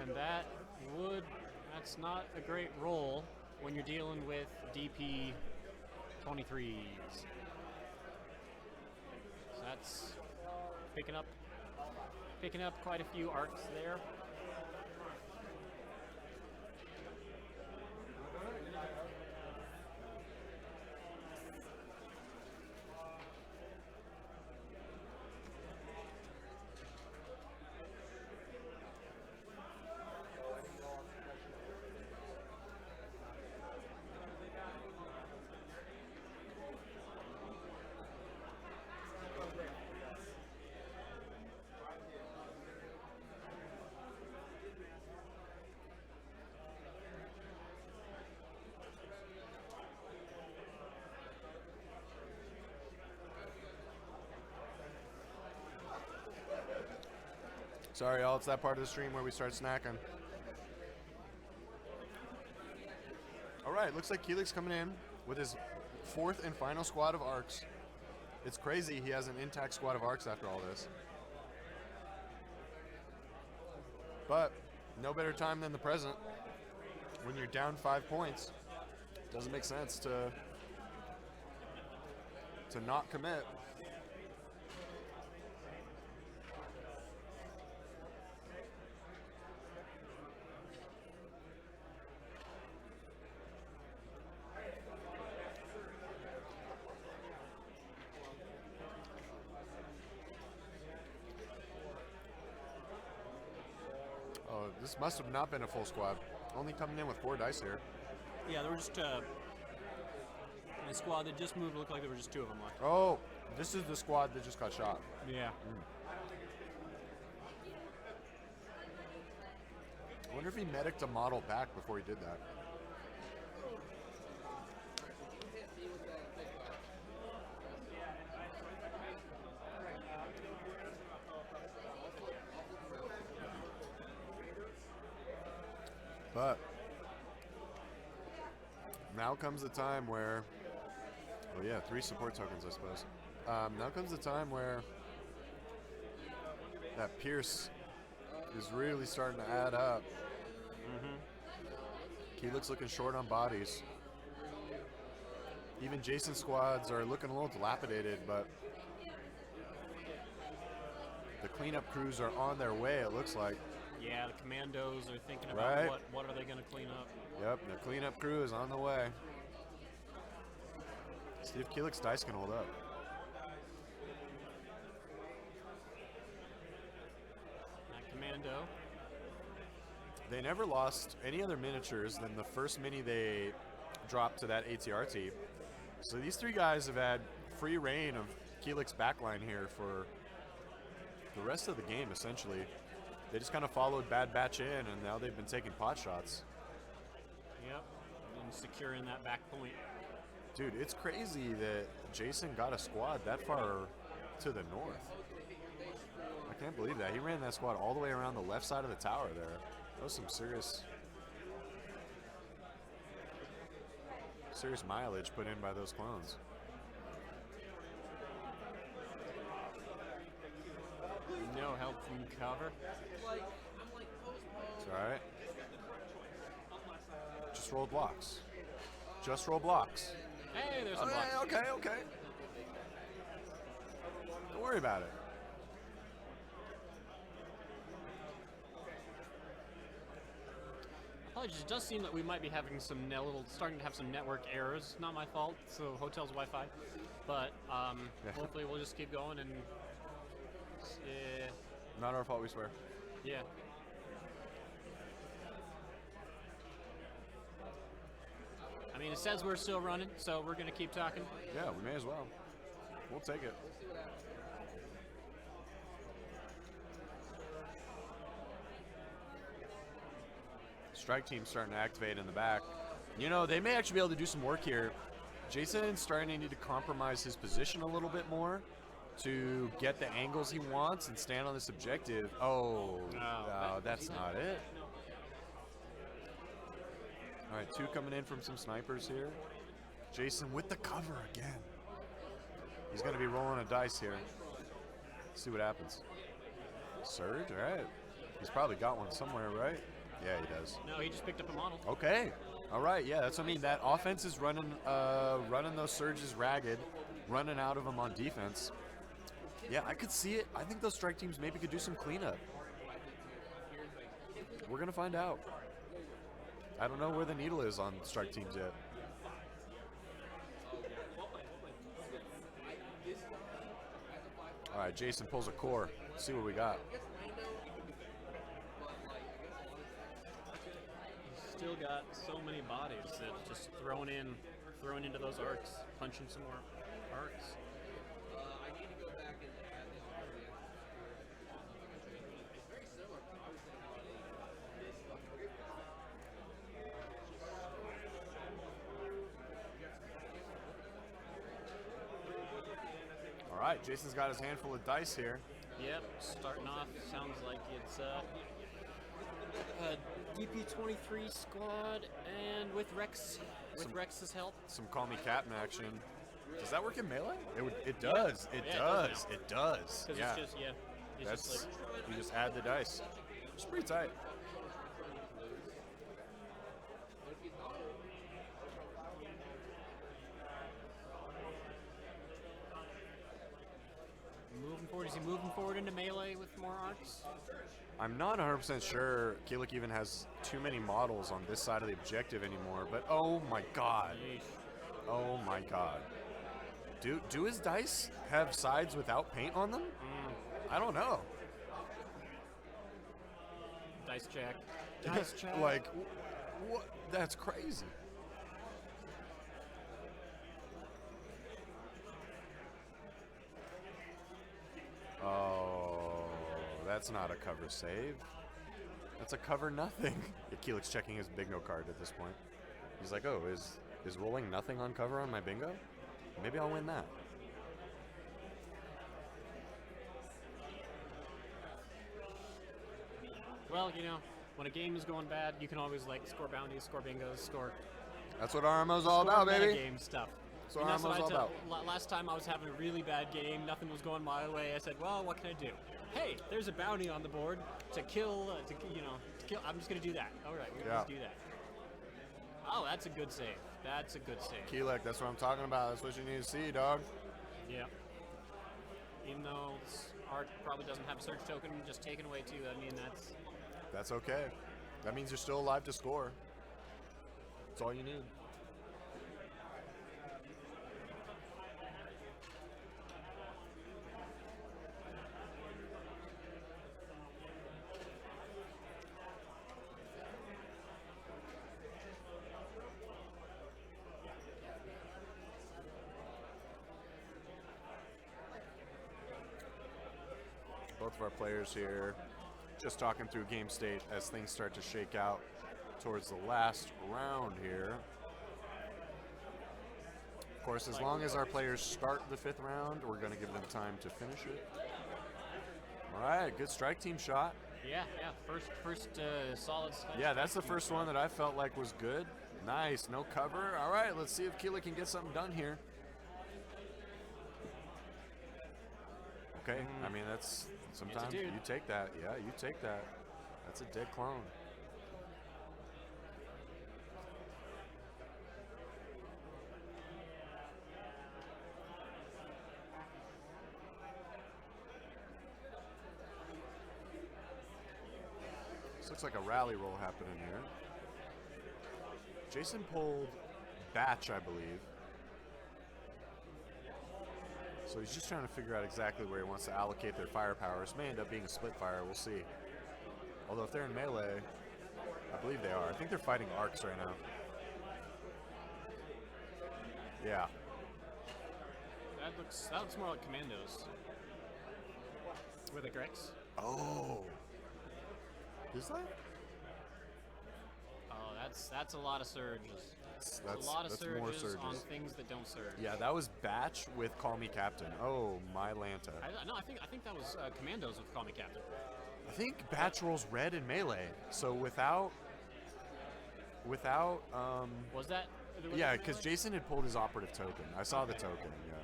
And that's not a great roll when you're dealing with DP 23s. So that's picking up quite a few arcs there. Sorry, y'all. It's that part of the stream where we start snacking. All right. right, looks like Kilyk's coming in with his 4th and final squad of arcs. It's crazy he has an intact squad of arcs after all this. But no better time than the present. When you're down 5 points, it doesn't make sense to not commit. Oh, this must have not been a full squad. Only coming in with 4 dice here. Yeah, there were just the squad that just moved. Looked like there were just 2 of them left. Oh, this is the squad that just got shot. Yeah. I wonder if he medicked a model back before he did that. But now comes the time where, oh yeah, 3 support tokens, I suppose. Now comes the time where that Pierce is really starting to add up. Kilyk's looking short on bodies. Even Jason's squads are looking a little dilapidated, but the cleanup crews are on their way, it looks like. Yeah, the commandos are thinking about Right. what are they going to clean up. Yep, the cleanup crew is on the way. See if Kilyk's dice can hold up. That commando. They never lost any other miniatures than the first mini they dropped to that ATRT. So these 3 guys have had free reign of Kilyk's backline here for the rest of the game, essentially. They just kind of followed Bad Batch in, and now they've been taking pot shots. Yep. And securing that back point. Dude, it's crazy that Jason got a squad that far to the north. I can't believe that. He ran that squad all the way around the left side of the tower there. That was some serious mileage put in by those clones. No help from cover. It's all right. Just roll blocks. Just roll blocks. Hey, there's some blocks. Okay. Don't worry about it. Apologies, it does seem that we might be having some starting to have some network errors. Not my fault, so hotel's Wi-Fi. But hopefully we'll just keep going and Not our fault, we swear. yeah. I mean, it says we're still running, so we're gonna keep talking. Yeah, we may as well. We'll take it. Strike team's starting to activate in the back. You know, they may actually be able to do some work here. Jason's starting to need to compromise his position a little bit more to get the angles he wants and stand on this objective. Oh, no, that's not it. All right, 2 coming in from some snipers here. Jason with the cover again. He's going to be rolling a dice here. See what happens. Surge, all right. He's probably got one somewhere, right? Yeah, he does. No, he just picked up a model. Okay. All right, yeah, that's what I mean. That offense is running those surges ragged, running out of them on defense. Yeah, I could see it. I think those strike teams maybe could do some cleanup. We're going to find out. I don't know where the needle is on strike teams yet. All right, Jason pulls a core. Let's see what we got. Still got so many bodies that just thrown into those arcs, punching some more arcs. All right, Jason's got his handful of dice here. Yep, starting off sounds like it's DP23 squad, and with Rex's help. Some Call Me Captain action. Does that work in melee? It does. It Yeah, does. it It does. Because Yeah. it's just, it's That's just like, you just add the dice. It's pretty tight. moving forward. Is he moving forward into melee with more arcs? I'm not 100% sure Kilyk even has too many models on this side of the objective anymore, but oh my god. Yeesh. Oh my god. Do his dice have sides without paint on them? I don't know. Dice check. Dice check. Like, what? That's crazy. Oh, that's not a cover save. That's a cover nothing. Kilyk's checking his bingo card at this point. He's like, oh, is rolling nothing on cover on my bingo? Maybe I'll win that. Well, when a game is going bad, you can always like score bounties, score bingos, score. That's what RMO's all about, baby. Game stuff. That's what RMO's all about. Last time I was having a really bad game, nothing was going my way. I said, well, what can I do? Hey, there's a bounty on the board to kill. To kill. I'm just gonna do that. All right, we're gonna just do that. Oh, that's a good save. That's a good save. Kilyk, that's what I'm talking about. That's what you need to see, dog. Yeah. Even though art probably doesn't have a search token, just taken away too. I mean, That's okay. That means you're still alive to score. That's all you need. Both of our players here just talking through game state as things start to shake out towards the last round here. Of course, as long as our players start the 5th round, we're going to give them time to finish it. All right, good strike team shot. yeah. First solid. Yeah, that's the first one that I felt like was good. Nice, no cover. All right, let's see if Kilyk can get something done here. Okay, I mean, that's sometimes you take that. Yeah, you take that. That's a dead clone. This looks like a rally roll happening here. Jason pulled Batch, I believe. So he's just trying to figure out exactly where he wants to allocate their firepower. This may end up being a split fire, we'll see. Although if they're in melee, I believe they are. I think they're fighting arcs right now. Yeah. That looks more like commandos. With the Grex. Oh. Is that? Oh, that's a lot of surges. That's a lot of more surges on things that don't surge. Yeah, that was Batch with Call Me Captain. Oh, my Lanta. I think that was commandos with Call Me Captain. I think Batch rolls red in melee. So without Was that? yeah, because Jason had pulled his operative token. I saw the token. Yeah,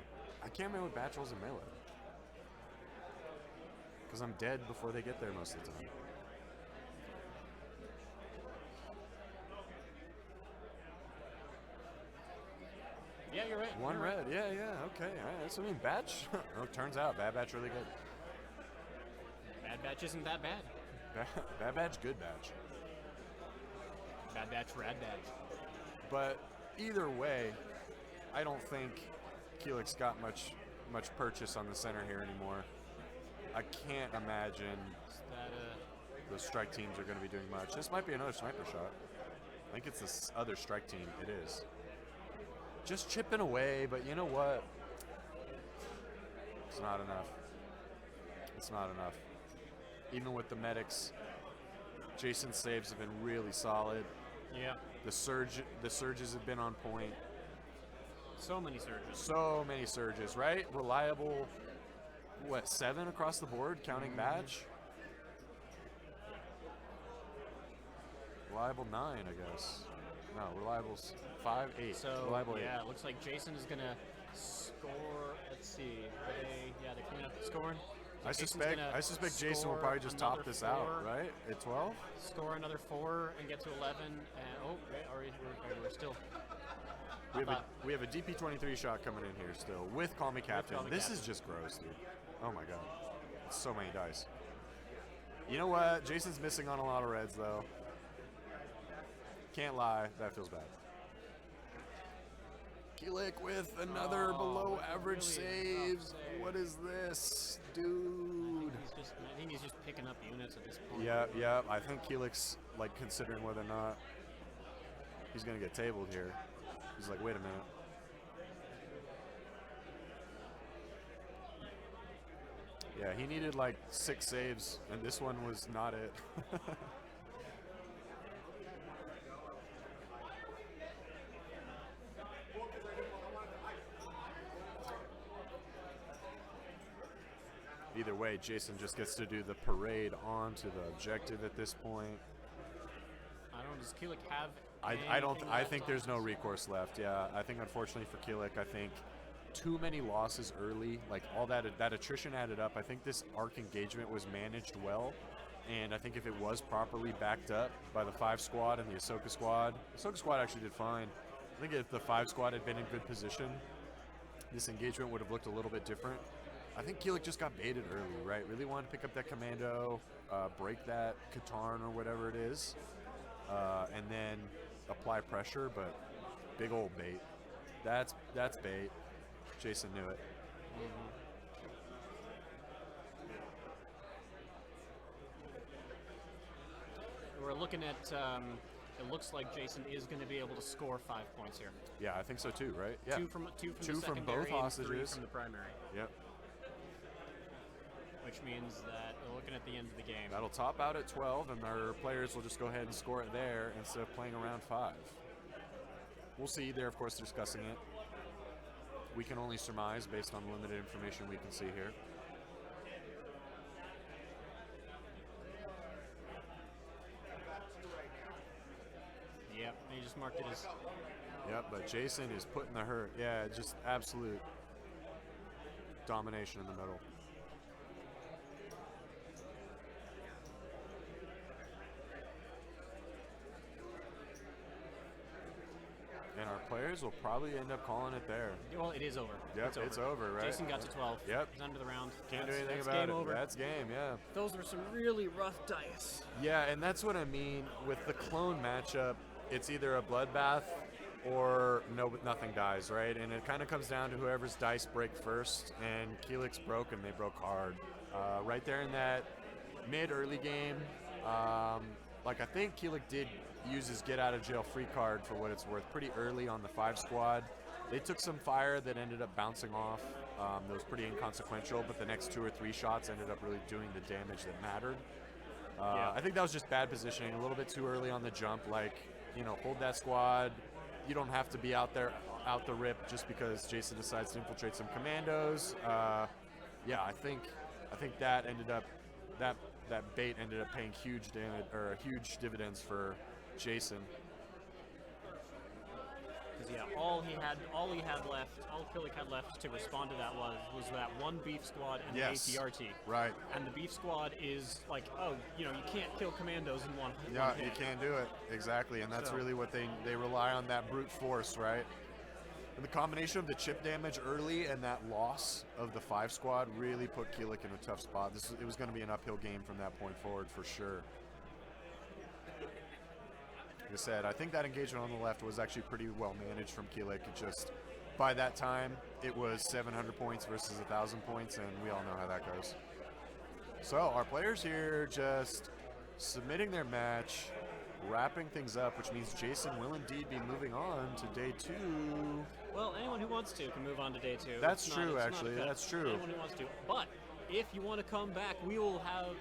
I can't remember what Batch rolls in melee. Because I'm dead before they get there most of the time. Yeah, you're right. One you're red. right. Yeah, okay. All right, that's what I mean. Batch. Oh, turns out Bad Batch really good. Bad Batch isn't that bad. Bad Batch, good Batch. Bad Batch, Rad Batch. But either way, I don't think Kilyk's got much purchase on the center here anymore. I can't imagine the strike teams are going to be doing much. This might be another sniper shot. I think it's this other strike team. It is. Just chipping away, but you know what? It's not enough. It's not enough. Even with the medics, Jason's saves have been really solid. Yeah. The surges have been on point. So many surges. So many surges, right? Reliable. What, 7 across the board, counting Batch? Reliable 9, I guess. No, reliable's 5, 8. So reliable 8. yeah, it looks like Jason is gonna score. Let's see. They're coming up scoring. So I suspect Jason will score probably just top another this 4, out, right? At 12? Score another 4 and get to 11. And we're still. We have a DP23 shot coming in here still with Call Me Captain. Call Me This Captain. is just gross, dude. Oh my god. It's so many dice. You know what? Jason's missing on a lot of reds though. Can't lie, that feels bad. Kilyk with another below average really rough saves. save. What is this, dude? I think he's just picking up units at this point. Yeah. I think Kilyk's like considering whether or not he's gonna get tabled here. He's like, wait a minute. Yeah, he needed like 6 saves, and this one was not it. Either way, Jason just gets to do the parade on to the objective at this point. I don't know. Does Kilyk have? I think there's no recourse left. Yeah, I think unfortunately for Kilyk, I think too many losses early, like all that attrition added up. I think this arc engagement was managed well, and I think if it was properly backed up by the 5 squad and the Ahsoka squad actually did fine. I think if the 5 squad had been in good position, this engagement would have looked a little bit different. I think Kilyk just got baited early, right? Really wanted to pick up that commando, break that Katarn or whatever it is, and then apply pressure, but big old bait. That's bait. Jason knew it. We're looking at. It looks like Jason is going to be able to score 5 points here. Yeah, I think so too, right? Yeah. Two from the from secondary both and hostages. 3 from the primary. Yep. Which means that we're looking at the end of the game. That'll top out at 12, and our players will just go ahead and score it there instead of playing around 5. We'll see. They're, of course, discussing it. We can only surmise based on limited information we can see here. Yep, he just marked it as. Yep, but Jason is putting the hurt. Yeah, just absolute domination in the middle. And our players will probably end up calling it there. Well, it is over. Yep, it's over, right? Jason got to 12. Yep. He's under the round. Can't do anything that's about game it. over. That's game, yeah. Those were some really rough dice. Yeah, and that's what I mean with the clone matchup. It's either a bloodbath or nothing dies, right? And it kind of comes down to whoever's dice break first. And Kilyk's broke, and they broke hard. Right there in that mid-early game, like I think Kilyk did use his get-out-of-jail-free card for what it's worth pretty early on the 5 squad. They took some fire that ended up bouncing off. That was pretty inconsequential, but the next 2 or 3 shots ended up really doing the damage that mattered. Yeah. I think that was just bad positioning, a little bit too early on the jump. Like, you know, hold that squad. You don't have to be out there, out the rip, just because Jason decides to infiltrate some commandos. Yeah, I think that ended up that bait ended up paying huge damage or huge dividends for Jason. Because all Kilyk had left to respond to that was that one beef squad and Yes. the ATRT. Right. And the beef squad is like, oh, you can't kill commandos in one. Yeah, one hit. you can't do it. Exactly, and that's So- really what they rely on, that brute force, right? And the combination of the chip damage early and that loss of the 5 squad really put Kilyk in a tough spot. It was going to be an uphill game from that point forward for sure. Like I said, I think that engagement on the left was actually pretty well managed from Kilyk. It just, by that time, it was 700 points versus 1,000 points, and we all know how that goes. So our players here just submitting their match, wrapping things up, which means Jason will indeed be moving on to day 2. Well, anyone who wants to can move on to day 2. That's It's true, it's actually. cut. That's true. Anyone who wants to. But if you want to come back, we will have,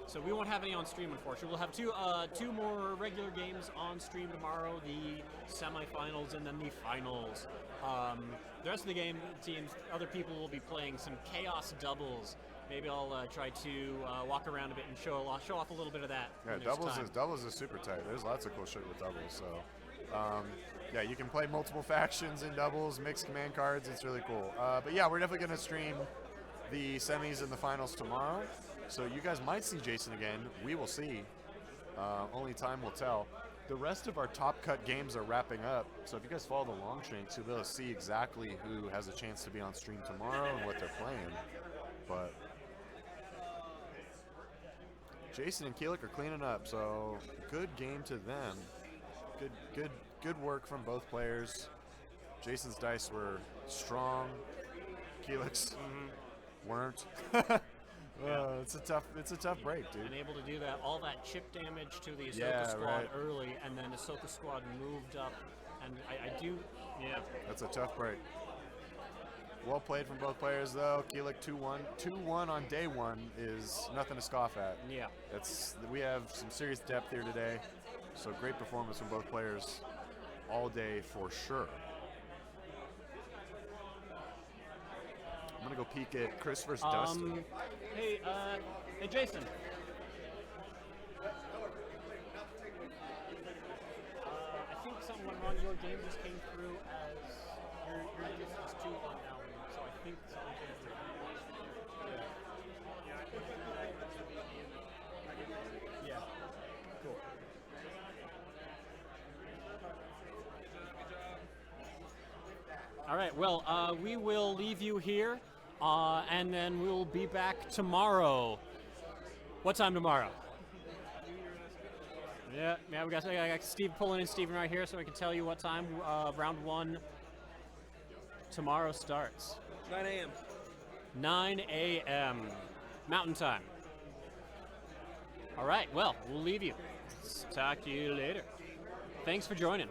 so we won't have any on stream, unfortunately. We'll have two more regular games on stream tomorrow, the semifinals and then the finals. The rest of the game teams, other people will be playing some chaos doubles maybe I'll try to walk around a bit and show off a little bit of that. Yeah, when there's time. doubles is super tight. There's lots of cool shit with doubles. So, yeah, you can play multiple factions in doubles, mix command cards. It's really cool. But yeah, we're definitely gonna stream the semis and the finals tomorrow. So you guys might see Jason again. We will see. Only time will tell. The rest of our top cut games are wrapping up. So if you guys follow the Longshanks, you'll be able to see exactly who has a chance to be on stream tomorrow and what they're playing. But Jason and Kilyk are cleaning up, so good game to them. Good work from both players. Jason's dice were strong. Kilyk's weren't. It's a tough break, dude. And able to do that, all that chip damage to the Ahsoka Yeah, squad right. early, and then Ahsoka squad moved up, and I do, yeah. That's a tough break. Well played from both players, though. Kilyk 2-1. 2-1 on day one is nothing to scoff at. Yeah. We have some serious depth here today, so great performance from both players all day for sure. I'm gonna go peek at Chris versus Dustin. Hey, Jason. I think something went wrong. Your game just came through as your distance 2 on Alan, so I think something came through. Yeah. Cool. All right. Well, we will leave you here, and then we'll be back tomorrow. What time tomorrow? Yeah. I got Steve pulling in Steven right here, so I can tell you what time round 1 tomorrow starts. 9 a.m. 9 a.m. Mountain Time. All right. Well, we'll leave you. Talk to you later. Thanks for joining.